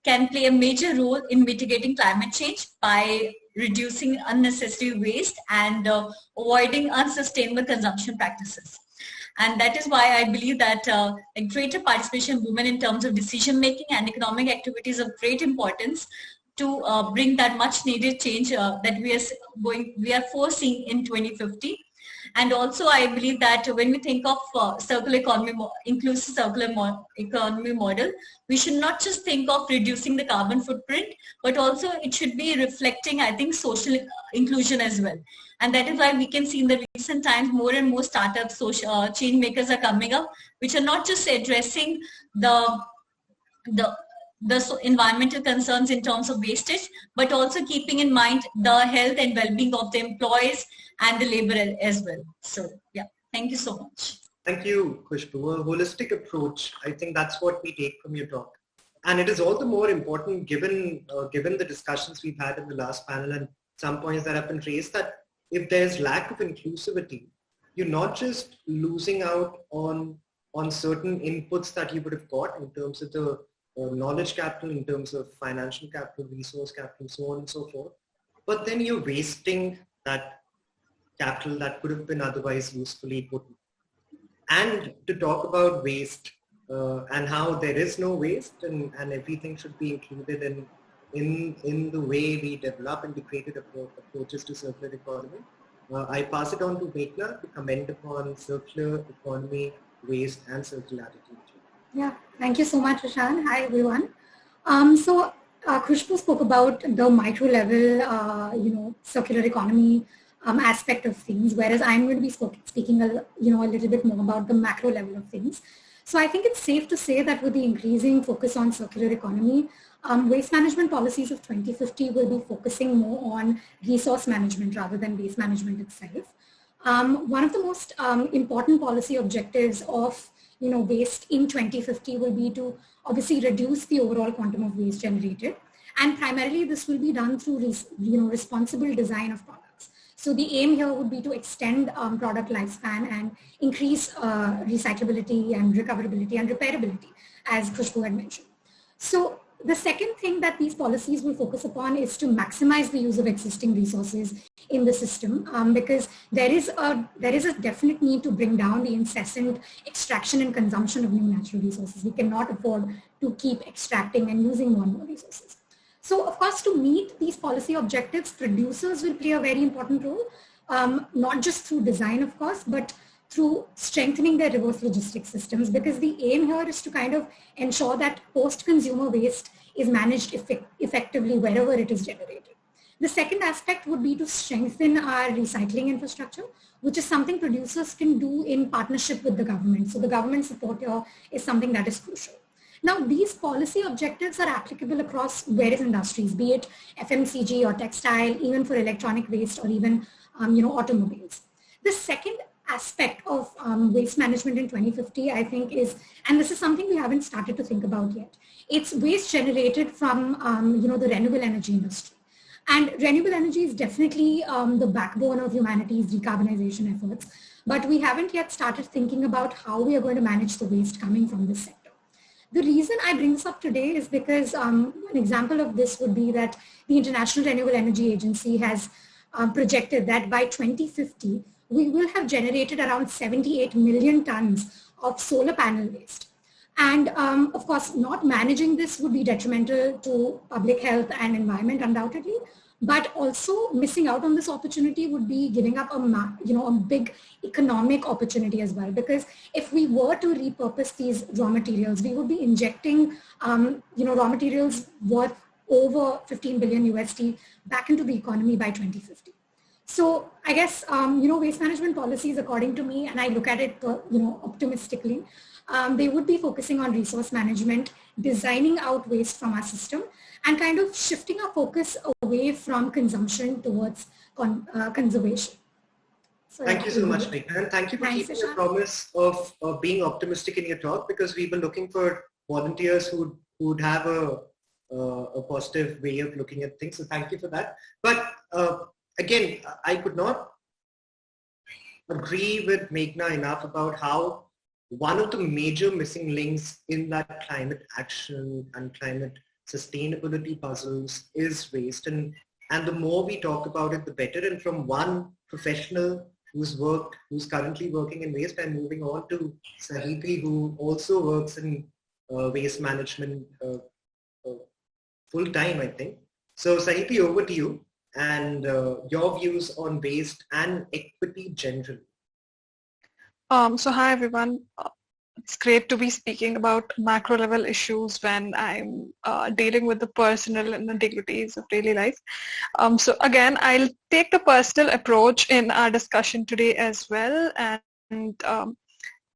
can play a major role in mitigating climate change by reducing unnecessary waste and avoiding unsustainable consumption practices. And that is why I believe that a greater participation of women in terms of decision making and economic activities of great importance to bring that much needed change that we are foreseeing in 2050. And also I believe that when we think of circular economy, inclusive circular economy model, we should not just think of reducing the carbon footprint, but also it should be reflecting, I think, social inclusion as well. And that is why we can see in the recent times more and more startups, social change makers are coming up, which are not just addressing the environmental concerns in terms of wastage, but also keeping in mind the health and well-being of the employees and the labor as well. So yeah, thank you so much. Thank you, Khushbu. A holistic approach, I think that's what we take from your talk. And it is all the more important given the discussions we've had in the last panel and some points that have been raised, that if there's lack of inclusivity, you're not just losing out on certain inputs that you would have got in terms of the knowledge capital, in terms of financial capital, resource capital, so on and so forth. But then you're wasting that capital that could have been otherwise usefully put. And to talk about waste and how there is no waste and everything should be included in the way we develop integrated approaches to circular economy, I pass it on to Meghna to comment upon circular economy, waste and circularity. Yeah, thank you so much, Ishan. Hi, everyone. Khushbu spoke about the micro level, circular economy aspect of things, whereas I'm going to be speaking a little bit more about the macro level of things. So I think it's safe to say that with the increasing focus on circular economy, waste management policies of 2050 will be focusing more on resource management rather than waste management itself. One of the most important policy objectives of waste in 2050 will be to obviously reduce the overall quantum of waste generated, and primarily this will be done through responsible design of products. So the aim here would be to extend product lifespan and increase recyclability and recoverability and repairability, as Khushbu had mentioned. So the second thing that these policies will focus upon is to maximize the use of existing resources in the system, because there is a definite need to bring down the incessant extraction and consumption of new natural resources. We cannot afford to keep extracting and using more and more resources. So of course, to meet these policy objectives, producers will play a very important role, not just through design, of course, but through strengthening their reverse logistics systems, because the aim here is to kind of ensure that post-consumer waste is managed effectively wherever it is generated. The second aspect would be to strengthen our recycling infrastructure, which is something producers can do in partnership with the government. So the government support here is something that is crucial. Now, these policy objectives are applicable across various industries, be it FMCG or textile, even for electronic waste or even automobiles. The second aspect of waste management in 2050, I think, is, and this is something we haven't started to think about yet, it's waste generated from the renewable energy industry. And renewable energy is definitely the backbone of humanity's decarbonization efforts, but we haven't yet started thinking about how we are going to manage the waste coming from this sector. The reason I bring this up today is because an example of this would be that the International Renewable Energy Agency has projected that by 2050, we will have generated around 78 million tons of solar panel waste. And of course, not managing this would be detrimental to public health and environment undoubtedly, but also missing out on this opportunity would be giving up a big economic opportunity as well. Because if we were to repurpose these raw materials, we would be injecting raw materials worth over 15 billion USD back into the economy by 2050. So I guess waste management policies, according to me, and I look at it optimistically, they would be focusing on resource management, designing out waste from our system, and kind of shifting our focus away from consumption towards conservation. So, thank you so much, Meghna, and thank you for keeping the promise of being optimistic in your talk, because we were looking for volunteers who would have a positive way of looking at things. So thank you for that. But again, I could not agree with Meghna enough about how one of the major missing links in that climate action and climate sustainability puzzles is waste. And the more we talk about it, the better. And from one professional who's currently working in waste, I'm moving on to Sahiti, who also works in waste management full time, I think. So Sahiti, over to you and your views on waste and equity generally. So hi everyone. It's great to be speaking about macro level issues when I'm dealing with the personal and nitty-gritties of daily life. So again, I'll take the personal approach in our discussion today as well. And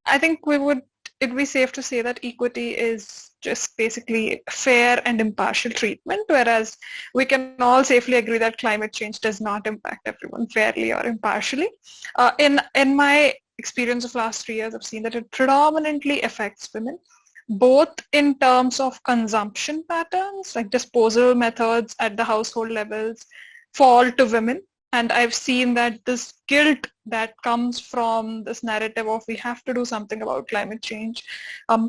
I think it'd be safe to say that equity is just basically fair and impartial treatment, whereas we can all safely agree that climate change does not impact everyone fairly or impartially. In my experience of last 3 years, I've seen that it predominantly affects women, both in terms of consumption patterns, like disposal methods at the household levels fall to women. And I've seen that this guilt that comes from this narrative of we have to do something about climate change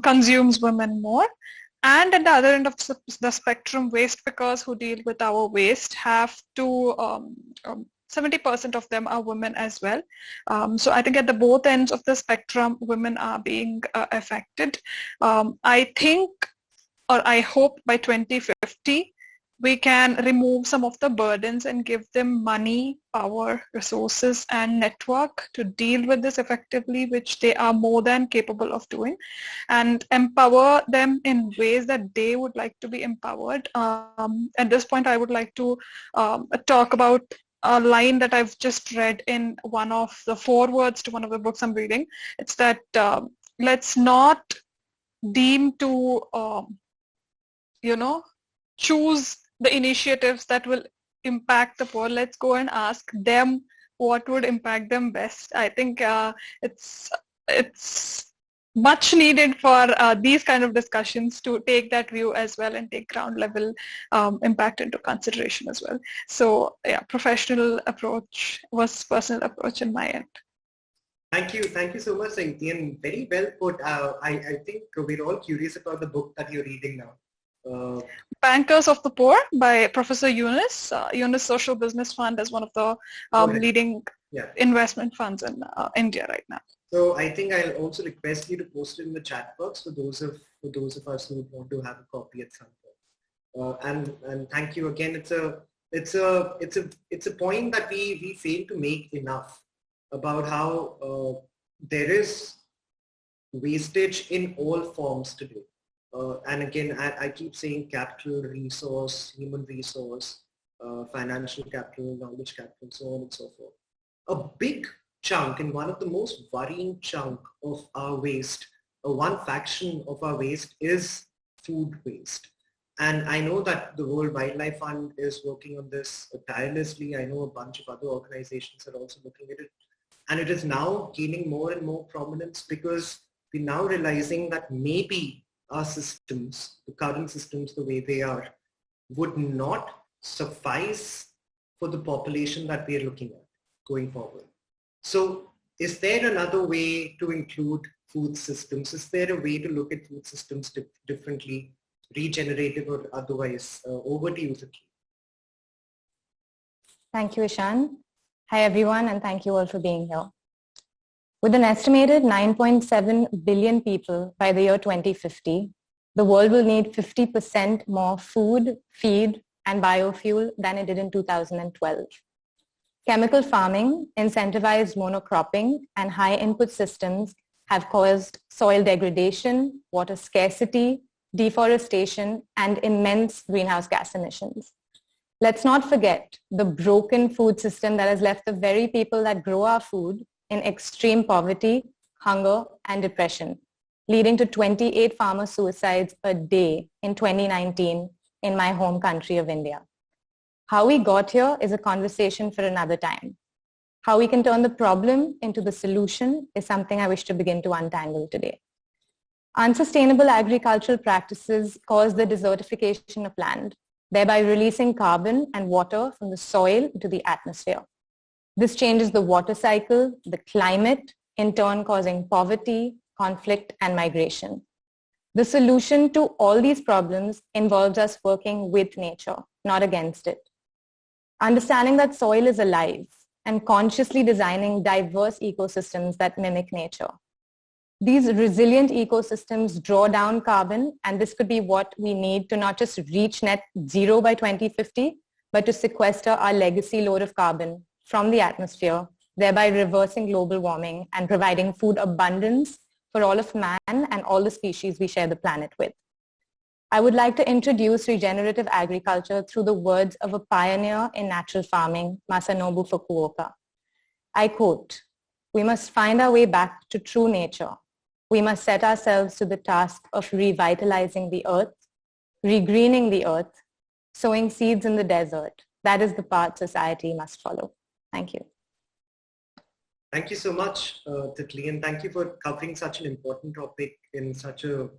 consumes women more. And at the other end of the spectrum, waste pickers who deal with our waste have to 70% of them are women as well. So I think at the both ends of the spectrum, women are being affected. I think, or I hope by 2050, we can remove some of the burdens and give them money, power, resources, and network to deal with this effectively, which they are more than capable of doing, and empower them in ways that they would like to be empowered. At this point, I would like to talk about a line that I've just read in one of the forewords to one of the books I'm reading. It's that let's not deem to, choose the initiatives that will impact the poor. Let's go and ask them what would impact them best. I think it's much needed for these kind of discussions to take that view as well and take ground level impact into consideration as well. So yeah, professional approach was personal approach in my end. Thank you so much, Sahiti, and very well put. I think we're all curious about the book that you're reading now. Bankers of the Poor by Professor Yunus. Yunus Social Business Fund is one of the leading investment funds in India right now. So I think I'll also request you to post it in the chat box for those of us who want to have a copy at some point. And thank you again. It's a point that we fail to make enough about how there is wastage in all forms today. And again, I keep saying capital, resource, human resource, financial capital, knowledge capital, so on and so forth. A big chunk, and one of the most worrying chunk of our waste, one fraction of our waste is food waste. And I know that the World Wildlife Fund is working on this tirelessly. I know a bunch of other organizations are also looking at it. And it is now gaining more and more prominence because we're now realizing that maybe our systems, the current systems the way they are, would not suffice for the population that we're looking at going forward. So is there another way to include food systems? Is there a way to look at food systems differently, regenerative or otherwise? Over to you, Titli. Thank you, Ishan. Hi, everyone, and thank you all for being here. With an estimated 9.7 billion people by the year 2050, the world will need 50% more food, feed, and biofuel than it did in 2012. Chemical farming, incentivized monocropping, and high input systems have caused soil degradation, water scarcity, deforestation, and immense greenhouse gas emissions. Let's not forget the broken food system that has left the very people that grow our food in extreme poverty, hunger, and depression, leading to 28 farmer suicides a day in 2019 in my home country of India. How we got here is a conversation for another time. How we can turn the problem into the solution is something I wish to begin to untangle today. Unsustainable agricultural practices cause the desertification of land, thereby releasing carbon and water from the soil into the atmosphere. This changes the water cycle, the climate, in turn causing poverty, conflict, and migration. The solution to all these problems involves us working with nature, not against it. Understanding that soil is alive and consciously designing diverse ecosystems that mimic nature. These resilient ecosystems draw down carbon, and this could be what we need to not just reach net zero by 2050, but to sequester our legacy load of carbon from the atmosphere, thereby reversing global warming and providing food abundance for all of man and all the species we share the planet with. I would like to introduce regenerative agriculture through the words of a pioneer in natural farming, Masanobu Fukuoka. I quote, "We must find our way back to true nature. We must set ourselves to the task of revitalizing the earth, regreening the earth, sowing seeds in the desert. That is the path society must follow." Thank you. Thank you so much, Titli, and thank you for covering such an important topic in such a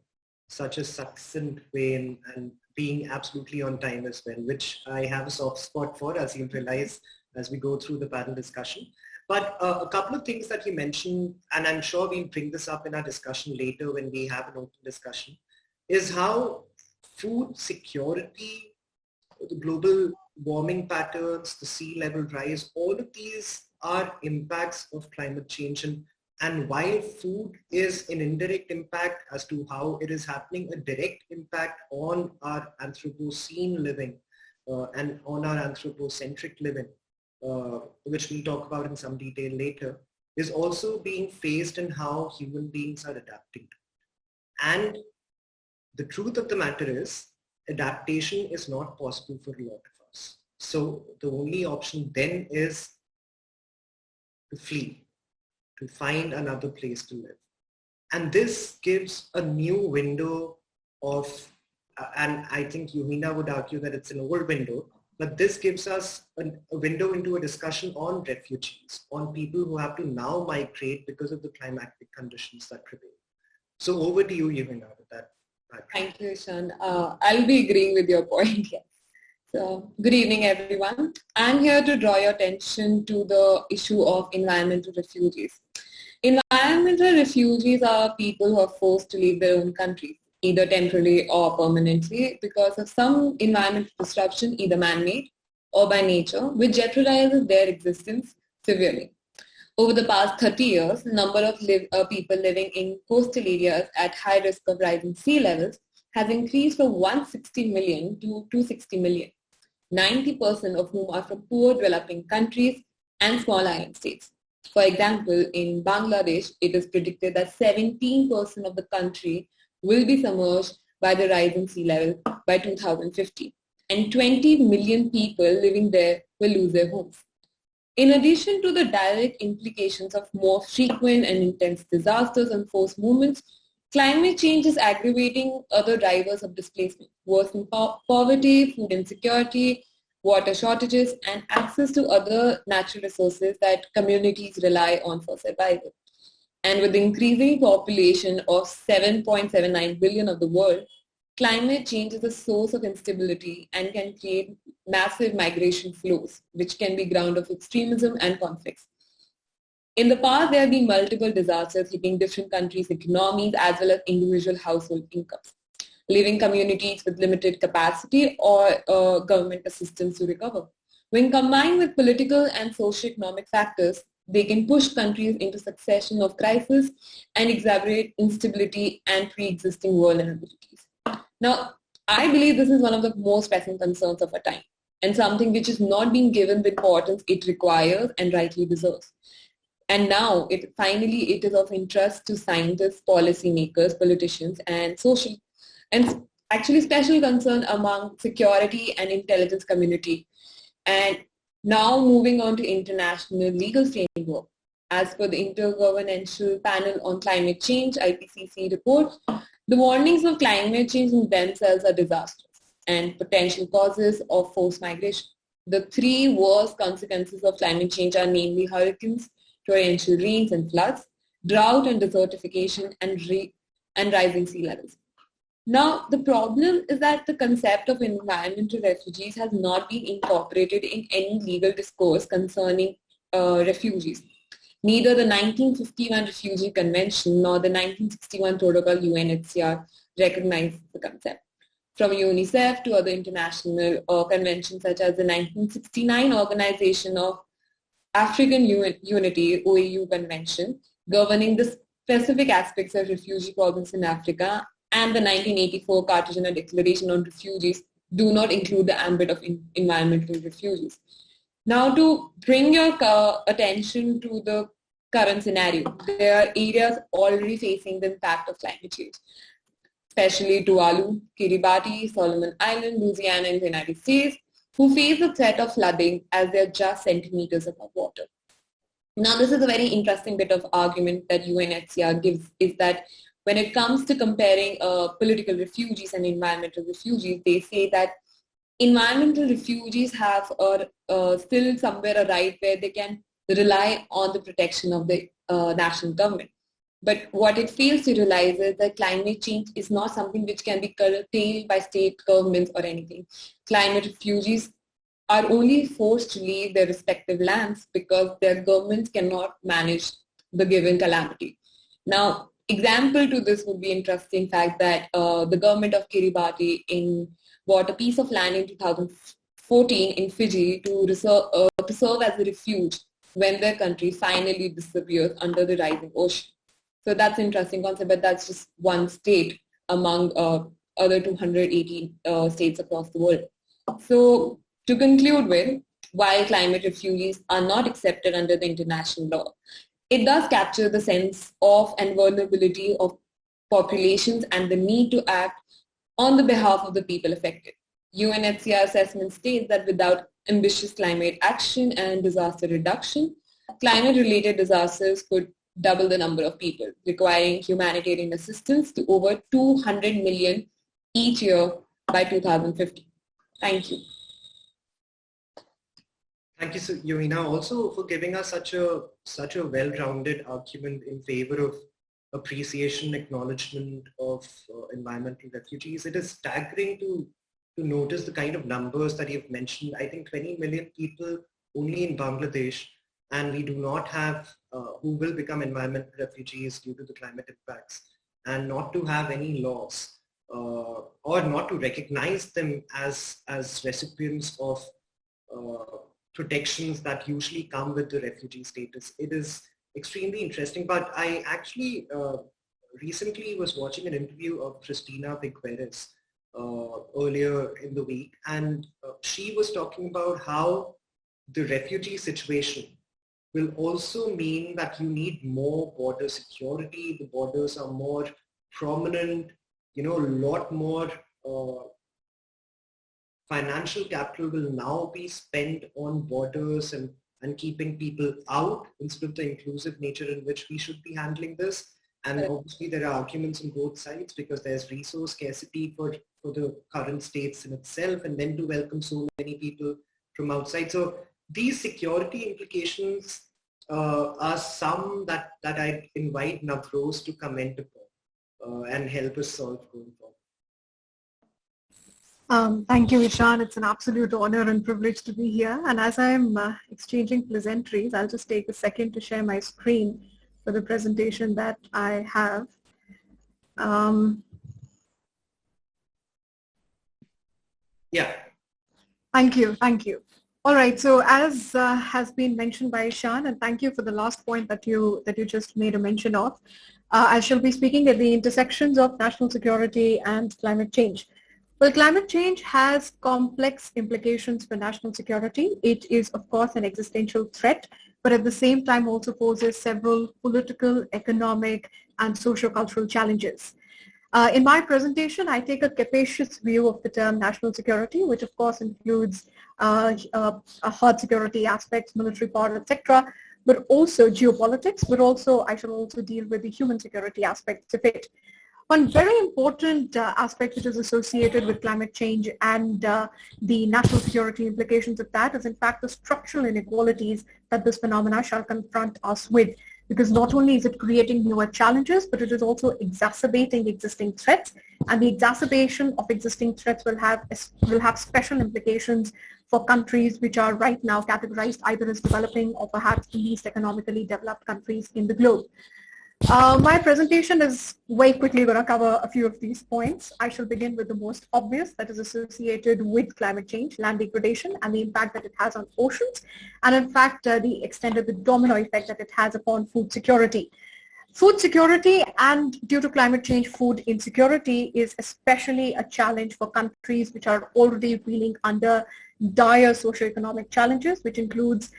succinct way and being absolutely on time as well, which I have a soft spot for, as you'll realize as we go through the panel discussion. But a couple of things that you mentioned, and I'm sure we'll bring this up in our discussion later when we have an open discussion, is how food security, the global warming patterns, the sea level rise, all of these are impacts of climate change. And while food is an indirect impact as to how it is happening, a direct impact on our Anthropocene living and on our anthropocentric living, which we'll talk about in some detail later, is also being faced in how human beings are adapting to it. And the truth of the matter is, adaptation is not possible for a lot of us. So the only option then is to flee, to find another place to live. And this gives a new window of, and I think Yumina would argue that it's an old window, but this gives us a window into a discussion on refugees, on people who have to now migrate because of the climatic conditions that prevail. So over to you, Yumina, with that background. Thank you, Ishan. I'll be agreeing with your point. Yes. So, good evening, everyone. I'm here to draw your attention to the issue of environmental refugees. Environmental refugees are people who are forced to leave their own countries, either temporarily or permanently, because of some environmental disruption, either man-made or by nature, which jeopardizes their existence severely. Over the past 30 years, the number of people living in coastal areas at high risk of rising sea levels has increased from 160 million to 260 million, 90% of whom are from poor developing countries and small island states. For example, in Bangladesh, it is predicted that 17% of the country will be submerged by the rising sea level by 2050, and 20 million people living there will lose their homes. In addition to the direct implications of more frequent and intense disasters and forced movements, climate change is aggravating other drivers of displacement, worsening poverty, food insecurity, water shortages, and access to other natural resources that communities rely on for survival. And with the increasing population of 7.79 billion of the world, climate change is a source of instability and can create massive migration flows, which can be ground of extremism and conflicts. In the past, there have been multiple disasters hitting different countries' economies as well as individual household incomes, leaving communities with limited capacity or government assistance to recover. When combined with political and socio-economic factors, they can push countries into succession of crises and exacerbate instability and pre-existing vulnerabilities. Now, I believe this is one of the most pressing concerns of our time, and something which is not being given the importance it requires and rightly deserves. And now, finally, it is of interest to scientists, policymakers, politicians, and actually special concern among security and intelligence community. And now moving on to international legal framework. As per the Intergovernmental Panel on Climate Change, IPCC report, the warnings of climate change in themselves are disastrous and potential causes of forced migration. The three worst consequences of climate change are namely hurricanes, torrential rains and floods, drought and desertification, and rising sea levels. Now, the problem is that the concept of environmental refugees has not been incorporated in any legal discourse concerning refugees. Neither the 1951 Refugee Convention nor the 1961 Protocol UNHCR recognize the concept. From UNICEF to other international conventions such as the 1969 Organization of African Unity, OAU Convention, governing the specific aspects of refugee problems in Africa, and the 1984 Cartagena Declaration on Refugees do not include the ambit of environmental refugees. Now, to bring your attention to the current scenario, there are areas already facing the impact of climate change, especially Tuvalu, Kiribati, Solomon Islands, Louisiana, and the United States, who face the threat of flooding as they're just centimeters above water. Now, this is a very interesting bit of argument that UNHCR gives, is that when it comes to comparing political refugees and environmental refugees, they say that environmental refugees have still somewhere a right where they can rely on the protection of the national government. But what it fails to realize is that climate change is not something which can be curtailed by state governments or anything. Climate refugees are only forced to leave their respective lands because their governments cannot manage the given calamity. Now, example to this would be interesting fact that the government of Kiribati bought a piece of land in 2014 in Fiji to serve as a refuge when their country finally disappears under the rising ocean. So that's an interesting concept, but that's just one state among other 280 states across the world. So to conclude with, while climate refugees are not accepted under the international law, it does capture the sense of and vulnerability of populations and the need to act on the behalf of the people affected. UNHCR assessment states that without ambitious climate action and disaster reduction, climate-related disasters could double the number of people, requiring humanitarian assistance to over 200 million each year by 2050. Thank you. Thank you, Yumina, also for giving us such a well-rounded argument in favor of appreciation, acknowledgement of environmental refugees. It is staggering to notice the kind of numbers that you've mentioned. I think 20 million people only in Bangladesh, and we do not have who will become environmental refugees due to the climate impacts, and not to have any laws or not to recognize them as recipients of protections that usually come with the refugee status. It is extremely interesting, but I actually recently was watching an interview of Cristina Figueres earlier in the week, and she was talking about how the refugee situation will also mean that you need more border security. The borders are more prominent, a lot more financial capital will now be spent on borders and keeping people out instead of the inclusive nature in which we should be handling this. And obviously there are arguments on both sides because there's resource scarcity for the current states in itself, and then to welcome so many people from outside. So these security implications are some that I invite Navroz to comment upon and help us solve going forward. Thank you, Ishan. It's an absolute honor and privilege to be here. And as I'm exchanging pleasantries, I'll just take a second to share my screen for the presentation that I have. Yeah. Thank you. All right. So as has been mentioned by Ishan, and thank you for the last point that you just made a mention of, I shall be speaking at the intersections of national security and climate change. Well, climate change has complex implications for national security. It is, of course, an existential threat, but at the same time also poses several political, economic, and socio-cultural challenges. In my presentation, I take a capacious view of the term national security, which of course includes hard security aspects, military power, etc., but also geopolitics, but also I shall also deal with the human security aspects of it. One very important aspect which is associated with climate change and the national security implications of that is in fact the structural inequalities that this phenomena shall confront us with. Because not only is it creating newer challenges, but it is also exacerbating existing threats. And the exacerbation of existing threats will have special implications for countries which are right now categorized either as developing or perhaps the least economically developed countries in the globe. My presentation is very quickly going to cover a few of these points. I shall begin with the most obvious, that is associated with climate change, land degradation, and the impact that it has on oceans, and in fact the extent of the domino effect that it has upon food security. Food security and due to climate change, food insecurity is especially a challenge for countries which are already reeling under dire socioeconomic challenges, which includes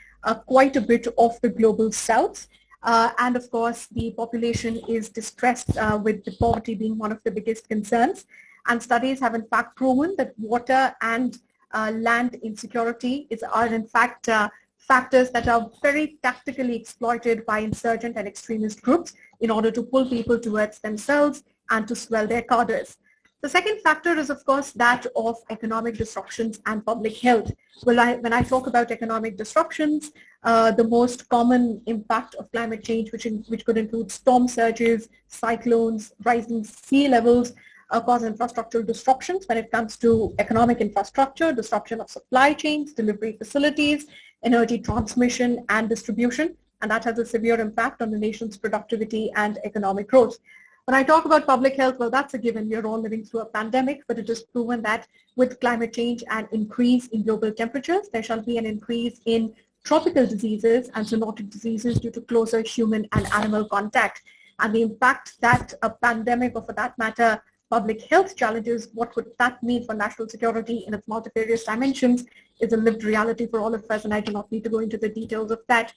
quite a bit of the global south. And of course, the population is distressed with the poverty being one of the biggest concerns. And studies have in fact proven that water and land insecurity are in fact factors that are very tactically exploited by insurgent and extremist groups in order to pull people towards themselves and to swell their cadres. The second factor is, of course, that of economic disruptions and public health. Well, when I talk about economic disruptions, the most common impact of climate change, which could include storm surges, cyclones, rising sea levels, cause infrastructural disruptions when it comes to economic infrastructure, disruption of supply chains, delivery facilities, energy transmission and distribution, and that has a severe impact on the nation's productivity and economic growth. When I talk about public health, well, that's a given. We are all living through a pandemic, but it is proven that with climate change and increase in global temperatures, there shall be an increase in tropical diseases and zoonotic diseases due to closer human and animal contact. And the impact that a pandemic, or for that matter, public health challenges, what would that mean for national security in its multifarious dimensions, is a lived reality for all of us, and I do not need to go into the details of that.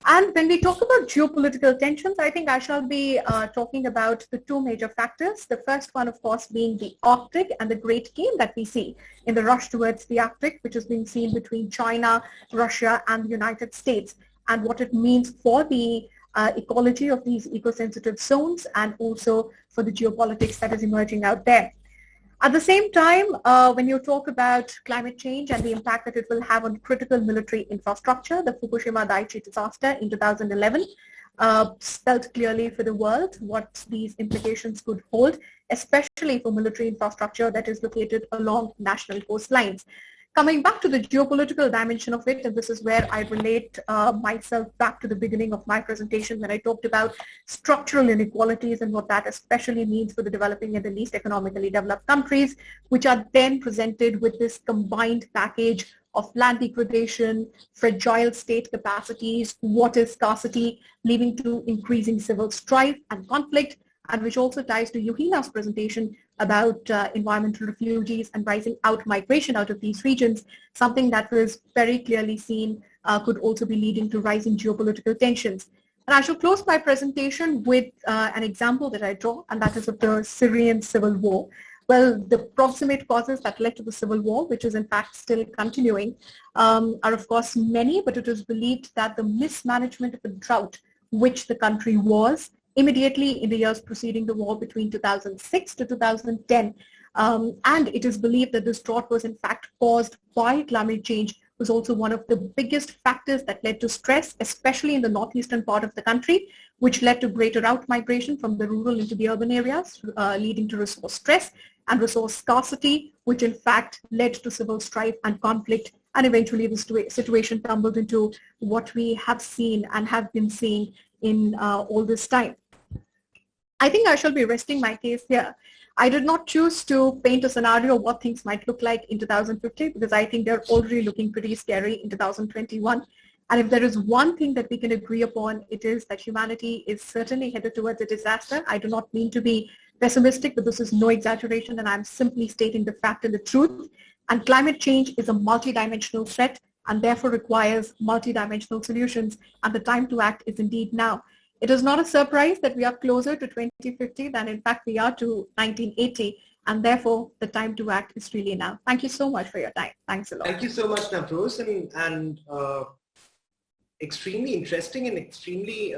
And when we talk about geopolitical tensions, I think I shall be talking about the two major factors. The first one, of course, being the Arctic and the great game that we see in the rush towards the Arctic, which is being seen between China, Russia, and the United States, and what it means for the ecology of these eco-sensitive zones and also for the geopolitics that is emerging out there. At the same time, when you talk about climate change and the impact that it will have on critical military infrastructure, the Fukushima Daiichi disaster in 2011 spelled clearly for the world what these implications could hold, especially for military infrastructure that is located along national coastlines. Coming back to the geopolitical dimension of it, and this is where I relate myself back to the beginning of my presentation when I talked about structural inequalities and what that especially means for the developing and the least economically developed countries, which are then presented with this combined package of land degradation, fragile state capacities, water scarcity, leading to increasing civil strife and conflict, and which also ties to Yohina's presentation about environmental refugees and rising out migration out of these regions, something that was very clearly seen could also be leading to rising geopolitical tensions. And I shall close my presentation with an example that I draw, and that is of the Syrian civil war. Well, the proximate causes that led to the civil war, which is in fact still continuing, are of course many, but it is believed that the mismanagement of the drought, which the country was immediately in the years preceding the war between 2006 to 2010, and it is believed that this drought was in fact caused by climate change, was also one of the biggest factors that led to stress, especially in the northeastern part of the country, which led to greater out-migration from the rural into the urban areas, leading to resource stress and resource scarcity, which in fact led to civil strife and conflict, and eventually the situation tumbled into what we have seen and have been seeing in all this time. I think I shall be resting my case here. I did not choose to paint a scenario of what things might look like in 2050, because I think they're already looking pretty scary in 2021. And if there is one thing that we can agree upon, it is that humanity is certainly headed towards a disaster. I do not mean to be pessimistic, but this is no exaggeration, and I'm simply stating the fact and the truth. And climate change is a multidimensional threat and therefore requires multidimensional solutions, and the time to act is indeed now. It is not a surprise that we are closer to 2050 than in fact we are to 1980, and therefore the time to act is really now. Thank you so much for your time. Thanks a lot. Thank you so much, Navroz, and extremely interesting and extremely,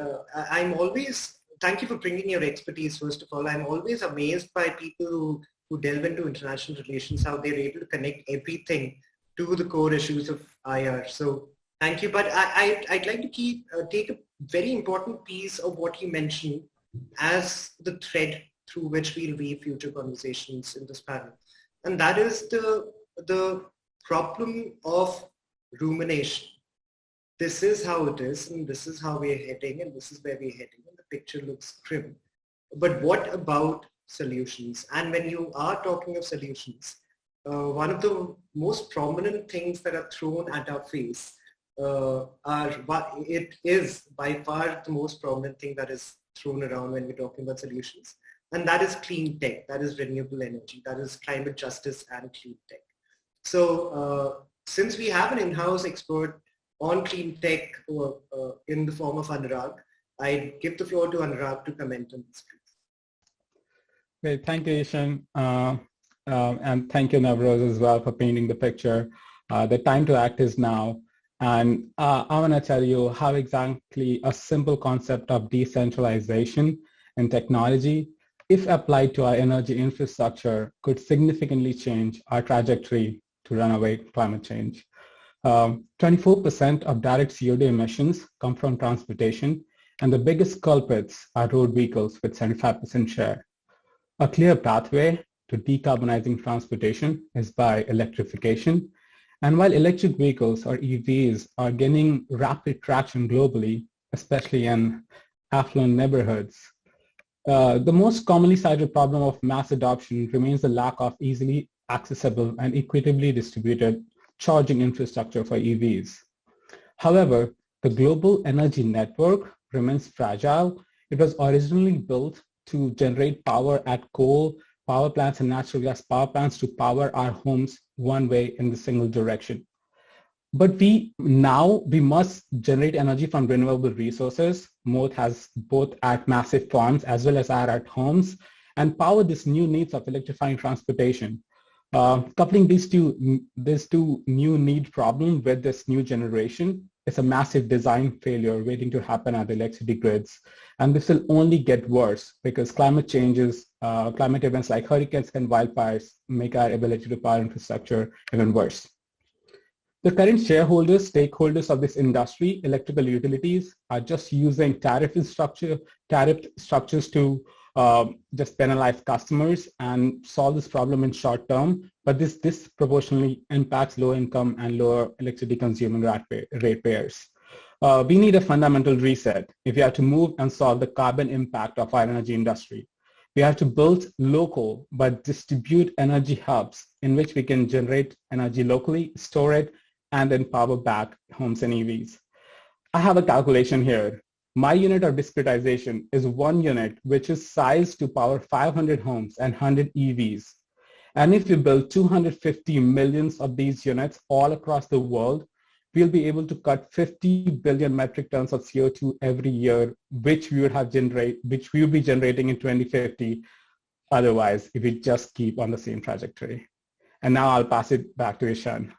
thank you for bringing your expertise, first of all. I'm always amazed by people who delve into international relations, how they're able to connect everything to the core issues of IR. So thank you. But I'd like to take a very important piece of what you mentioned as the thread through which we'll weave future conversations in this panel. And that is the problem of rumination. This is how it is, and this is how we're heading, and this is where we're heading, and the picture looks grim. But what about solutions? And when you are talking of solutions, one of the most prominent things that are thrown at our face it is by far the most prominent thing that is thrown around when we're talking about solutions, and that is clean tech, that is renewable energy, that is climate justice and clean tech. So since we have an in-house expert on clean tech in the form of Anurag, I give the floor to Anurag to comment on this, please. Great, thank you, Ishan, and thank you, Navroz, as well, for painting the picture. The time to act is now. And I want to tell you how exactly a simple concept of decentralization and technology, if applied to our energy infrastructure, could significantly change our trajectory to run away climate change. 24% of direct CO2 emissions come from transportation, and the biggest culprits are road vehicles with 75% share. A clear pathway to decarbonizing transportation is by electrification. And while electric vehicles or EVs are gaining rapid traction globally, especially in affluent neighborhoods, the most commonly cited problem of mass adoption remains the lack of easily accessible and equitably distributed charging infrastructure for EVs. However, the global energy network remains fragile. It was originally built to generate power at coal power plants and natural gas power plants to power our homes one way in the single direction. But we must generate energy from renewable resources, both at massive farms as well as at homes, and power this new needs of electrifying transportation. Coupling these two new need problem with this new generation is a massive design failure waiting to happen at the electricity grids. And this will only get worse because climate changes, climate events like hurricanes and wildfires make our ability to power infrastructure even worse. The current stakeholders of this industry, electrical utilities, are just using tariff structures to just penalize customers and solve this problem in short term, but this disproportionately impacts low income and lower electricity consuming ratepayers. We need a fundamental reset if we have to move and solve the carbon impact of our energy industry. We have to build local but distribute energy hubs in which we can generate energy locally, store it, and then power back homes and EVs. I have a calculation here. My unit of discretization is 1 unit, which is sized to power 500 homes and 100 EVs. And if we build 250 million of these units all across the world, we'll be able to cut 50 billion metric tons of CO2 every year, which we would be generating in 2050 otherwise if we just keep on the same trajectory. And now I'll pass it back to Ishan.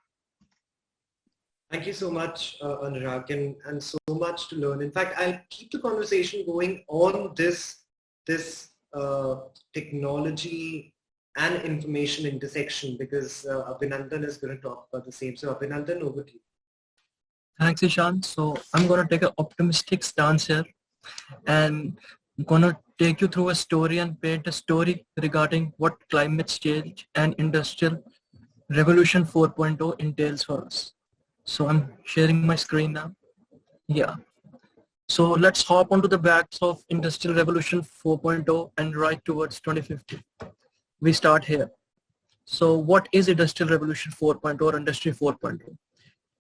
Thank you so much, Anurag, and so much to learn. In fact, I'll keep the conversation going on this technology and information intersection because Abhinandan is going to talk about the same. So Abhinandan, over to you. Thanks, Ishan. So I'm going to take an optimistic stance here, and I'm going to take you through a story and paint a story regarding what climate change and industrial revolution 4.0 entails for us. So I'm sharing my screen now. Yeah. So let's hop onto the backs of Industrial Revolution 4.0 and right towards 2050. We start here. So what is Industrial Revolution 4.0 or Industry 4.0?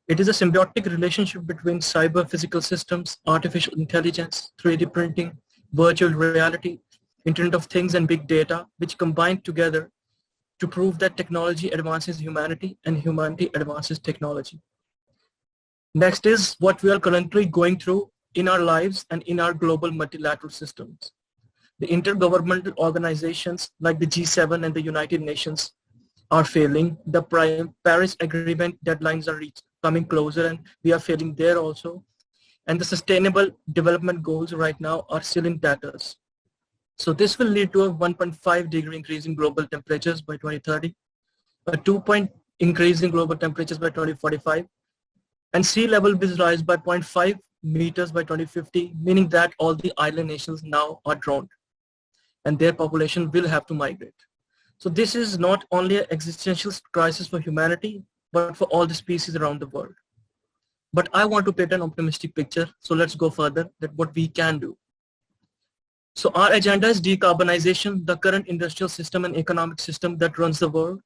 It is a symbiotic relationship between cyber-physical systems, artificial intelligence, 3D printing, virtual reality, Internet of Things, and big data, which combine together to prove that technology advances humanity and humanity advances technology. Next is what we are currently going through in our lives and in our global multilateral systems. The intergovernmental organizations like the G7 and the United Nations are failing. The Paris Agreement deadlines are coming closer and we are failing there also. And the sustainable development goals right now are still in tatters. So this will lead to a 1.5 degree increase in global temperatures by 2030, a 2 increase in global temperatures by 2045, and sea level will rise by 0.5 meters by 2050, meaning that all the island nations now are drowned and their population will have to migrate. So this is not only an existential crisis for humanity, but for all the species around the world. But I want to paint an optimistic picture, so let's go further at what we can do. So our agenda is decarbonization, the current industrial system and economic system that runs the world.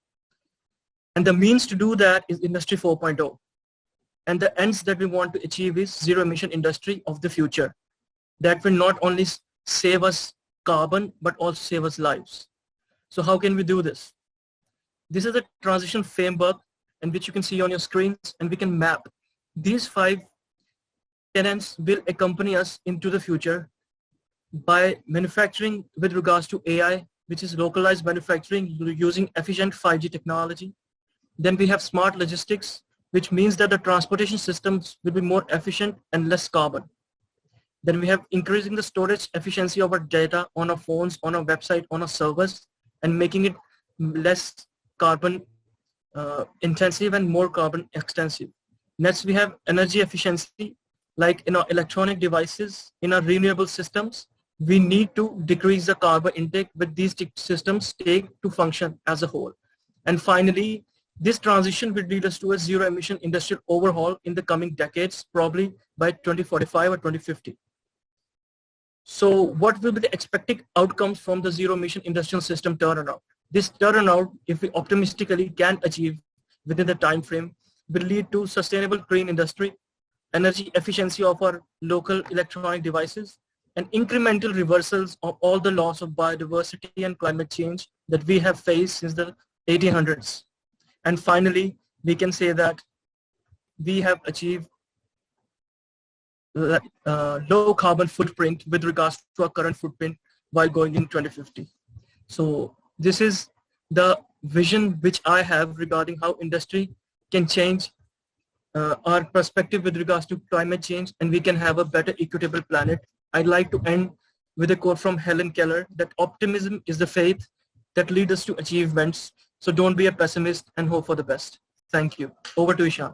And the means to do that is Industry 4.0. And the ends that we want to achieve is zero emission industry of the future. That will not only save us carbon, but also save us lives. So how can we do this? This is a transition framework in which you can see on your screens, and we can map. These 5 tenets will accompany us into the future by manufacturing with regards to AI, which is localized manufacturing using efficient 5G technology. Then we have smart logistics, which means that the transportation systems will be more efficient and less carbon. Then we have increasing the storage efficiency of our data on our phones, on our website, on our servers, and making it less carbon intensive and more carbon extensive. Next, we have energy efficiency, like in our electronic devices, in our renewable systems, we need to decrease the carbon intake with these systems take to function as a whole. And finally, this transition will lead us to a zero emission industrial overhaul in the coming decades, probably by 2045 or 2050. So what will be the expected outcomes from the zero emission industrial system turnaround? This turnaround, if we optimistically can achieve within the time frame, will lead to sustainable green industry, energy efficiency of our local electronic devices, and incremental reversals of all the loss of biodiversity and climate change that we have faced since the 1800s. And finally, we can say that we have achieved low carbon footprint with regards to our current footprint while going in 2050. So this is the vision which I have regarding how industry can change our perspective with regards to climate change, and we can have a better equitable planet. I'd like to end with a quote from Helen Keller that optimism is the faith that leads us to achievements. So don't be a pessimist and hope for the best. Thank you. Over to Ishan.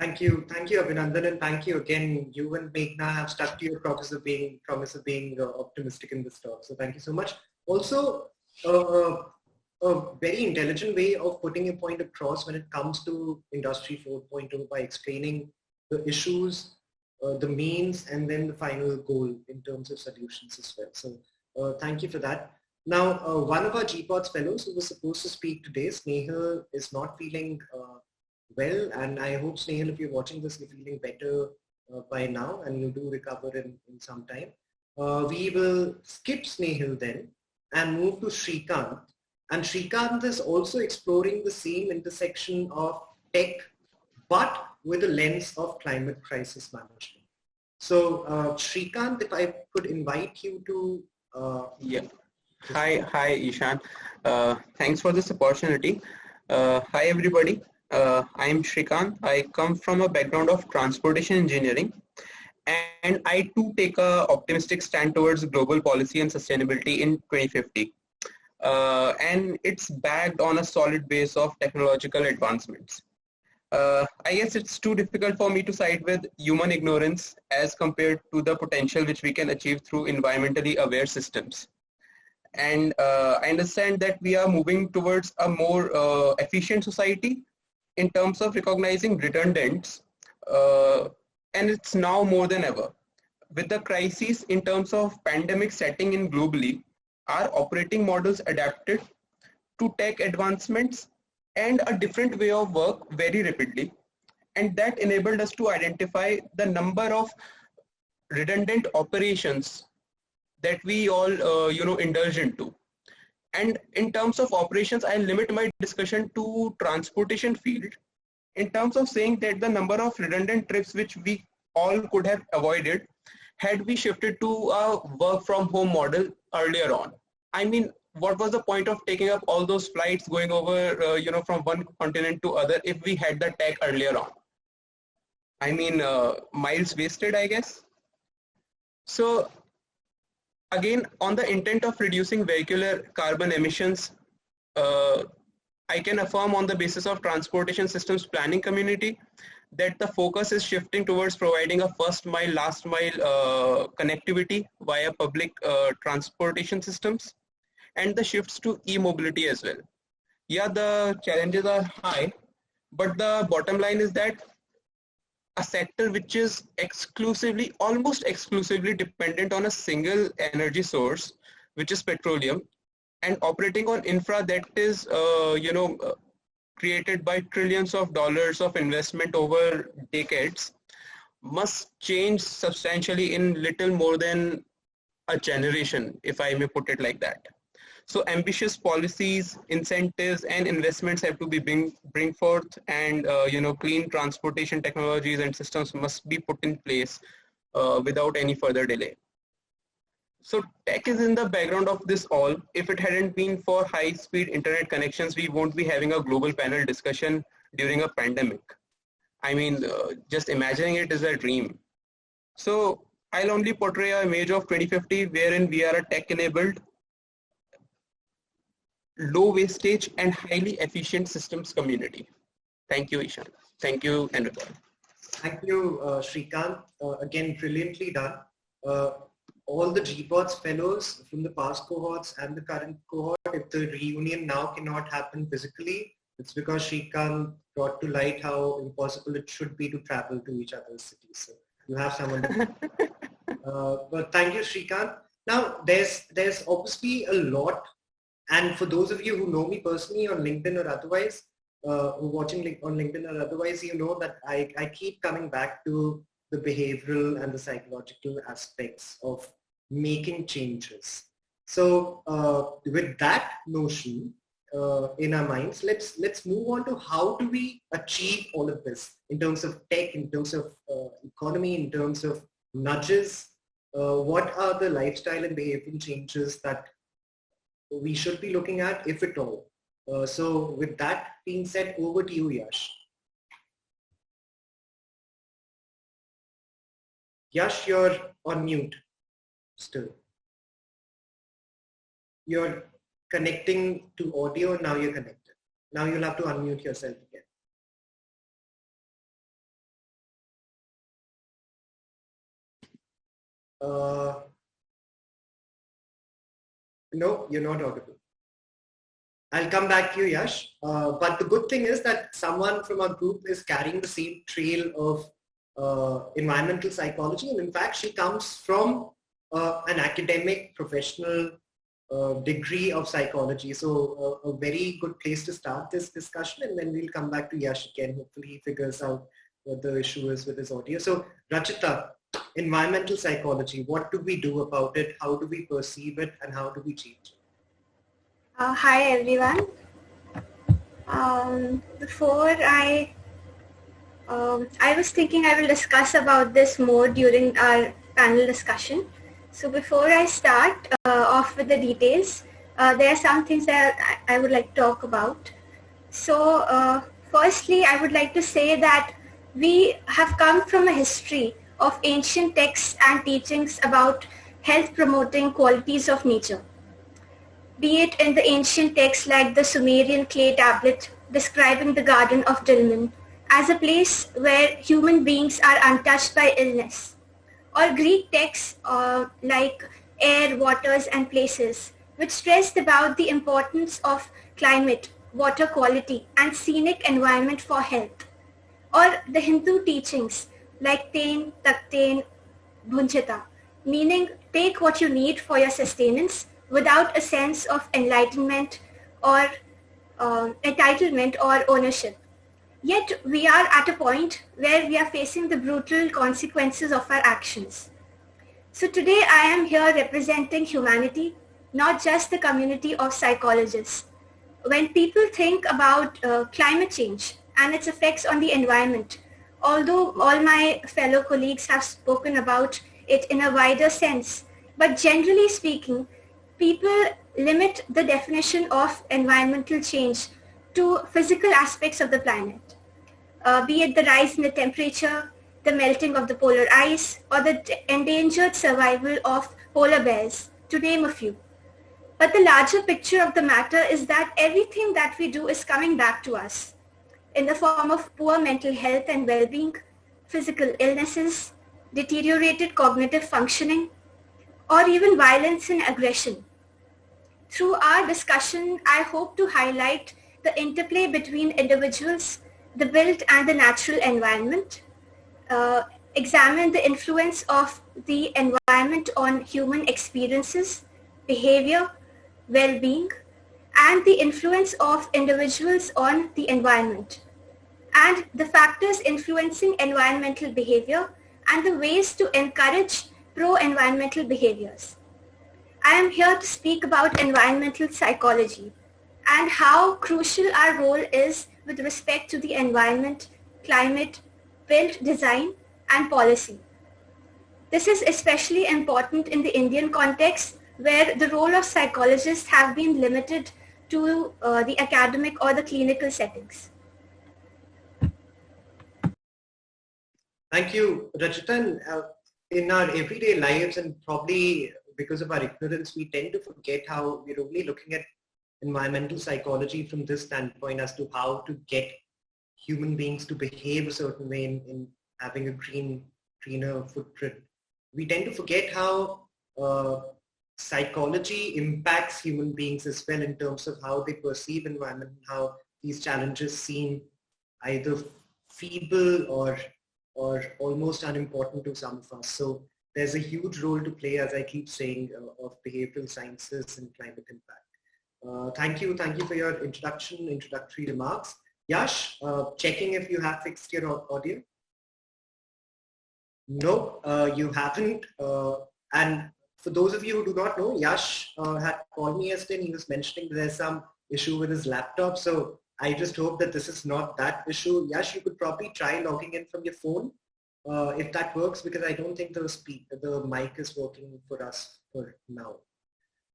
Thank you, Abhinandan, and thank you again. You and Meghna have stuck to your promise of being optimistic in this talk. So thank you so much. Also, a very intelligent way of putting a point across when it comes to Industry 4.0 by explaining the issues, the means, and then the final goal in terms of solutions as well. So thank you for that. Now, one of our GPODS fellows who was supposed to speak today, Snehal, is not feeling well, and I hope, Snehal, if you're watching this, you're feeling better by now, and you do recover in some time. We will skip Snehal then and move to Shrikant. And Shrikant is also exploring the same intersection of tech, but with a lens of climate crisis management. So Shrikant, if I could invite you to... Yeah. Hi, Ishan. Thanks for this opportunity. Hi, everybody. I am Shrikant. I come from a background of transportation engineering, and I too take a optimistic stand towards global policy and sustainability in 2050. And it's backed on a solid base of technological advancements. I guess it's too difficult for me to side with human ignorance as compared to the potential which we can achieve through environmentally aware systems. And I understand that we are moving towards a more efficient society in terms of recognizing redundants, and it's now more than ever. With the crisis in terms of pandemic setting in globally, our operating models adapted to tech advancements and a different way of work very rapidly, and that enabled us to identify the number of redundant operations that we all indulge into. And in terms of operations, I'll limit my discussion to transportation field in terms of saying that the number of redundant trips which we all could have avoided had we shifted to a work from home model earlier on. I mean, what was the point of taking up all those flights going over, from one continent to other if we had the tech earlier on? I mean, miles wasted, I guess. So again, on the intent of reducing vehicular carbon emissions, I can affirm on the basis of transportation systems planning community that the focus is shifting towards providing a first mile, last mile connectivity via public transportation systems, and the shifts to e-mobility as well. Yeah, the challenges are high, but the bottom line is that a sector which is exclusively, almost exclusively dependent on a single energy source, which is petroleum, and operating on infra that is, created by trillions of dollars of investment over decades, must change substantially in little more than a generation, if I may put it like that. So ambitious policies, incentives, and investments have to be bring forth, and clean transportation technologies and systems must be put in place without any further delay. So tech is in the background of this all. If it hadn't been for high-speed internet connections, we won't be having a global panel discussion during a pandemic. I mean, just imagining it is a dream. So I'll only portray an image of 2050 wherein we are a tech-enabled, low wastage and highly efficient systems community. Thank you, Ishan. Thank you, Enrico. Thank you, Shrikant. Again, brilliantly done. All the GPOTS fellows from the past cohorts and the current cohort, if the reunion now cannot happen physically, it's because Shrikant brought to light how impossible it should be to travel to each other's cities. So you have someone to but thank you, Shrikant. Now, there's obviously a lot. And for those of you who know me personally on LinkedIn or otherwise, who watching on LinkedIn or otherwise, you know that I keep coming back to the behavioral and the psychological aspects of making changes. So with that notion in our minds, let's move on to how do we achieve all of this in terms of tech, in terms of economy, in terms of nudges. What are the lifestyle and behavioral changes that we should be looking at, if at all? So with that being said, over to you, Yash. Yash, you're on mute still. You're connecting to audio, and now you're connected. Now you'll have to unmute yourself again. No, you're not audible. I'll come back to you, Yash. But the good thing is that someone from our group is carrying the same trail of environmental psychology, and in fact she comes from an academic professional degree of psychology, so a very good place to start this discussion, and then we'll come back to Yash again. Hopefully he figures out what the issue is with his audio. So Rachita, environmental psychology, what do we do about it? How do we perceive it and how do we change it? Hi everyone. Before I was thinking I will discuss about this more during our panel discussion. So before I start off with the details, there are some things that I would like to talk about. So firstly, I would like to say that we have come from a history of ancient texts and teachings about health promoting qualities of nature. Be it in the ancient texts like the Sumerian clay tablet describing the Garden of Dilmun as a place where human beings are untouched by illness, or Greek texts like Air, Waters and Places, which stressed about the importance of climate, water quality and scenic environment for health, or the Hindu teachings like Tain, Taktain, Bhunchita, meaning take what you need for your sustenance without a sense of enlightenment or entitlement or ownership. Yet we are at a point where we are facing the brutal consequences of our actions. So today I am here representing humanity, not just the community of psychologists. When people think about climate change and its effects on the environment, although all my fellow colleagues have spoken about it in a wider sense, but generally speaking, people limit the definition of environmental change to physical aspects of the planet, be it the rise in the temperature, the melting of the polar ice, or the endangered survival of polar bears, to name a few. But the larger picture of the matter is that everything that we do is coming back to us in the form of poor mental health and well-being, physical illnesses, deteriorated cognitive functioning, or even violence and aggression. Through our discussion, I hope to highlight the interplay between individuals, the built and the natural environment, examine the influence of the environment on human experiences, behavior, well-being, and the influence of individuals on the environment, and the factors influencing environmental behavior and the ways to encourage pro-environmental behaviors. I am here to speak about environmental psychology and how crucial our role is with respect to the environment, climate, built design, and policy. This is especially important in the Indian context, where the role of psychologists have been limited to the academic or the clinical settings. Thank you, Rachita. In our everyday lives, and probably because of our ignorance, we tend to forget how we're only looking at environmental psychology from this standpoint as to how to get human beings to behave a certain way in having a greener footprint. We tend to forget how psychology impacts human beings as well in terms of how they perceive environment, how these challenges seem either feeble or almost unimportant to some of us. So there's a huge role to play, as I keep saying, of behavioral sciences and climate impact. Thank you for your introductory remarks. Yash, checking if you have fixed your audio. No, you haven't. And for those of you who do not know, Yash had called me yesterday and he was mentioning there's some issue with his laptop. So I just hope that this is not that issue. Yash, you could probably try logging in from your phone if that works, because I don't think the mic is working for us for now.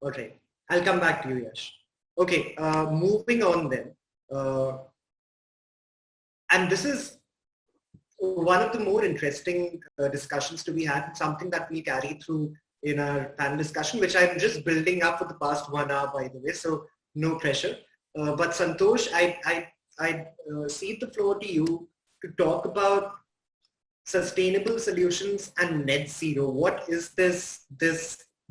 All right, I'll come back to you, Yash. Okay, moving on then. And this is one of the more interesting discussions to be had, something that we carry through in our panel discussion, which I'm just building up for the past 1 hour, by the way, so no pressure. But Santosh, I cede the floor to you to talk about sustainable solutions and net zero. What is this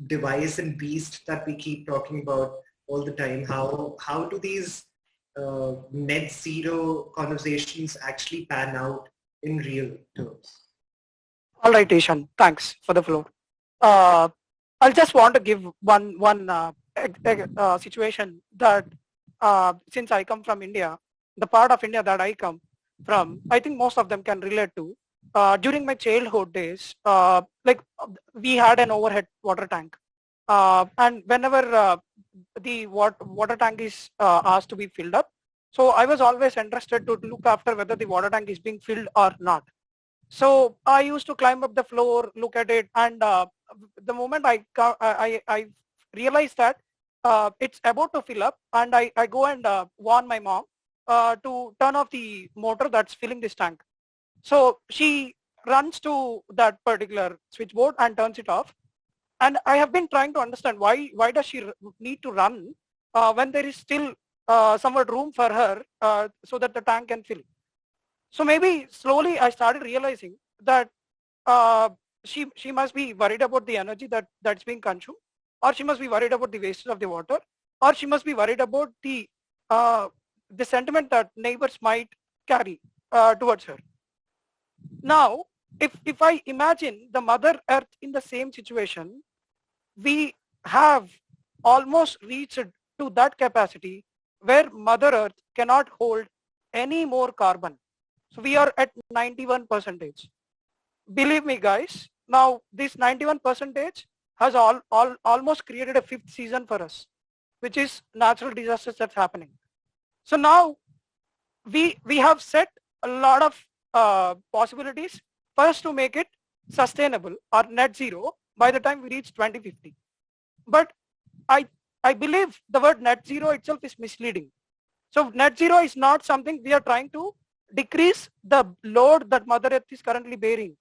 device and beast that we keep talking about all the time? How do these net zero conversations actually pan out in real terms? All right, Ishan, thanks for the floor. I'll just want to give one situation that since I come from India, the part of India that I come, from, I think most of them can relate to. During my childhood days, we had an overhead water tank. And whenever the water tank is asked to be filled up, so I was always interested to look after whether the water tank is being filled or not. So I used to climb up the floor, look at it, and the moment I realized that it's about to fill up, and I go and warn my mom to turn off the motor that's filling this tank. So she runs to that particular switchboard and turns it off. And I have been trying to understand why does she need to run when there is still somewhat room for her so that the tank can fill. So maybe slowly I started realizing that she must be worried about the energy that's being consumed, or she must be worried about the wastage of the water, or she must be worried about the sentiment that neighbors might carry towards her. Now, if I imagine the Mother Earth in the same situation, we have almost reached to that capacity where Mother Earth cannot hold any more carbon. So we are at 91%. Believe me, guys, now this 91% has almost created a fifth season for us, which is natural disasters that's happening. So now we have set a lot of possibilities first to make it sustainable or net zero by the time we reach 2050. But I believe the word net zero itself is misleading. So net zero is not something we are trying to decrease the load that Mother Earth is currently bearing.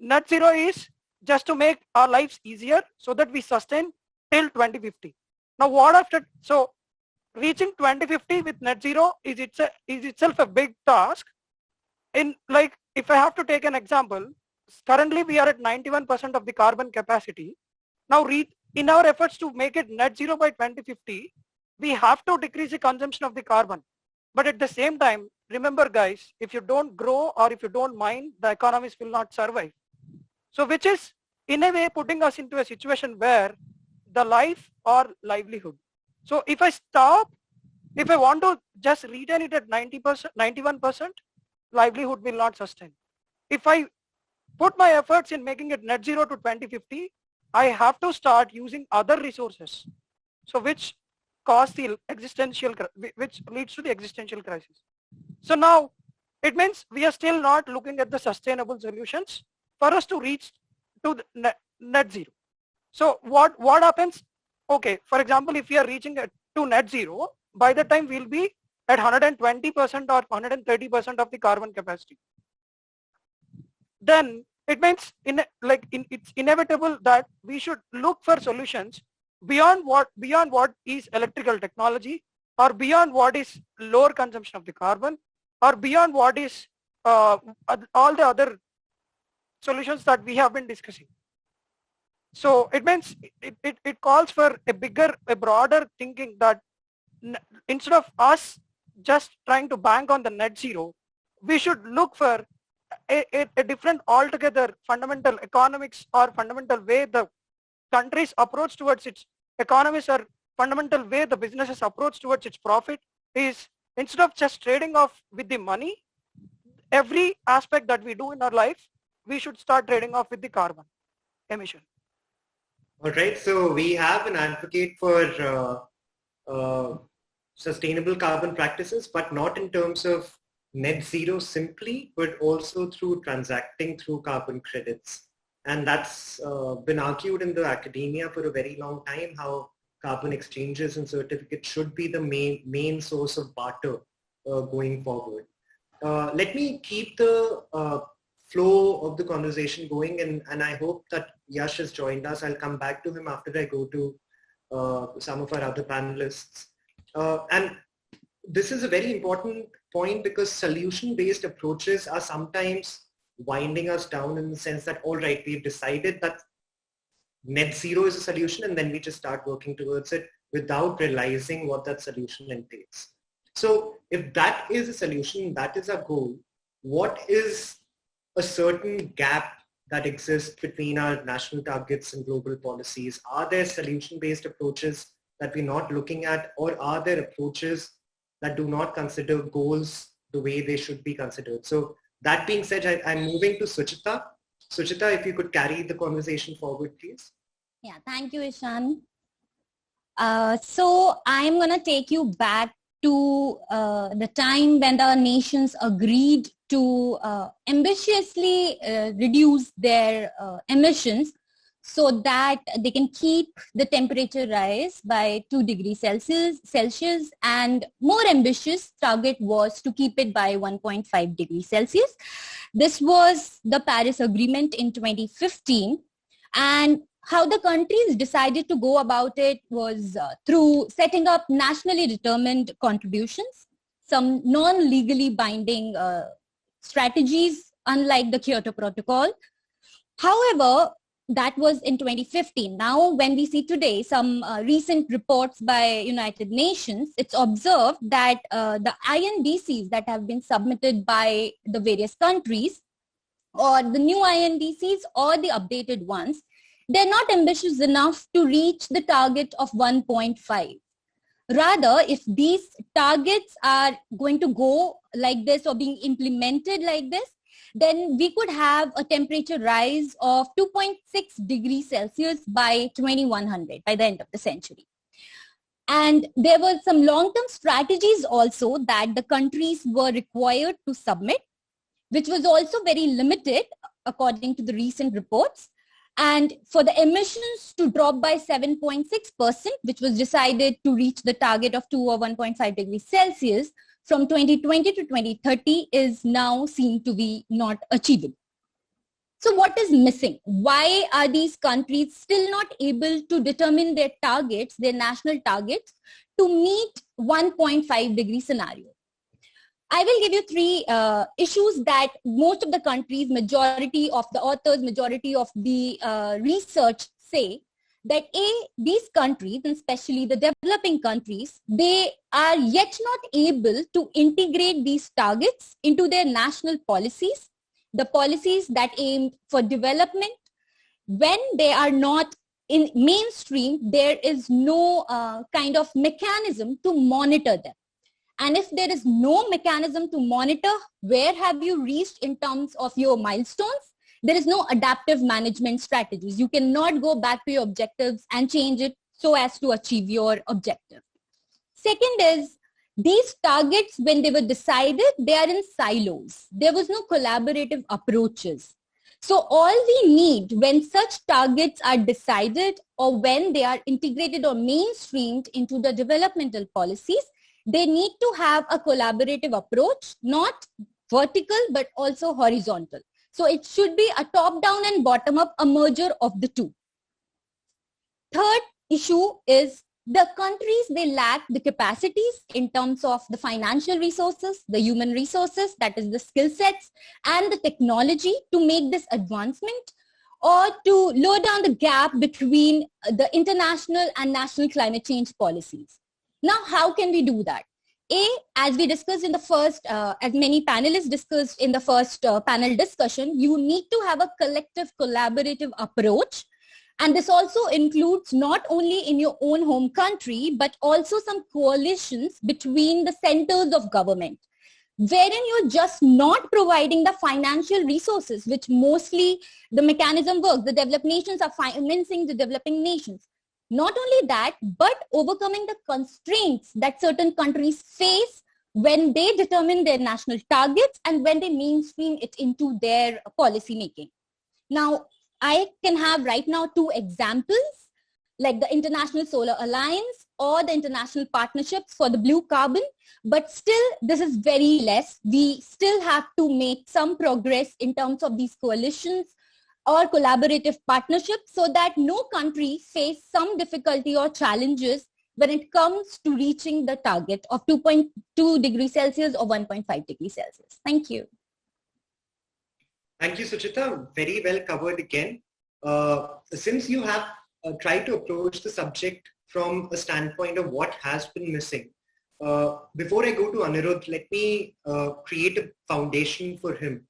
Net zero is just to make our lives easier so that we sustain till 2050. Now what after, so reaching 2050 with net zero is itself a big task. In like, if I have to take an example, currently we are at 91% of the carbon capacity. Now in our efforts to make it net zero by 2050, we have to decrease the consumption of the carbon. But at the same time, remember guys, if you don't grow or if you don't mine, the economies will not survive. So which is in a way putting us into a situation where the life or livelihood. So if I want to just retain it at 90%, 91%, livelihood will not sustain. If I put my efforts in making it net zero to 2050, I have to start using other resources. So which cause the which leads to the existential crisis. So now it means we are still not looking at the sustainable solutions for us to reach to the net zero. So what happens? Okay, for example, if we are reaching to net zero, by the time we'll be at 120% or 130% of the carbon capacity. Then it means it's inevitable that we should look for solutions beyond what is electrical technology, or beyond what is lower consumption of the carbon, or beyond what is all the other solutions that we have been discussing. So it means it calls for a broader thinking that instead of us just trying to bank on the net zero, we should look for a different altogether fundamental economics or fundamental way the country's approach towards its economies or fundamental way the businesses approach towards its profit is, instead of just trading off with the money, every aspect that we do in our life, we should start trading off with the carbon emission. All right, so we have an advocate for sustainable carbon practices, but not in terms of net zero simply, but also through transacting through carbon credits. And that's been argued in the academia for a very long time, how carbon exchanges and certificates should be the main source of barter going forward. Let me keep the flow of the conversation going, and I hope that Yash has joined us. I'll come back to him after I go to some of our other panelists. And this is a very important point because solution-based approaches are sometimes winding us down in the sense that, all right, we've decided that net zero is a solution, and then we just start working towards it without realizing what that solution entails. So if that is a solution, that is our goal, what is a certain gap that exists between our national targets and global policies? Are there solution-based approaches that we're not looking at, or are there approaches that do not consider goals the way they should be considered. So that being said, I'm moving to Suchita. Suchita, if you could carry the conversation forward, please. Yeah, thank you, Ishan. So I'm going to take you back to the time when the nations agreed to ambitiously reduce their emissions so that they can keep the temperature rise by 2 degrees Celsius, and more ambitious target was to keep it by 1.5 degrees Celsius. This was the Paris Agreement in 2015, and how the countries decided to go about it was through setting up nationally determined contributions, some non-legally binding strategies, unlike the Kyoto Protocol. However, that was in 2015. Now, when we see today some recent reports by United Nations, it's observed that the INDCs that have been submitted by the various countries, or the new INDCs or the updated ones, they're not ambitious enough to reach the target of 1.5. Rather, if these targets are going to go like this or being implemented like this, then we could have a temperature rise of 2.6 degrees Celsius by 2100, by the end of the century. And there were some long-term strategies also that the countries were required to submit, which was also very limited according to the recent reports. And for the emissions to drop by 7.6%, which was decided to reach the target of 2 or 1.5 degrees Celsius from 2020 to 2030 is now seen to be not achievable. So what is missing? Why are these countries still not able to determine their targets, their national targets, to meet 1.5 degree scenario? I will give you 3 issues that most of the countries, majority of the authors, majority of the research say that these countries, and especially the developing countries, they are yet not able to integrate these targets into their national policies, the policies that aim for development. When they are not in mainstream, there is no kind of mechanism to monitor them. And if there is no mechanism to monitor where have you reached in terms of your milestones, there is no adaptive management strategies. You cannot go back to your objectives and change it so as to achieve your objective. Second is, these targets, when they were decided, they are in silos. There was no collaborative approaches. So all we need when such targets are decided or when they are integrated or mainstreamed into the developmental policies, they need to have a collaborative approach, not vertical, but also horizontal. So it should be a top-down and bottom-up, a merger of the two. Third issue is the countries, they lack the capacities in terms of the financial resources, the human resources, that is the skill sets, and the technology to make this advancement or to lower down the gap between the international and national climate change policies. Now, how can we do that? As we discussed in the first, as many panelists discussed in the first panel discussion, you need to have a collective collaborative approach. And this also includes not only in your own home country, but also some coalitions between the centers of government, wherein you're just not providing the financial resources, which mostly the mechanism works. The developed nations are financing the developing nations. Not only that, but overcoming the constraints that certain countries face when they determine their national targets and when they mainstream it into their policy making. Now, I can have right now 2 examples, like the International Solar Alliance or the international partnerships for the blue carbon, but still this is very less. We still have to make some progress in terms of these coalitions or collaborative partnerships so that no country face some difficulty or challenges when it comes to reaching the target of 2.2 degrees Celsius or 1.5 degrees Celsius. Thank you. Thank you, Suchita. Very well covered again. Since you have tried to approach the subject from a standpoint of what has been missing, before I go to Anirudh, let me create a foundation for him.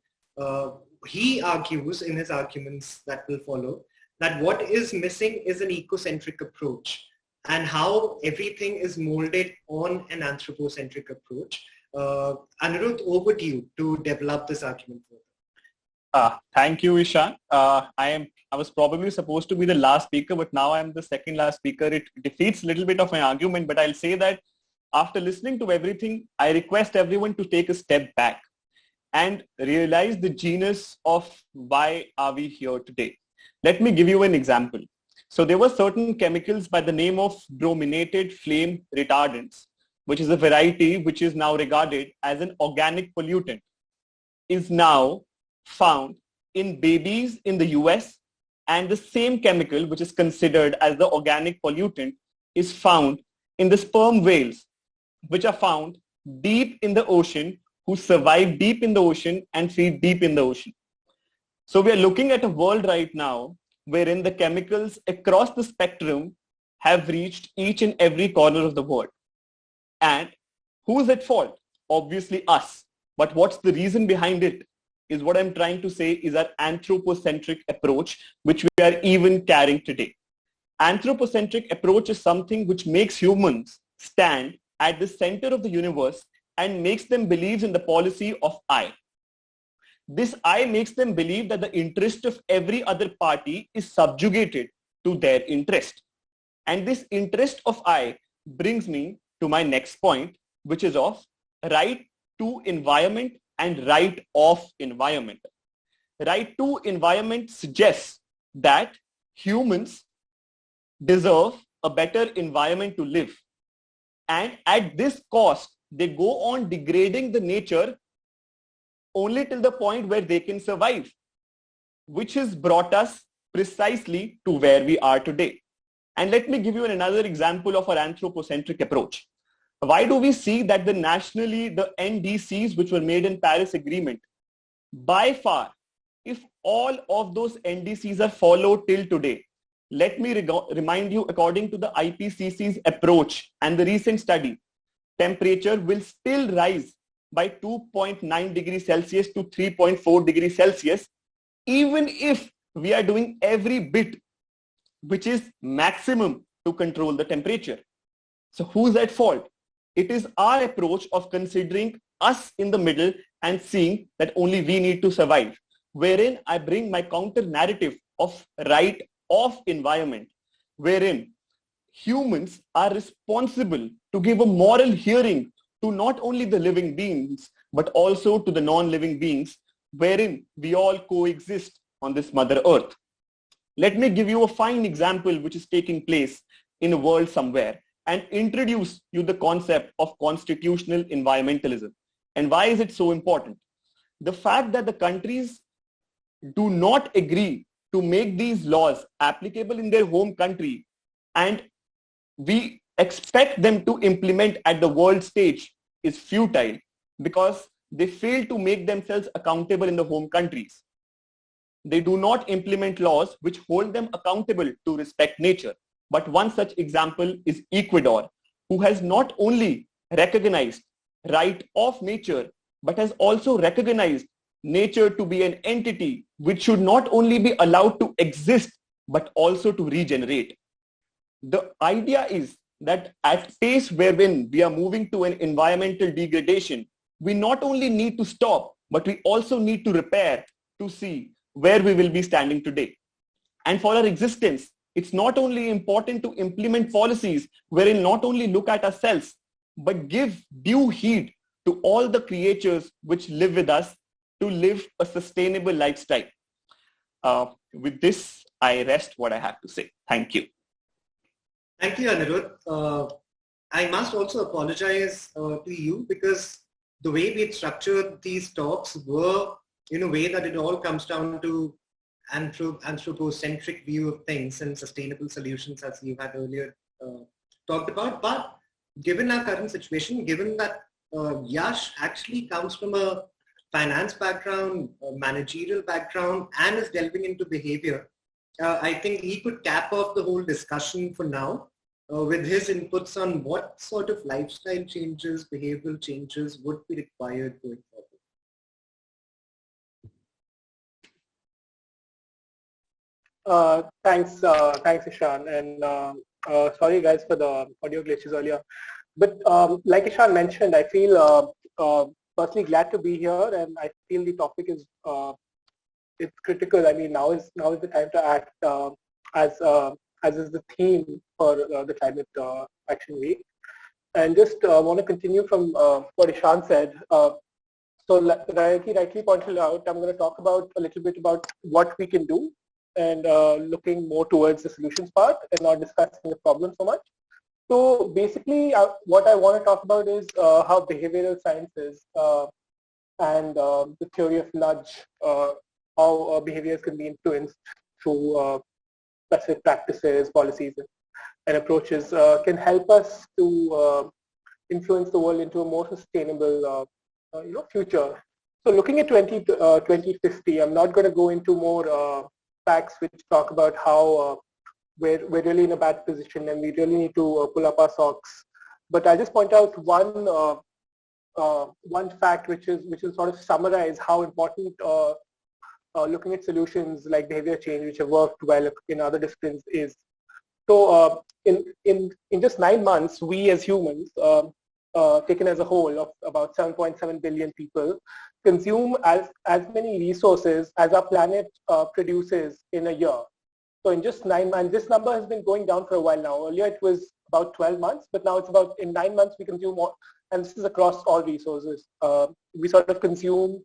He argues in his arguments that will follow that what is missing is an ecocentric approach and how everything is molded on an anthropocentric approach. Anirudh, over to you to develop this argument further. Thank you, Ishan. I was probably supposed to be the last speaker, but now I'm the second last speaker. It defeats a little bit of my argument, but I'll say that after listening to everything, I request everyone to take a step back and realize the genus of why are we here today. Let me give you an example. So there were certain chemicals by the name of brominated flame retardants, which is a variety which is now regarded as an organic pollutant, is now found in babies in the US, and the same chemical which is considered as the organic pollutant is found in the sperm whales, which are found deep in the ocean, who survive deep in the ocean and feed deep in the ocean. So we are looking at a world right now wherein the chemicals across the spectrum have reached each and every corner of the world. And who's at fault? Obviously us. But what's the reason behind it is what I'm trying to say is our anthropocentric approach, which we are even carrying today. Anthropocentric approach is something which makes humans stand at the center of the universe and makes them believe in the policy of I. This I makes them believe that the interest of every other party is subjugated to their interest. And this interest of I brings me to my next point, which is of right to environment and right of environment. Right to environment suggests that humans deserve a better environment to live. And at this cost, they go on degrading the nature only till the point where they can survive, which has brought us precisely to where we are today. And let me give you another example of our anthropocentric approach. Why do we see that the NDCs which were made in Paris Agreement, by far, if all of those NDCs are followed till today, let me remind you, according to the IPCC's approach and the recent study, temperature will still rise by 2.9 degrees Celsius to 3.4 degrees Celsius, even if we are doing every bit which is maximum to control the temperature. So who's at fault? It is our approach of considering us in the middle and seeing that only we need to survive, wherein I bring my counter narrative of right of environment, wherein humans are responsible to give a moral hearing to not only the living beings, but also to the non-living beings, wherein we all coexist on this Mother Earth. Let me give you a fine example which is taking place in a world somewhere and introduce you the concept of constitutional environmentalism. And why is it so important? The fact that the countries do not agree to make these laws applicable in their home country, and we expect them to implement at the world stage, is futile because they fail to make themselves accountable in the home countries. They do not implement laws which hold them accountable to respect nature. But one such example is Ecuador, who has not only recognized right of nature, but has also recognized nature to be an entity which should not only be allowed to exist, but also to regenerate. The idea is that at pace wherein we are moving to an environmental degradation, we not only need to stop, but we also need to repair to see where we will be standing today. And for our existence, it's not only important to implement policies wherein not only look at ourselves, but give due heed to all the creatures which live with us to live a sustainable lifestyle. With this, I rest what I have to say. Thank you. Thank you, Anirudh. I must also apologize to you because the way we had structured these talks were in a way that it all comes down to anthropocentric view of things and sustainable solutions, as you had earlier talked about. But given our current situation, given that Yash actually comes from a finance background, a managerial background, and is delving into behavior, I think he could cap off the whole discussion for now with his inputs on what sort of lifestyle changes, behavioral changes would be required going forward. Thanks, Ishan, and sorry guys for the audio glitches earlier. But like Ishan mentioned, I feel personally glad to be here, and I feel the topic is it's critical. I mean, now is the time to act as is the theme for the Climate Action Week. And just want to continue from what Ishan said. So rightly pointed out, I'm going to talk about a little bit about what we can do and looking more towards the solutions part and not discussing the problem so much. So basically, what I want to talk about is how behavioral sciences and the theory of nudge, how behaviors can be influenced through specific practices, policies, and approaches can help us to influence the world into a more sustainable future. So looking at 2050, I'm not going to go into more facts which talk about how we're really in a bad position and we really need to pull up our socks. But I'll just point out one fact which will sort of summarize how important looking at solutions like behavior change, which have worked well in other disciplines, is. So in just 9 months, we as humans, taken as a whole of about 7.7 billion people, consume as many resources as our planet produces in a year. So in just 9 months, this number has been going down for a while now. Earlier it was about 12 months, but now it's about, in 9 months we consume more, and this is across all resources. We sort of consume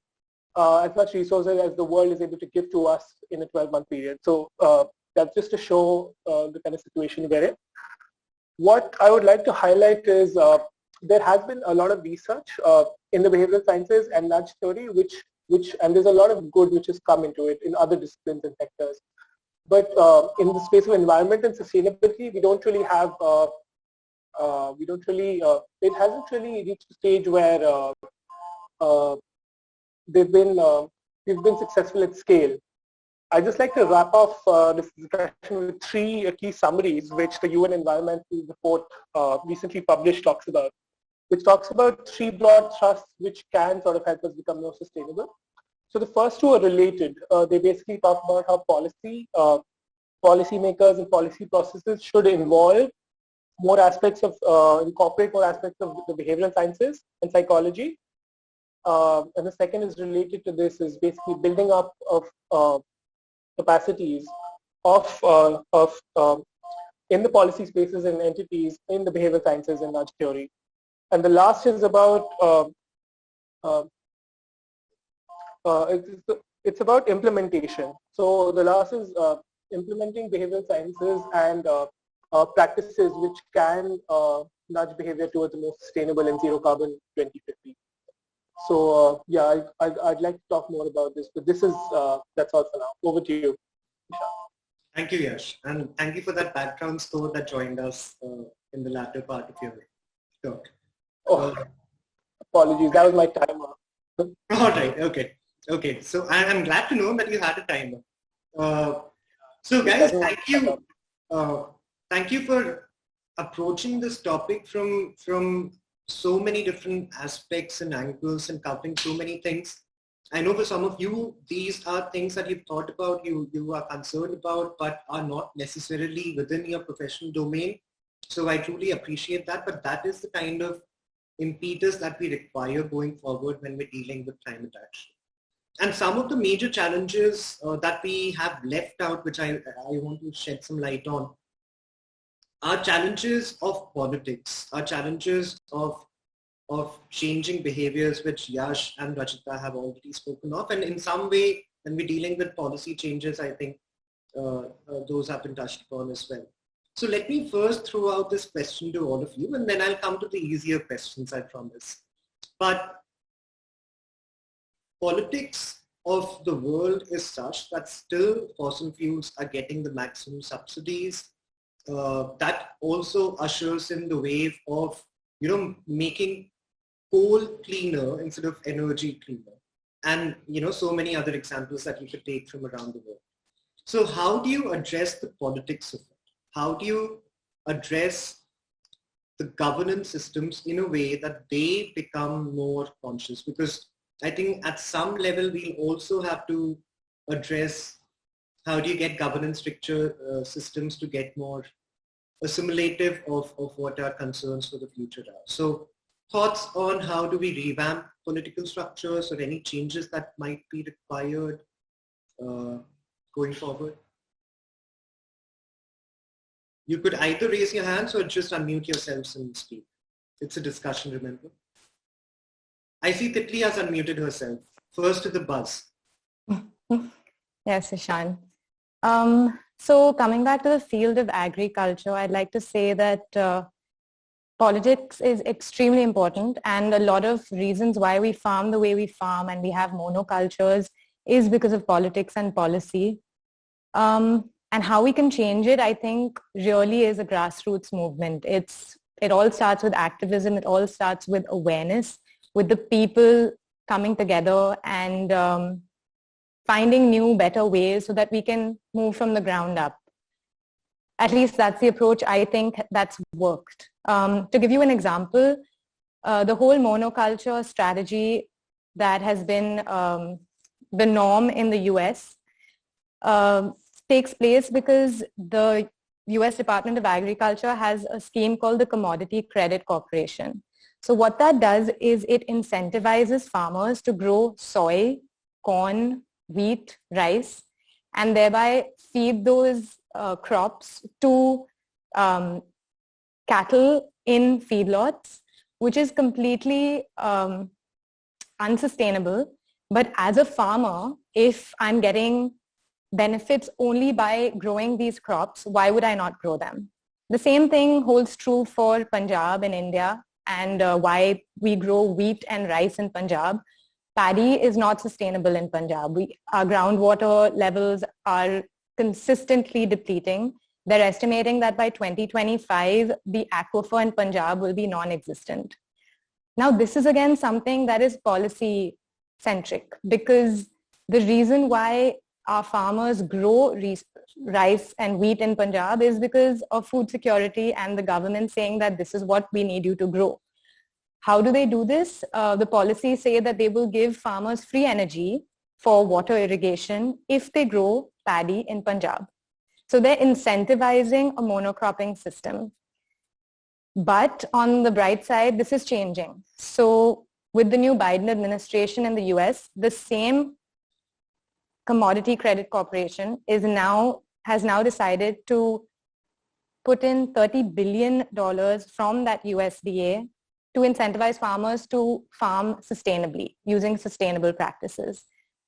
as much resources as the world is able to give to us in a 12-month period. So that's just to show the kind of situation we're in. What I would like to highlight is there has been a lot of research in the behavioral sciences and nudge theory, and there's a lot of good which has come into it in other disciplines and sectors. But in the space of environment and sustainability, we don't really have, it hasn't really reached a stage where we've been successful at scale. I'd just like to wrap off this discussion with 3 key summaries which the UN Environmental Report recently published talks about, which talks about 3 broad thrusts which can sort of help us become more sustainable. So the first 2 are related. They basically talk about how policymakers and policy processes should involve more aspects of, incorporate more aspects of the behavioral sciences and psychology. And the second is related to this, is basically building up of capacities in the policy spaces and entities in the behavioral sciences and nudge theory. And the last is about it's about implementation. So the last is implementing behavioral sciences and practices which can nudge behavior towards a more sustainable and zero carbon 2050. So yeah, I'd like to talk more about this, but this is that's all for now. Over to you, Ishan. Thank you, Yash, and thank you for that background score that joined us in the latter part of your talk. Oh, apologies, that was my timer. All right, okay. So I'm glad to know that you had a timer. So guys, thank you for approaching this topic from so many different aspects and angles and covering so many things. I know for some of you, these are things that you've thought about, you are concerned about, but are not necessarily within your professional domain. So I truly appreciate that, but that is the kind of impetus that we require going forward when we're dealing with climate action. And some of the major challenges that we have left out, which I want to shed some light on, are challenges of politics, are challenges of changing behaviors, which Yash and Rachita have already spoken of. And in some way, when we're dealing with policy changes, I think those have been touched upon as well. So let me first throw out this question to all of you, and then I'll come to the easier questions, I promise. But politics of the world is such that still fossil fuels are getting the maximum subsidies. That also ushers in the wave of, making coal cleaner instead of energy cleaner. And, so many other examples that you could take from around the world. So how do you address the politics of it? How do you address the governance systems in a way that they become more conscious? Because I think at some level we'll also have to address how do you get governance structure systems to get more assimilative of what our concerns for the future are. So thoughts on how do we revamp political structures or any changes that might be required going forward? You could either raise your hands or just unmute yourselves and speak. It's a discussion, remember. I see Titli has unmuted herself. First to the buzz. Yes, Ishan. So coming back to the field of agriculture, I'd like to say that politics is extremely important, and a lot of reasons why we farm the way we farm and we have monocultures is because of politics and policy. And how we can change it, I think, really is a grassroots movement. It all starts with activism. It all starts with awareness, with the people coming together and finding new, better ways so that we can move from the ground up. At least that's the approach I think that's worked. To give you an example, the whole monoculture strategy that has been the norm in the US takes place because the US Department of Agriculture has a scheme called the Commodity Credit Corporation. So what that does is it incentivizes farmers to grow soy, corn, wheat, rice, and thereby feed those crops to cattle in feedlots, which is completely unsustainable. But as a farmer, if I'm getting benefits only by growing these crops, why would I not grow them? The same thing holds true for Punjab in India and why we grow wheat and rice in Punjab. Paddy is not sustainable in Punjab. Our groundwater levels are consistently depleting. They're estimating that by 2025, the aquifer in Punjab will be non-existent. Now, this is again something that is policy-centric because the reason why our farmers grow rice and wheat in Punjab is because of food security and the government saying that this is what we need you to grow. How do they do this? The policies say that they will give farmers free energy for water irrigation if they grow paddy in Punjab. So they're incentivizing a monocropping system. But on the bright side, this is changing. So with the new Biden administration in the US, the same Commodity Credit Corporation has now decided to put in $30 billion from that USDA to incentivize farmers to farm sustainably using sustainable practices.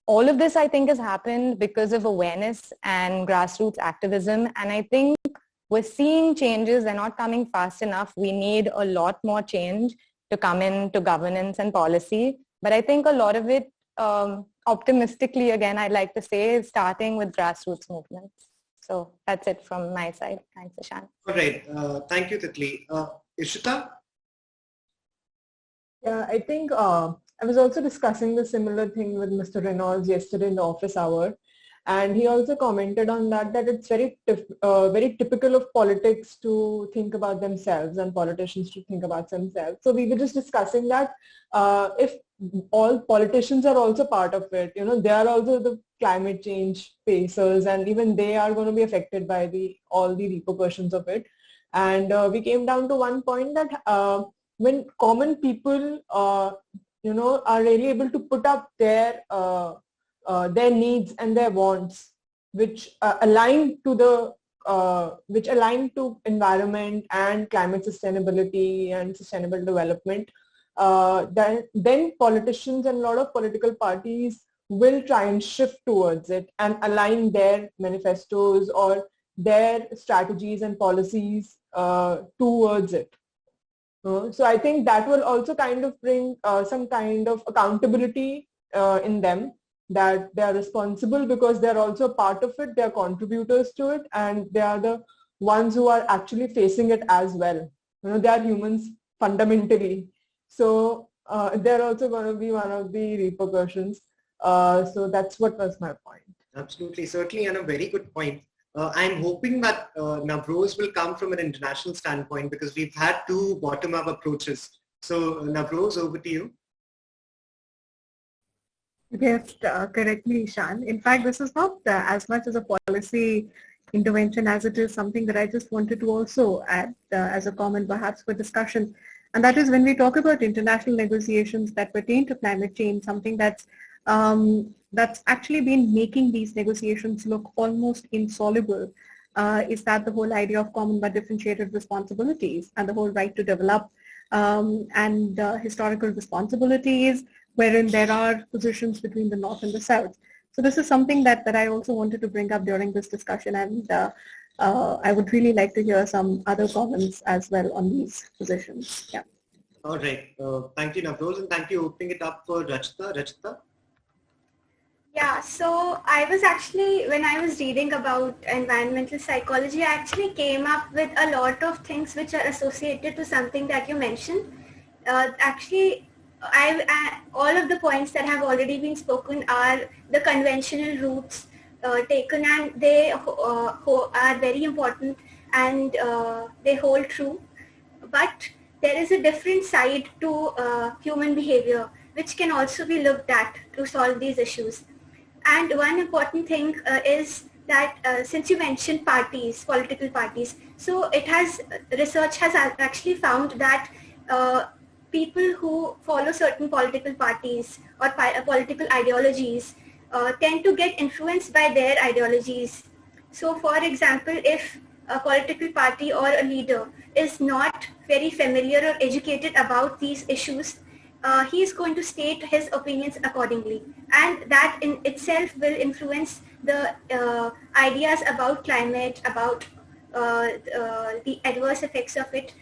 All of this, I think, has happened because of awareness and grassroots activism. And I think we're seeing changes. They're not coming fast enough. We need a lot more change to come into governance and policy. But I think a lot of it, optimistically, again, I'd like to say, is starting with grassroots movements. So that's it from my side. Thanks, Ishan. All right. Thank you, Titli. Ishita? Yeah, I think I was also discussing the similar thing with Mr. Reynolds yesterday in the office hour. And he also commented on that it's very typical of politics to think about themselves and politicians to think about themselves. So we were just discussing that if all politicians are also part of it, they are also the climate change facers and even they are going to be affected by all the repercussions of it. And we came down to one point that when common people, are really able to put up their needs and their wants, which align to environment and climate sustainability and sustainable development, then politicians and a lot of political parties will try and shift towards it and align their manifestos or their strategies and policies towards it. So I think that will also kind of bring some kind of accountability in them, that they are responsible because they're also part of it, they're contributors to it, and they are the ones who are actually facing it as well. They are humans fundamentally. So they're also going to be one of the repercussions. So that's what was my point. Absolutely, certainly, and a very good point. I'm hoping that Navroz will come from an international standpoint because we've had two bottom-up approaches. So Navroz, over to you. Yes, correctly, Ishan. In fact, this is not as much as a policy intervention as it is something that I just wanted to also add as a comment perhaps for discussion. And that is when we talk about international negotiations that pertain to climate change, something that's actually been making these negotiations look almost insoluble, is that the whole idea of common but differentiated responsibilities and the whole right to develop and historical responsibilities, wherein there are positions between the North and the South. So this is something that I also wanted to bring up during this discussion, and I would really like to hear some other comments as well on these positions. Yeah. All right. Thank you, Navroz, and thank you opening it up for Rachita. Rachita? Yeah, so I was actually, when I was reading about environmental psychology, I actually came up with a lot of things which are associated to something that you mentioned. Actually, all of the points that have already been spoken are the conventional routes taken, and they are very important, and they hold true. But there is a different side to human behavior which can also be looked at to solve these issues. And one important thing is that since you mentioned parties, political parties, so research has actually found that people who follow certain political parties or political ideologies tend to get influenced by their ideologies. So for example, if a political party or a leader is not very familiar or educated about these issues, he is going to state his opinions accordingly, and that in itself will influence the ideas about climate, about the adverse effects of it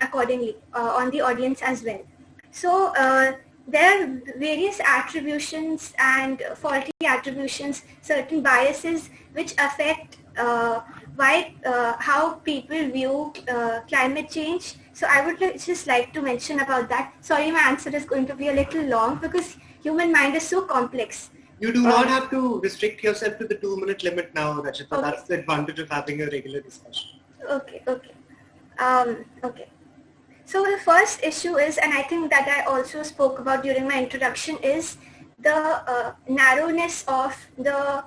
accordingly on the audience as well. So there are various attributions and faulty attributions, certain biases which affect how people view climate change. So I would just like to mention about that. Sorry, my answer is going to be a little long because human mind is so complex. You do not have to restrict yourself to the 2-minute limit now, Rachita. Okay. That's the advantage of having a regular discussion. Okay. So the first issue is, and I think that I also spoke about during my introduction, is the narrowness of the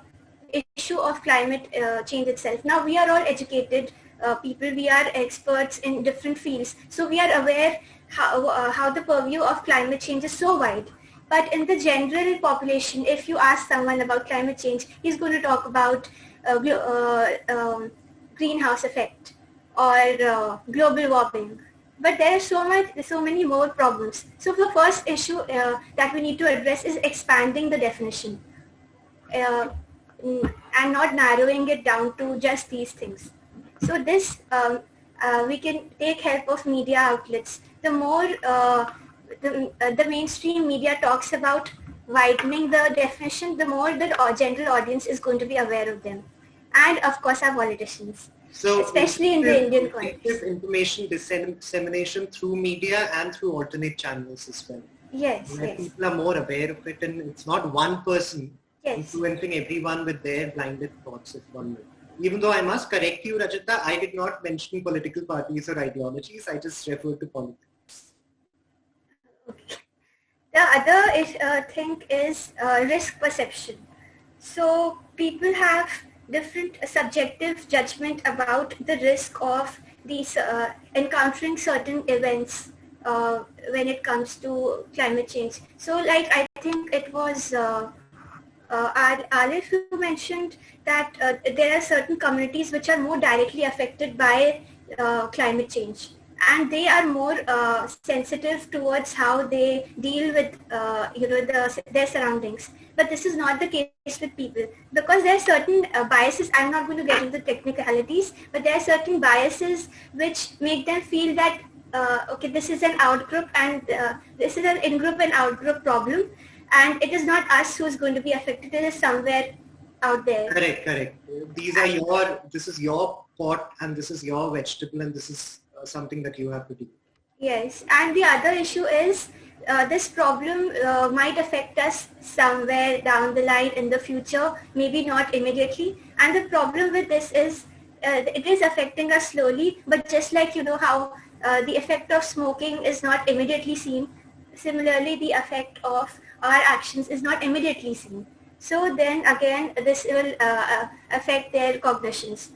issue of climate change itself. Now we are all educated people, we are experts in different fields, so we are aware how the purview of climate change is so wide. But in the general population, if you ask someone about climate change, he's going to talk about greenhouse effect or global warming. But there are so many more problems. So the first issue that we need to address is expanding the definition and not narrowing it down to just these things. So this, we can take help of media outlets. The more the mainstream media talks about widening the definition, the more the general audience is going to be aware of them. And of course our politicians, so especially in the Indian context. Information dissemination through media and through alternate channels as well. Yes, where people are more aware of it, and it's not one person influencing everyone with their blinded thoughts, if one will. Even though I must correct you, Rachita, I did not mention political parties or ideologies. I just referred to politics. Okay. The other thing is risk perception. So people have different subjective judgment about the risk of these encountering certain events when it comes to climate change. So like I think it was Alif who mentioned that there are certain communities which are more directly affected by climate change, and they are more sensitive towards how they deal with their surroundings. But this is not the case with people, because there are certain biases. I'm not going to get into the technicalities, but there are certain biases which make them feel that okay, this is an outgroup and this is an in-group and out-group problem, and it is not us who is going to be affected. It is somewhere out there. Correct. This is your pot, and this is your vegetable, and this is something that you have to do. Yes, and the other issue is this problem might affect us somewhere down the line in the future, maybe not immediately. And the problem with this is it is affecting us slowly, but just like how the effect of smoking is not immediately seen, similarly the effect of our actions is not immediately seen. So then again, this will affect their cognitions.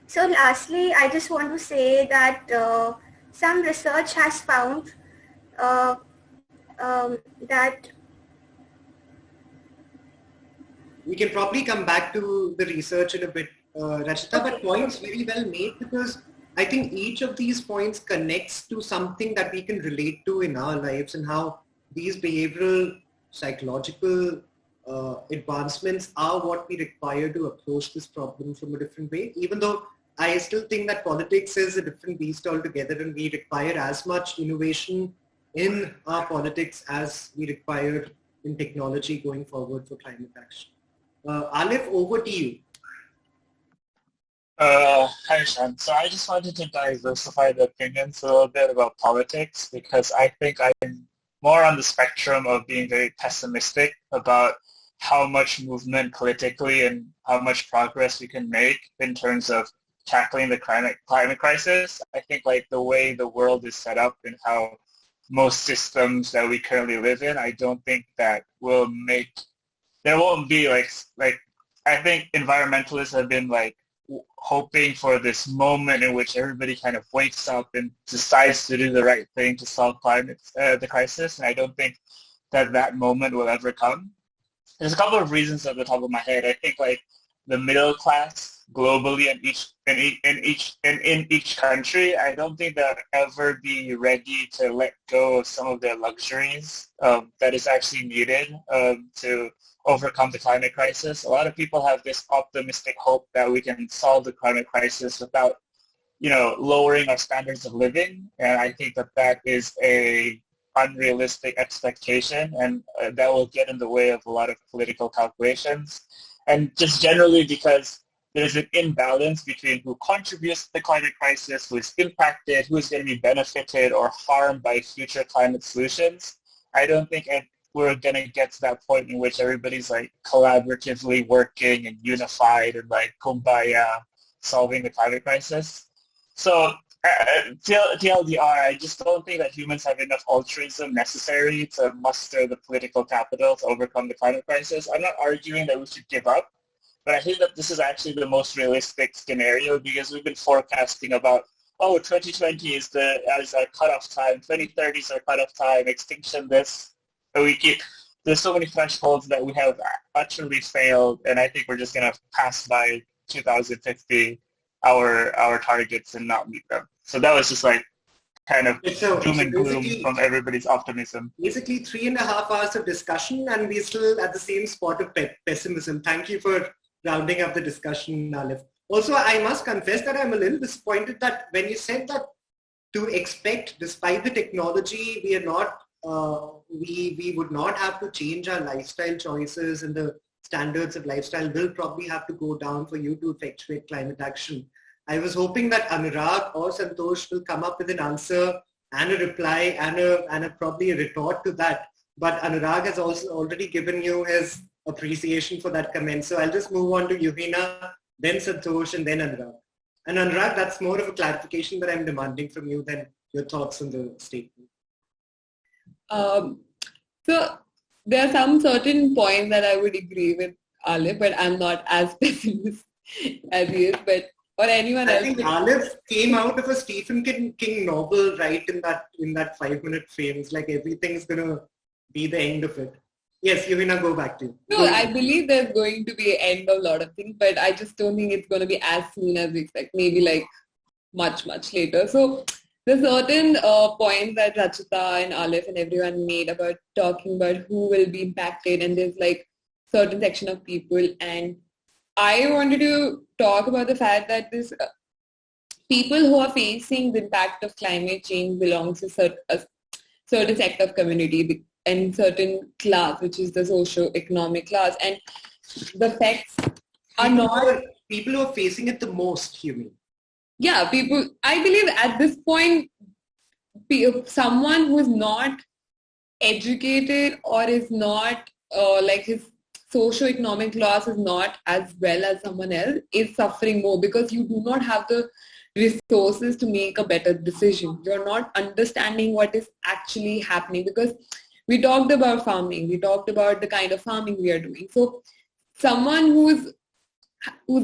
So lastly, I just want to say that some research has found that we can probably come back to the research in a bit, Rachita, but points very well made, because I think each of these points connects to something that we can relate to in our lives, and how these behavioral, psychological advancements are what we require to approach this problem from a different way, even though I still think that politics is a different beast altogether, and we require as much innovation in our politics as we require in technology going forward for climate action. Alif, over to you. Hi, Shan. So I just wanted to diversify the opinions a little bit about politics, because I think I'm more on the spectrum of being very pessimistic about how much movement politically and how much progress we can make in terms of tackling the climate crisis. I think like the way the world is set up and how most systems that we currently live in, I don't think that will make, there won't be like I think environmentalists have been like hoping for this moment in which everybody kind of wakes up and decides to do the right thing to solve the crisis, and I don't think that that moment will ever come. There's a couple of reasons at the top of my head. I think like the middle class globally in each country, I don't think they'll ever be ready to let go of some of their luxuries that is actually needed to overcome the climate crisis. A lot of people have this optimistic hope that we can solve the climate crisis without, lowering our standards of living, and I think that that is a unrealistic expectation, and that will get in the way of a lot of political calculations. And just generally because there's an imbalance between who contributes to the climate crisis, who is impacted, who is going to be benefited or harmed by future climate solutions. I don't think we're going to get to that point in which everybody's like collaboratively working and unified and like kumbaya solving the climate crisis. So TLDR, I just don't think that humans have enough altruism necessary to muster the political capital to overcome the climate crisis. I'm not arguing that we should give up, but I think that this is actually the most realistic scenario, because we've been forecasting about, 2020 is our cutoff time, 2030 is our cutoff time, extinction this. And there's so many thresholds that we have utterly failed, and I think we're just going to pass by 2050 our targets and not meet them. So that was just like kind of doom and gloom from everybody's optimism. Basically 3.5 hours of discussion, and we're still at the same spot of pessimism. Thank you for rounding up the discussion, Alif. Also, I must confess that I'm a little disappointed that when you said that to expect, despite the technology, we are not, we would not have to change our lifestyle choices, and the standards of lifestyle will probably have to go down for you to effectuate climate action. I was hoping that Anurag or Santosh will come up with an answer and a reply and probably a retort to that. But Anurag has also already given you his appreciation for that comment. So I'll just move on to Yuhina, then Santosh, and then Anurag. And Anurag, that's more of a clarification that I'm demanding from you than your thoughts on the statement. So there are some certain points that I would agree with Alif, but I'm not as pessimist as he is. But or anyone else. I think Alif came out of a Stephen King novel, right? In that 5-minute frame, it's like everything's gonna be the end of it. Yes, Yuhina, go back to you. No, I believe there's going to be an end of a lot of things, but I just don't think it's going to be as soon as we expect. Maybe like much later. So the certain points that Rachita and Alif and everyone made about talking about who will be impacted, and there's like certain section of people, and I wanted to talk about the fact that this people who are facing the impact of climate change belongs to a certain sector of community and certain class, which is the socio-economic class, and the effects are not people who are facing it the most, you mean? Yeah, people. I believe at this point, someone who is not educated or is not like his socio-economic class is not as well as someone else is suffering more, because you do not have the resources to make a better decision. You're not understanding what is actually happening, because we talked about farming. We talked about the kind of farming we are doing. So someone who's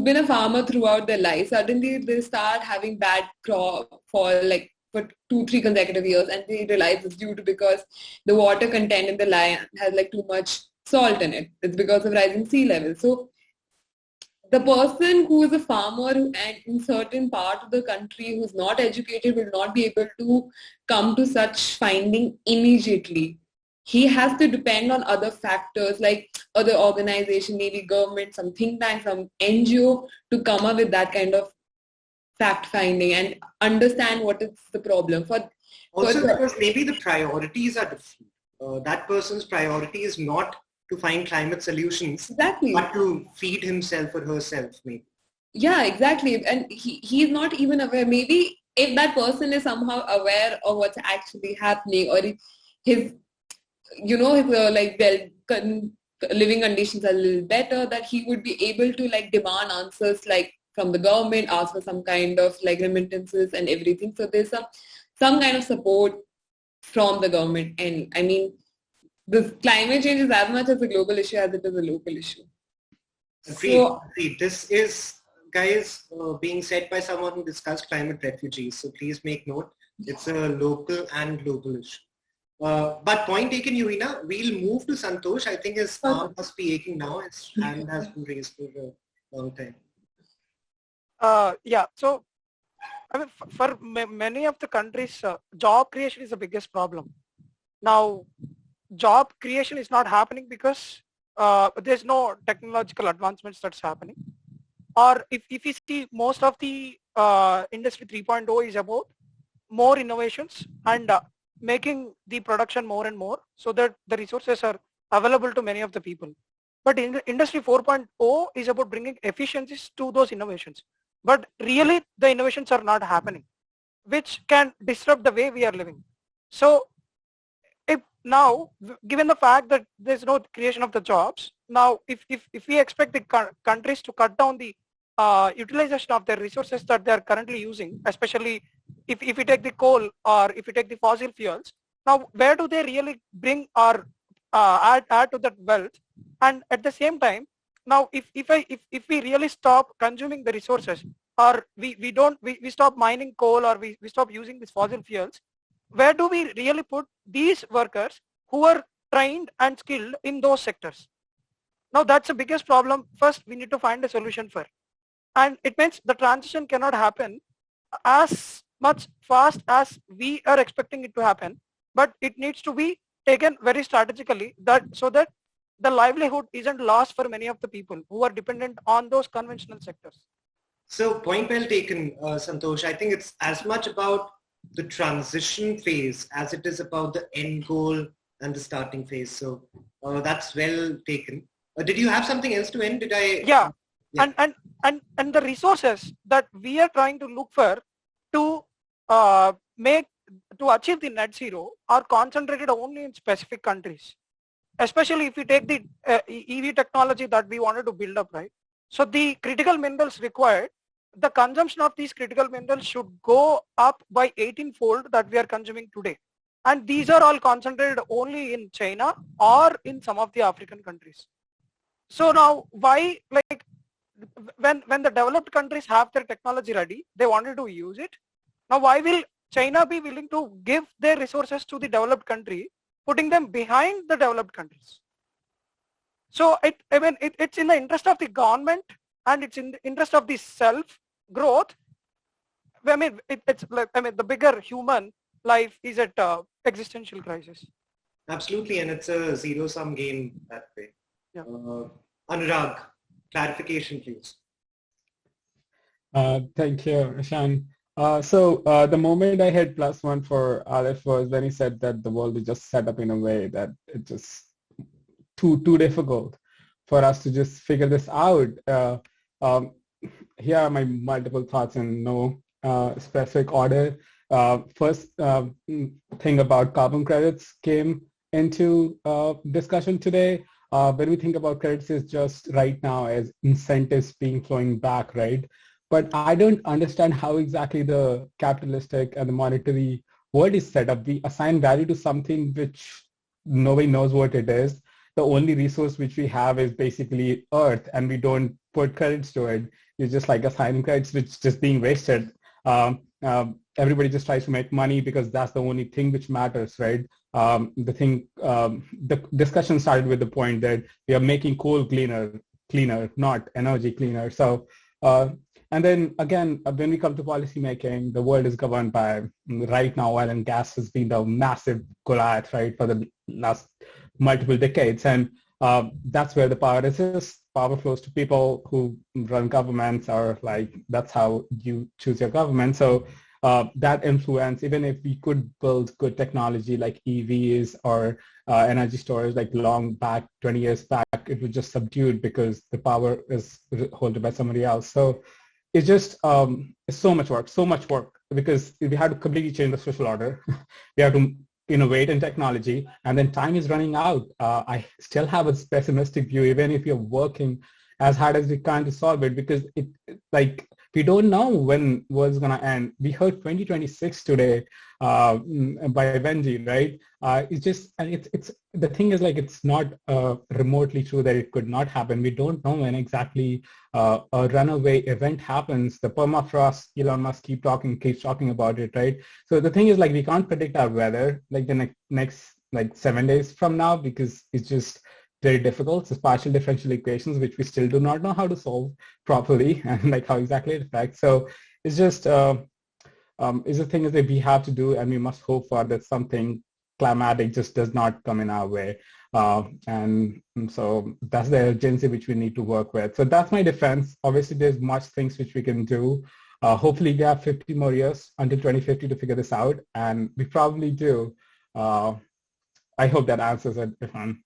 been a farmer throughout their life, suddenly they start having bad crop for like for 2-3 consecutive years, and they realize it's due to because the water content in the land has like too much salt in it. It's because of rising sea level. So the person who is a farmer and in certain part of the country who's not educated will not be able to come to such finding immediately. He has to depend on other factors like other organization, maybe government, some think tank, some NGO to come up with that kind of fact finding and understand what is the problem. Also because maybe the priorities are different. That person's priority is not to find climate solutions, but to feed himself or herself maybe. Yeah, exactly. And he's not even aware. Maybe if that person is somehow aware of what's actually happening, or his living conditions are a little better, that he would be able to like demand answers like from the government, ask for some kind of like remittances and everything. So there's some kind of support from the government. And I mean, this climate change is as much as a global issue as it is a local issue. Agreed. This is, guys, being said by someone who discussed climate refugees. So please make note, it's a local and global issue. But point taken, Yuvina. We'll move to Santosh. I think his arm must be aching now. His hand has been raised for a long time. Yeah, so I mean, for many of the countries, job creation is the biggest problem. Now, job creation is not happening because there's no technological advancements that's happening. Or if you see, most of the Industry 3.0 is about more innovations and making the production more and more so that the resources are available to many of the people. But in Industry 4.0 is about bringing efficiencies to those innovations. But really the innovations are not happening, which can disrupt the way we are living. So if now, given the fact that there's no creation of the jobs, now if we expect the countries to cut down the utilization of their resources that they are currently using, especially if we take the coal or if we take the fossil fuels, now where do they really bring or add to that wealth? And at the same time, now if we really stop consuming the resources, or we stop mining coal, or we stop using these fossil fuels, where do we really put these workers who are trained and skilled in those sectors? Now that's the biggest problem. First, we need to find a solution for. And it means the transition cannot happen as much fast as we are expecting it to happen, but it needs to be taken very strategically, so that the livelihood isn't lost for many of the people who are dependent on those conventional sectors. So point well taken, Santosh. I think it's as much about the transition phase as it is about the end goal and the starting phase. So that's well taken. Did you have something else to end? Did I? Yeah. And the resources that we are trying to look for to achieve the net zero are concentrated only in specific countries. Especially if we take the EV technology that we wanted to build up, right? So the critical minerals required, the consumption of these critical minerals should go up by 18-fold that we are consuming today. And these are all concentrated only in China or in some of the African countries. So now why, like, when the developed countries have their technology ready, they wanted to use it. Now why will China be willing to give their resources to the developed country, putting them behind the developed countries? So it's in the interest of the government and it's in the interest of the self-growth. I mean, the bigger human life is at existential crisis. Absolutely, and it's a zero-sum game that way. Yeah. Anurag, clarification, please. Thank you, Ishan. So the moment I hit +1 for Arif was when he said that the world is just set up in a way that it's just too difficult for us to just figure this out. Here are my multiple thoughts in no specific order. First thing about carbon credits came into discussion today. When we think about credits, it's just right now as incentives being flowing back, right? But I don't understand how exactly the capitalistic and the monetary world is set up. We assign value to something which nobody knows what it is. The only resource which we have is basically earth, and we don't put credits to it. It's just like assigning credits which is just being wasted. everybody just tries to make money because that's the only thing which matters, right? The discussion started with the point that we are making coal cleaner, not energy cleaner. So, and then again, when we come to policy making, the world is governed by, right now, oil and gas has been the massive Goliath, right, for the last multiple decades. And that's where the power is. Power flows to people who run governments, or like, that's how you choose your government. So that influence, even if we could build good technology like EVs or energy storage, like long back, 20 years back, it was just subdued because the power is held by somebody else. So it's just it's so much work, because we had to completely change the social order. We have to innovate in technology, and then time is running out. I still have a pessimistic view, even if you're working as hard as we can to solve it, because like, we don't know when was going to end. We heard 2026 today by Venji, right? It's just, and it's the thing is, like, it's not remotely true that it could not happen. We don't know when exactly a runaway event happens. The permafrost, Elon Musk keeps talking about it, right? So the thing is, like, we can't predict our weather like the next like 7 days from now, because it's just very difficult. It's partial differential equations, which we still do not know how to solve properly, and like how exactly it affects. So it's just, it's the thing is that we have to do, and we must hope for that something climatic just does not come in our way. And so that's the urgency which we need to work with. So that's my defense. Obviously, there's much things which we can do. Hopefully we have 50 more years until 2050 to figure this out, and we probably do. I hope that answers it, Irfan.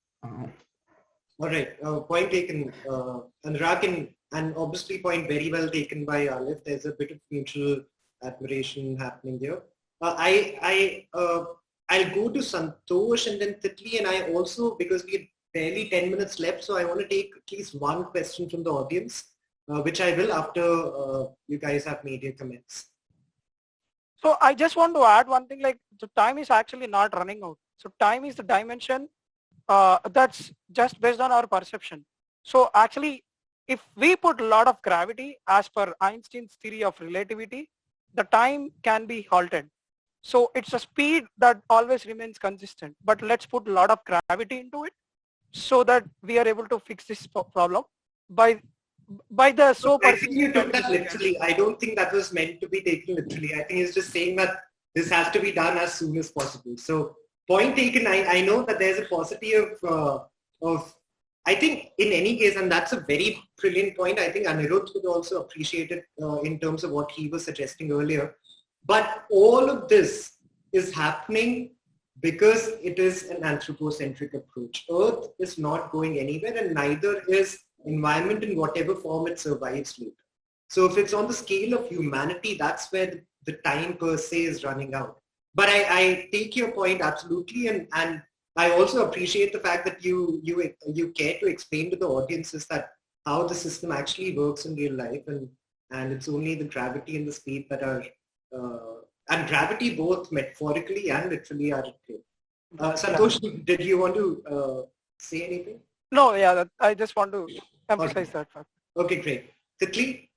All right, point taken, Anurag, and obviously point very well taken by Alif. There's a bit of mutual admiration happening there. I'll go to Santosh and then Titli, and I also, because we have barely 10 minutes left, so I want to take at least one question from the audience, which I will after you guys have made your comments. So I just want to add one thing, like, the time is actually not running out. So time is the dimension that's just based on our perception. So actually, if we put a lot of gravity as per Einstein's theory of relativity, the time can be halted. So it's a speed that always remains consistent, but let's put a lot of gravity into it so that we are able to fix this problem by the so I think you took that literally. I don't think that was meant to be taken literally. I think it's just saying that this has to be done as soon as possible. So point taken. I know that there's a paucity of, I think in any case, and that's a very brilliant point. I think Anirudh would also appreciate it in terms of what he was suggesting earlier. But all of this is happening because it is an anthropocentric approach. Earth is not going anywhere, and neither is environment in whatever form it survives later. So if it's on the scale of humanity, that's where the time per se is running out. But I take your point absolutely, and I also appreciate the fact that you care to explain to the audiences that how the system actually works in real life, and it's only the gravity and the speed that are and gravity both metaphorically and literally are at play. Santosh, did you want to say anything? No, yeah, I just want to emphasize that fact. Okay, great. Titli?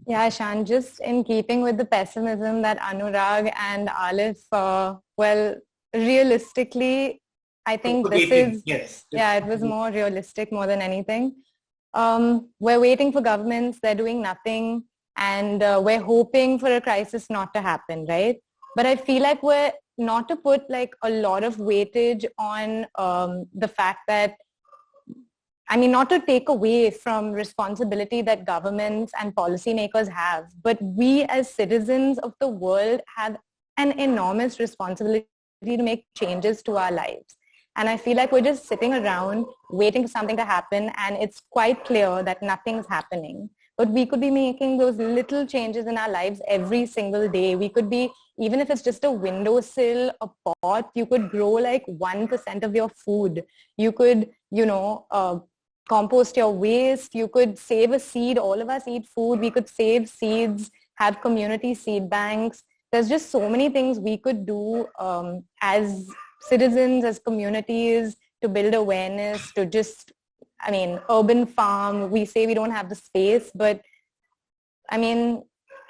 Yeah, Ishan, just in keeping with the pessimism that Anurag and Alif, well, realistically, I think this is, yes. Yeah, it was more realistic more than anything. We're waiting for governments, they're doing nothing, and we're hoping for a crisis not to happen, right? But I feel like we're not to put like a lot of weightage on the fact that, I mean, not to take away from responsibility that governments and policymakers have, but we as citizens of the world have an enormous responsibility to make changes to our lives. And I feel like we're just sitting around waiting for something to happen, and it's quite clear that nothing's happening. But we could be making those little changes in our lives every single day. We could be, even if it's just a windowsill, a pot, you could grow like 1% of your food. You could, compost your waste. You could save a seed. All of us eat food. We could save seeds, have community seed banks. There's just so many things we could do as citizens, as communities, to build awareness, to just, urban farm. We say we don't have the space, but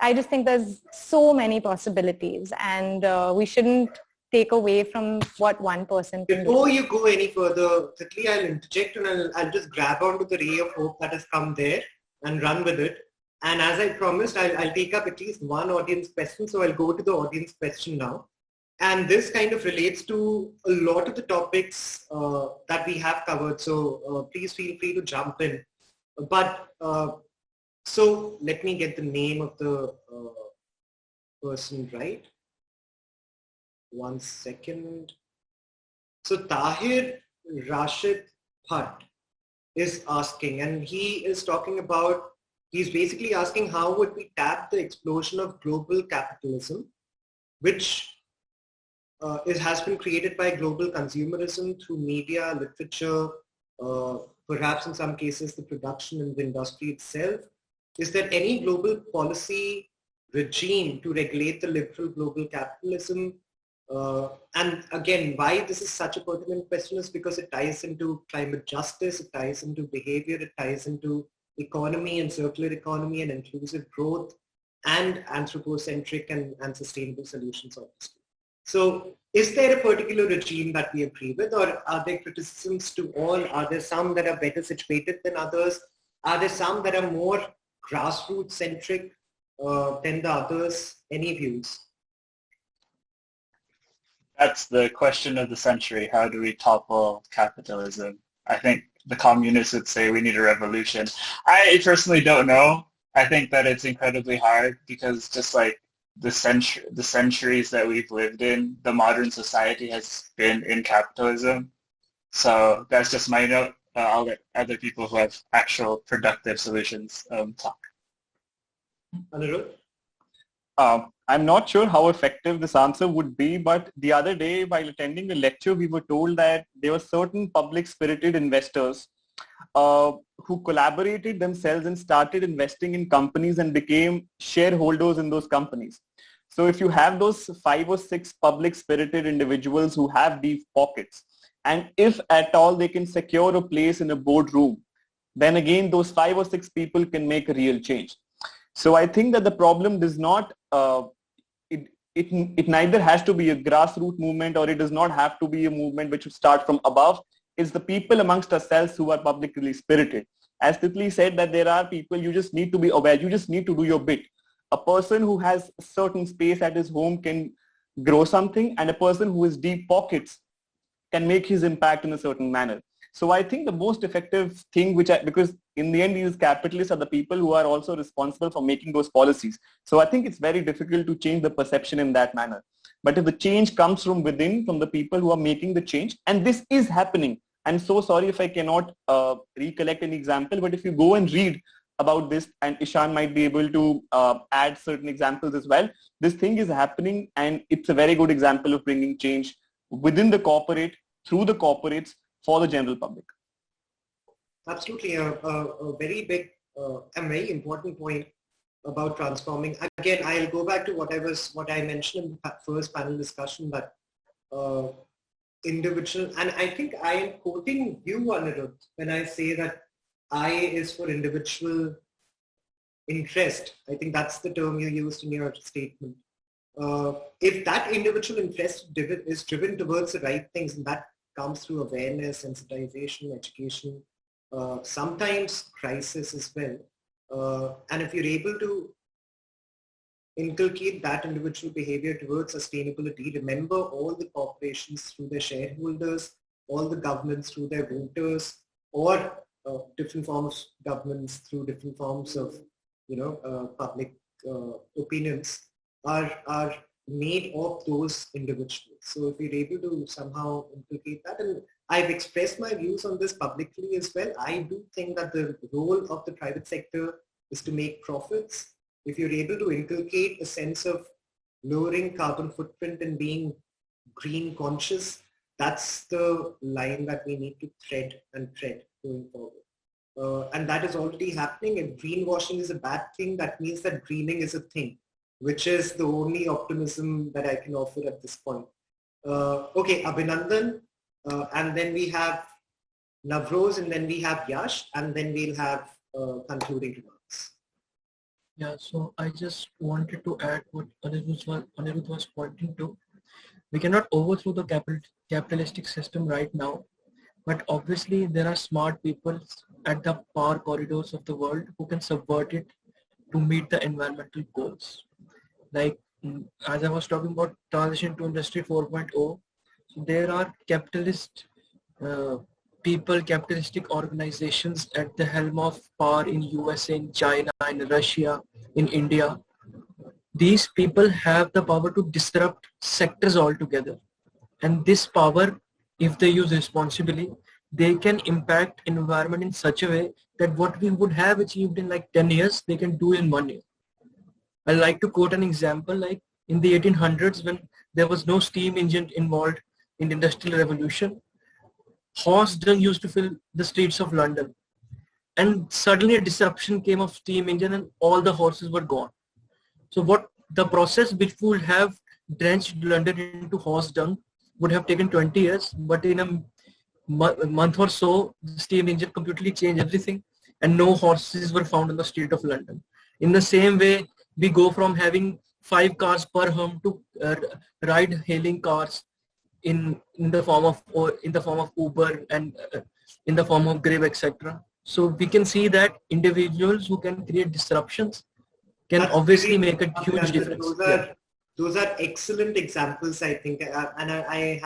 I just think there's so many possibilities, and we shouldn't take away from what one person can do. Before you go any further, quickly I'll interject and I'll just grab onto the ray of hope that has come there and run with it. And as I promised, I'll take up at least one audience question. So I'll go to the audience question now. And this kind of relates to a lot of the topics that we have covered. So please feel free to jump in. But so let me get the name of the person right. 1 second. So Tahir Rashid Bhatt is asking, and he is talking about, he's basically asking how would we tap the explosion of global capitalism, which has been created by global consumerism through media, literature, perhaps in some cases the production and the industry itself. Is there any global policy regime to regulate the liberal global capitalism? And again, why this is such a pertinent question is because it ties into climate justice, it ties into behavior, it ties into economy and circular economy and inclusive growth and anthropocentric and sustainable solutions, obviously. So is there a particular regime that we agree with, or are there criticisms to all? Are there some that are better situated than others? Are there some that are more grassroots centric than the others? Any views? That's the question of the century. How do we topple capitalism? I think the communists would say we need a revolution. I personally don't know. I think that it's incredibly hard because just like the centuries that we've lived in, the modern society has been in capitalism. So that's just my note. I'll let other people who have actual productive solutions talk. Anirudh? I'm not sure how effective this answer would be, but the other day while attending a lecture, we were told that there were certain public-spirited investors who collaborated themselves and started investing in companies and became shareholders in those companies. So if you have those 5 or 6 public-spirited individuals who have deep pockets, and if at all they can secure a place in a boardroom, then again those 5 or 6 people can make a real change. So I think that the problem does not, it neither has to be a grassroots movement, or it does not have to be a movement which would start from above. It's the people amongst ourselves who are publicly spirited. As Titli said, that there are people, you just need to be aware, you just need to do your bit. A person who has a certain space at his home can grow something, and a person who has deep pockets can make his impact in a certain manner. So I think the most effective thing, because in the end these capitalists are the people who are also responsible for making those policies. So I think it's very difficult to change the perception in that manner. But if the change comes from within, from the people who are making the change, and this is happening, I'm so sorry if I cannot recollect an example, but if you go and read about this, and Ishan might be able to add certain examples as well, this thing is happening, and it's a very good example of bringing change within the corporate, through the corporates, for the general public. Absolutely, a very big and very important point about transforming. Again, I'll go back to what I mentioned in the first panel discussion, that individual, and I think I am quoting you, Anirudh, when I say that I is for individual interest. I think that's the term you used in your statement. If that individual interest is driven towards the right things, and that comes through awareness, sensitization, education, sometimes crisis as well. And if you're able to inculcate that individual behavior towards sustainability, remember all the corporations through their shareholders, all the governments through their voters, or different forms of governments through different forms of, public opinions are made of those individuals. So if we're able to somehow inculcate that, and I've expressed my views on this publicly as well, I do think that the role of the private sector is to make profits. If you're able to inculcate a sense of lowering carbon footprint and being green conscious, that's the line that we need to tread going forward. And that is already happening. If greenwashing is a bad thing, that means that greening is a thing, which is the only optimism that I can offer at this point. Okay, Abhinandan, and then we have Navroz, and then we have Yash, and then we'll have concluding remarks. Yeah, so I just wanted to add what Anirudh was pointing to. We cannot overthrow the capitalistic system right now, but obviously there are smart people at the power corridors of the world who can subvert it to meet the environmental goals. Like as I was talking about transition to Industry 4.0, so there are capitalist people, capitalistic organizations at the helm of power in USA, in China, in Russia, in India. These people have the power to disrupt sectors altogether. And this power, if they use responsibly, they can impact environment in such a way that what we would have achieved in like 10 years, they can do in 1 year. I like to quote an example like in the 1800s when there was no steam engine involved in the Industrial Revolution, horse dung used to fill the streets of London. And suddenly a disruption came of steam engine and all the horses were gone. So what the process which would have drenched London into horse dung would have taken 20 years, but in a month or so, the steam engine completely changed everything and no horses were found on the street of London. In the same way, we go from having 5 cars per home to ride-hailing cars in the form of Uber and in the form of Grab, etc. So we can see that individuals who can create disruptions can obviously make a huge difference. Those are excellent examples, I think, and I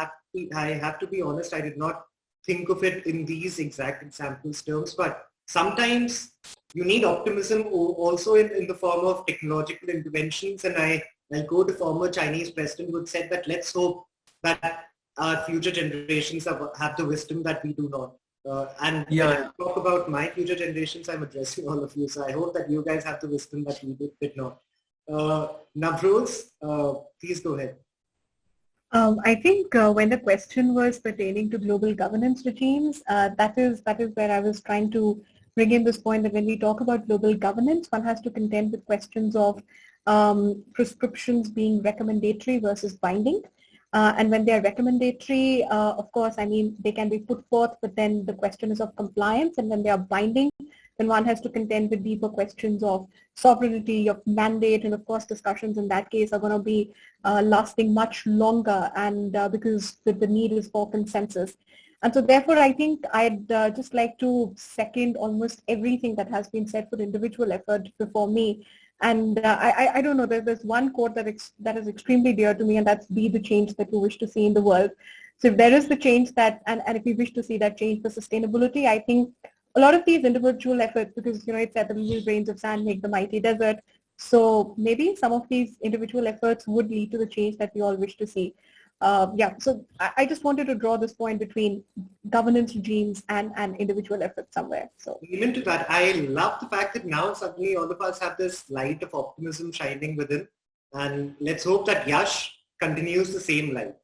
have to be honest. I did not think of it in these exact examples terms, but sometimes you need optimism also in the form of technological interventions. And I'll quote a former Chinese president who said that let's hope that our future generations have the wisdom that we do not. When I talk about my future generations, I'm addressing all of you. So I hope that you guys have the wisdom that we did not. Navroz, please go ahead. I think when the question was pertaining to global governance regimes, that is where I was trying to bring in this point that when we talk about global governance, one has to contend with questions of prescriptions being recommendatory versus binding. And when they are recommendatory, of course, I mean, they can be put forth, but then the question is of compliance. And when they are binding, then one has to contend with deeper questions of sovereignty, of mandate, and of course discussions in that case are going to be lasting much longer, and because the need is for consensus. And so therefore, I think I'd just like to second almost everything that has been said for individual effort before me. And I don't know, there's one quote that is extremely dear to me, and that's be the change that you wish to see in the world. So if there is the change that, and if we wish to see that change for sustainability, I think a lot of these individual efforts, because, you know, it's at the little grains of sand make the mighty desert. So maybe some of these individual efforts would lead to the change that we all wish to see. So I just wanted to draw this point between governance regimes and individual efforts somewhere. So even to that, I love the fact that now suddenly all of us have this light of optimism shining within, and let's hope that Yash continues the same light.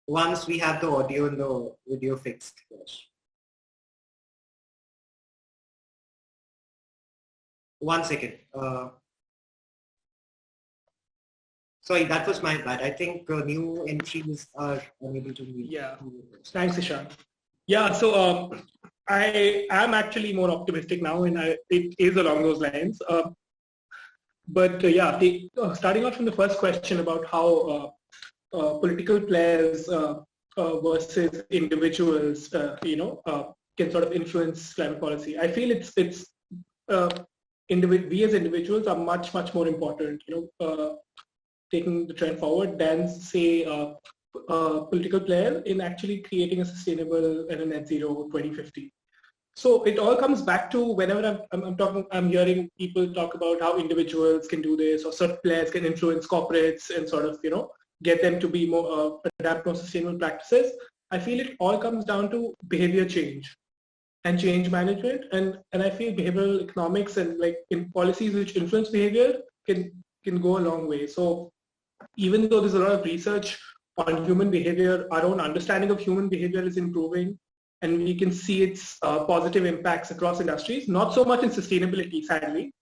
Once we have the audio and the video fixed, Yash. 1 second. Sorry, that was my bad. I think new entries are unable to meet. Yeah, thanks, Ishan. Yeah, so I am actually more optimistic now, and it is along those lines. Starting off from the first question about how political players versus individuals, can sort of influence climate policy. I feel we as individuals are much more important, taking the trend forward than say a political player in actually creating a sustainable and a net zero 2050. So it all comes back to whenever I'm hearing people talk about how individuals can do this, or certain players can influence corporates and sort of, get them to be more, adapt more sustainable practices. I feel it all comes down to behavior change and change management. And I feel behavioral economics and like in policies which influence behavior can go a long way. So even though there's a lot of research on human behavior, our own understanding of human behavior is improving, and we can see its positive impacts across industries, not so much in sustainability, sadly,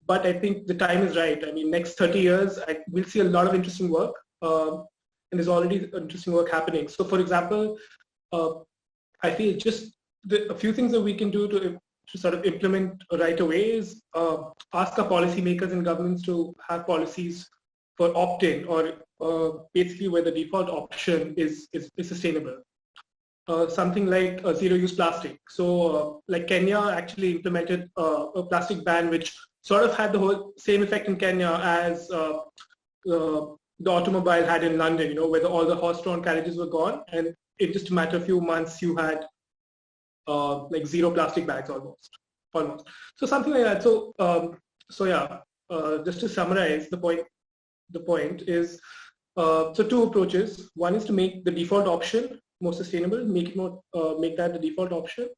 but I think the time is right. I mean, next 30 years, we'll see a lot of interesting work, and there's already interesting work happening. So for example, I feel just a few things that we can do to sort of implement right away is ask our policymakers and governments to have policies for opt-in, or basically where the default option is sustainable. Something like zero-use plastic. So like Kenya actually implemented a plastic ban which sort of had the whole same effect in Kenya as the automobile had in London, you know, where all the horse-drawn carriages were gone, and in just a matter of few months you had like zero plastic bags almost. So something like that. So yeah, just to summarize the point is, so two approaches. One is to make the default option more sustainable, make that the default option.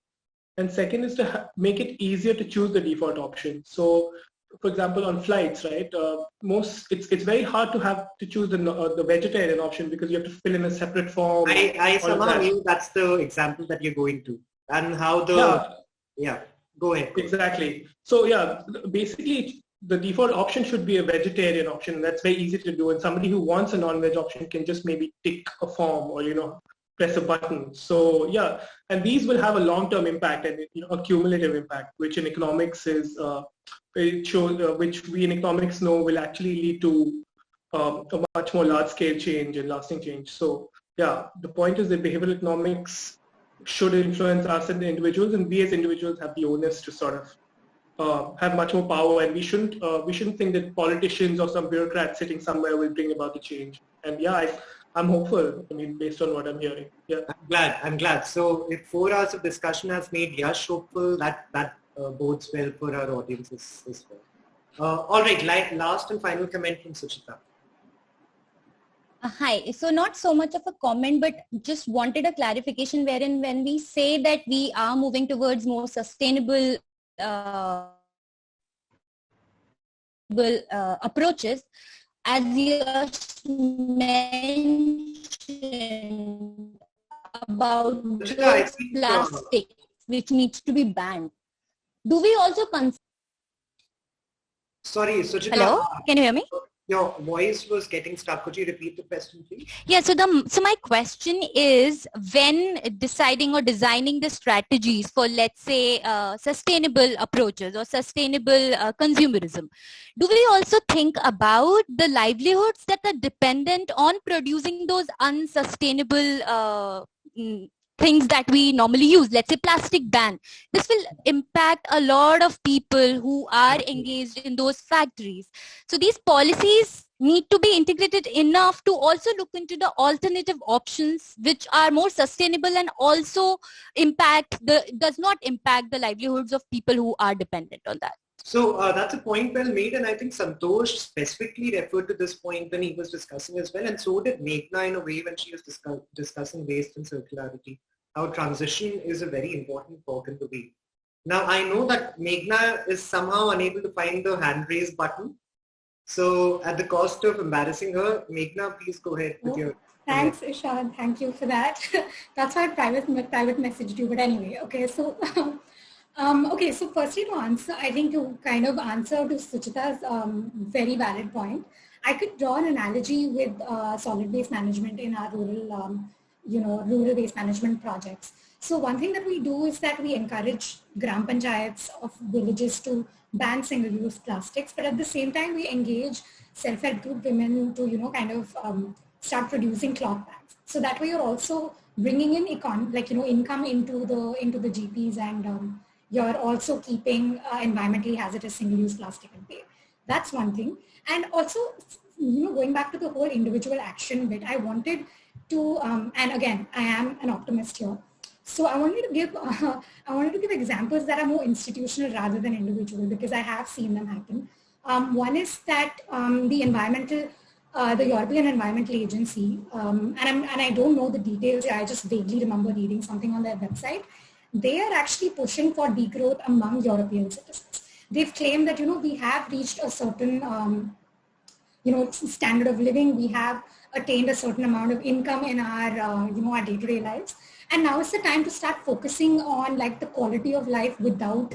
And second is to make it easier to choose the default option. So for example, on flights, right, it's very hard to choose the vegetarian option because you have to fill in a separate form. I somehow knew that's the example that you're going to, and how the, yeah, go ahead. Exactly. So yeah, basically the default option should be a vegetarian option. That's very easy to do, and somebody who wants a non-veg option can just maybe tick a form or, you know, press a button. So yeah, and these will have a long-term impact and, you know, a cumulative impact, which in economics is which we in economics know will actually lead to a much more large-scale change and lasting change. So yeah, the point is that behavioral economics should influence us and the individuals, and we as individuals have the onus to sort of have much more power, and we shouldn't think that politicians or some bureaucrats sitting somewhere will bring about the change. And yeah, I'm hopeful. I mean, based on what I'm hearing. Yeah. I'm glad. So if 4 hours of discussion has made Yash hopeful, that bodes well for our audiences as well. All right, last and final comment from Suchita. Hi. So not so much of a comment, but just wanted a clarification wherein when we say that we are moving towards more sustainable approaches, as you mentioned about plastic, which needs to be banned. Do we also consider? Sorry, Suchita. Hello, can you hear me? Your voice was getting stuck. Could you repeat the question, please? Yeah, so my question is, when deciding or designing the strategies for, let's say, sustainable approaches or sustainable consumerism, do we also think about the livelihoods that are dependent on producing those unsustainable things that we normally use? Let's say plastic ban. This will impact a lot of people who are engaged in those factories. So these policies need to be integrated enough to also look into the alternative options which are more sustainable and also does not impact the livelihoods of people who are dependent on that. So that's a point well made, and I think Santosh specifically referred to this point when he was discussing as well, and so did Meghna in a way when she was discussing waste and circularity, how transition is a very important cog in the wheel. Now I know that Meghna is somehow unable to find the hand raise button, so at the cost of embarrassing her, Meghna, please go ahead with your... Thanks, Ishan. Thank you for that. That's why I private messaged you, but anyway, okay, so... okay, so firstly to answer, I think to kind of answer to Suchita's very valid point, I could draw an analogy with solid waste management in our rural, rural waste management projects. So one thing that we do is that we encourage gram panchayats of villages to ban single-use plastics, but at the same time we engage self-help group women to, start producing cloth bags. So that way you're also bringing in income into the GPs, and you're also keeping environmentally hazardous single-use plastic at bay. That's one thing. And also, going back to the whole individual action bit, I wanted to, and again, I am an optimist here. So I wanted to give examples that are more institutional rather than individual, because I have seen them happen. One is that the European Environmental Agency, and I don't know the details, I just vaguely remember reading something on their website. They are actually pushing for degrowth among European citizens. They've claimed that, we have reached a certain, standard of living. We have attained a certain amount of income in our, our day-to-day lives. And now is the time to start focusing on like the quality of life without,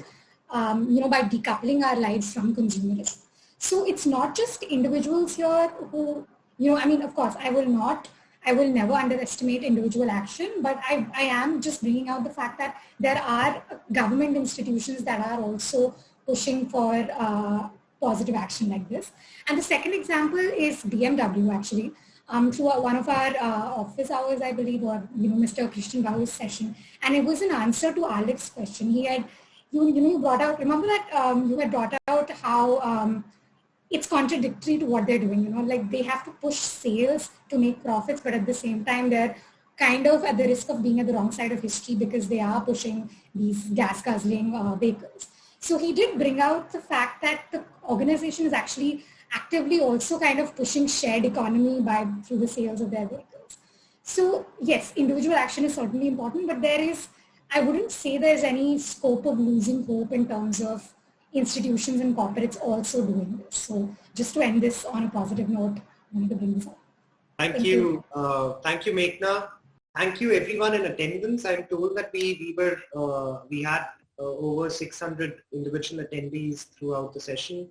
by decoupling our lives from consumerism. So it's not just individuals here who, of course, I will not I will never underestimate individual action, but I am just bringing out the fact that there are government institutions that are also pushing for positive action like this. And the second example is BMW actually. Through one of our office hours, I believe, or Mr. Christian Rao's session, and it was an answer to Alex's question. He had, you brought out. Remember that you had brought out how it's contradictory to what they're doing. Like they have to push sales to make profits, but at the same time, they're kind of at the risk of being at the wrong side of history because they are pushing these gas guzzling vehicles. So he did bring out the fact that the organization is actually actively also kind of pushing shared economy through the sales of their vehicles. So yes, individual action is certainly important, but I wouldn't say there's any scope of losing hope in terms of institutions and corporates also doing this. So just to end this on a positive note, I wanted to bring this up. Thank you. Thank you, Meghna. Thank you everyone in attendance. I'm told that we had over 600 individual attendees throughout the session.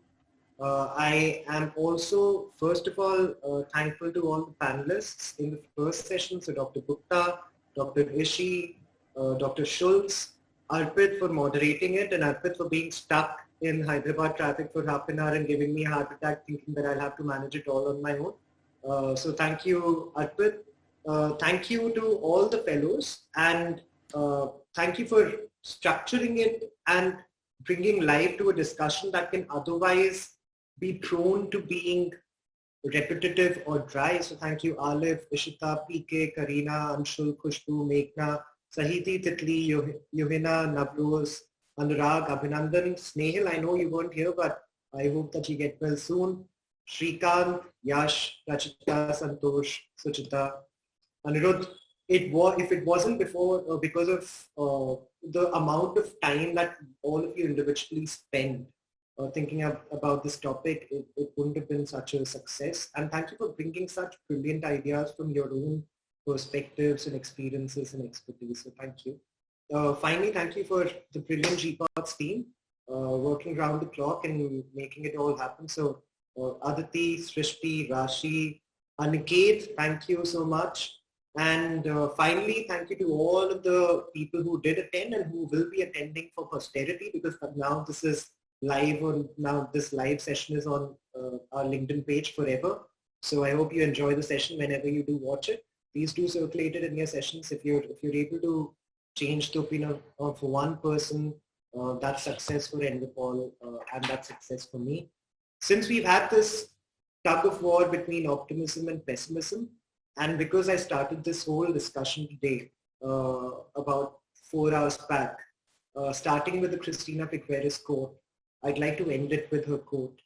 I am also, first of all, thankful to all the panelists in the first session. So Dr. Gupta, Dr. Rishi, Dr. Schultz, Arpit for moderating it, and Arpit for being stuck in Hyderabad traffic for half an hour and giving me a heart attack thinking that I'll have to manage it all on my own. So thank you, Arpit. Thank you to all the fellows, and thank you for structuring it and bringing life to a discussion that can otherwise be prone to being repetitive or dry. So thank you, Alif, Ishita, PK, Karina, Anshul, Khushbu, Meghna, Sahiti, Titli, Yohina, Navroz, Anurag, Abhinandan, Snehil. I know you weren't here, but I hope that you get well soon. Shrikant, Yash, Rachita, Santosh, Suchita, Anirudh. If it wasn't before, because of the amount of time that all of you individually spend thinking about this topic, it wouldn't have been such a success. And thank you for bringing such brilliant ideas from your own perspectives and experiences and expertise. So thank you. Finally, thank you for the brilliant GPOTS team working around the clock and making it all happen. So Aditi, Srishti, Rashi, Aniket, thank you so much. And finally, thank you to all of the people who did attend and who will be attending for posterity, because now this is live, or now this live session is on our LinkedIn page forever. So I hope you enjoy the session whenever you do watch it. Please do circulate it in your sessions. If you're able to change the opinion of one person, that's success for Endopol, and that's success for me. Since we've had this tug of war between optimism and pessimism, and because I started this whole discussion today about 4 hours back, starting with the Christina Figueres quote, I'd like to end it with her quote,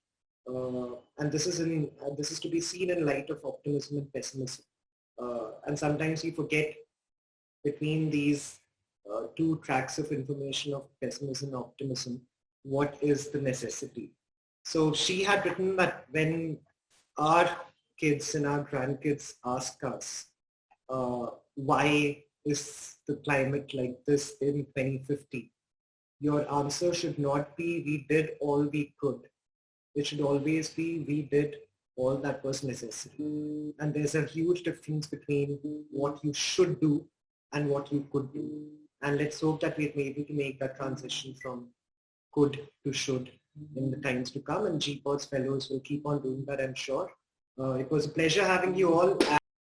and this is to be seen in light of optimism and pessimism. And sometimes you forget between these two tracks of information of pessimism and optimism, what is the necessity. So she had written that when our kids and our grandkids ask us, why is the climate like this in 2050? Your answer should not be, we did all we could. It should always be, we did all that was necessary. And there's a huge difference between what you should do and what you could do. And let's hope that we're able to make that transition from could to should in the times to come. And GPOTS fellows will keep on doing that, I'm sure. It was a pleasure having you all.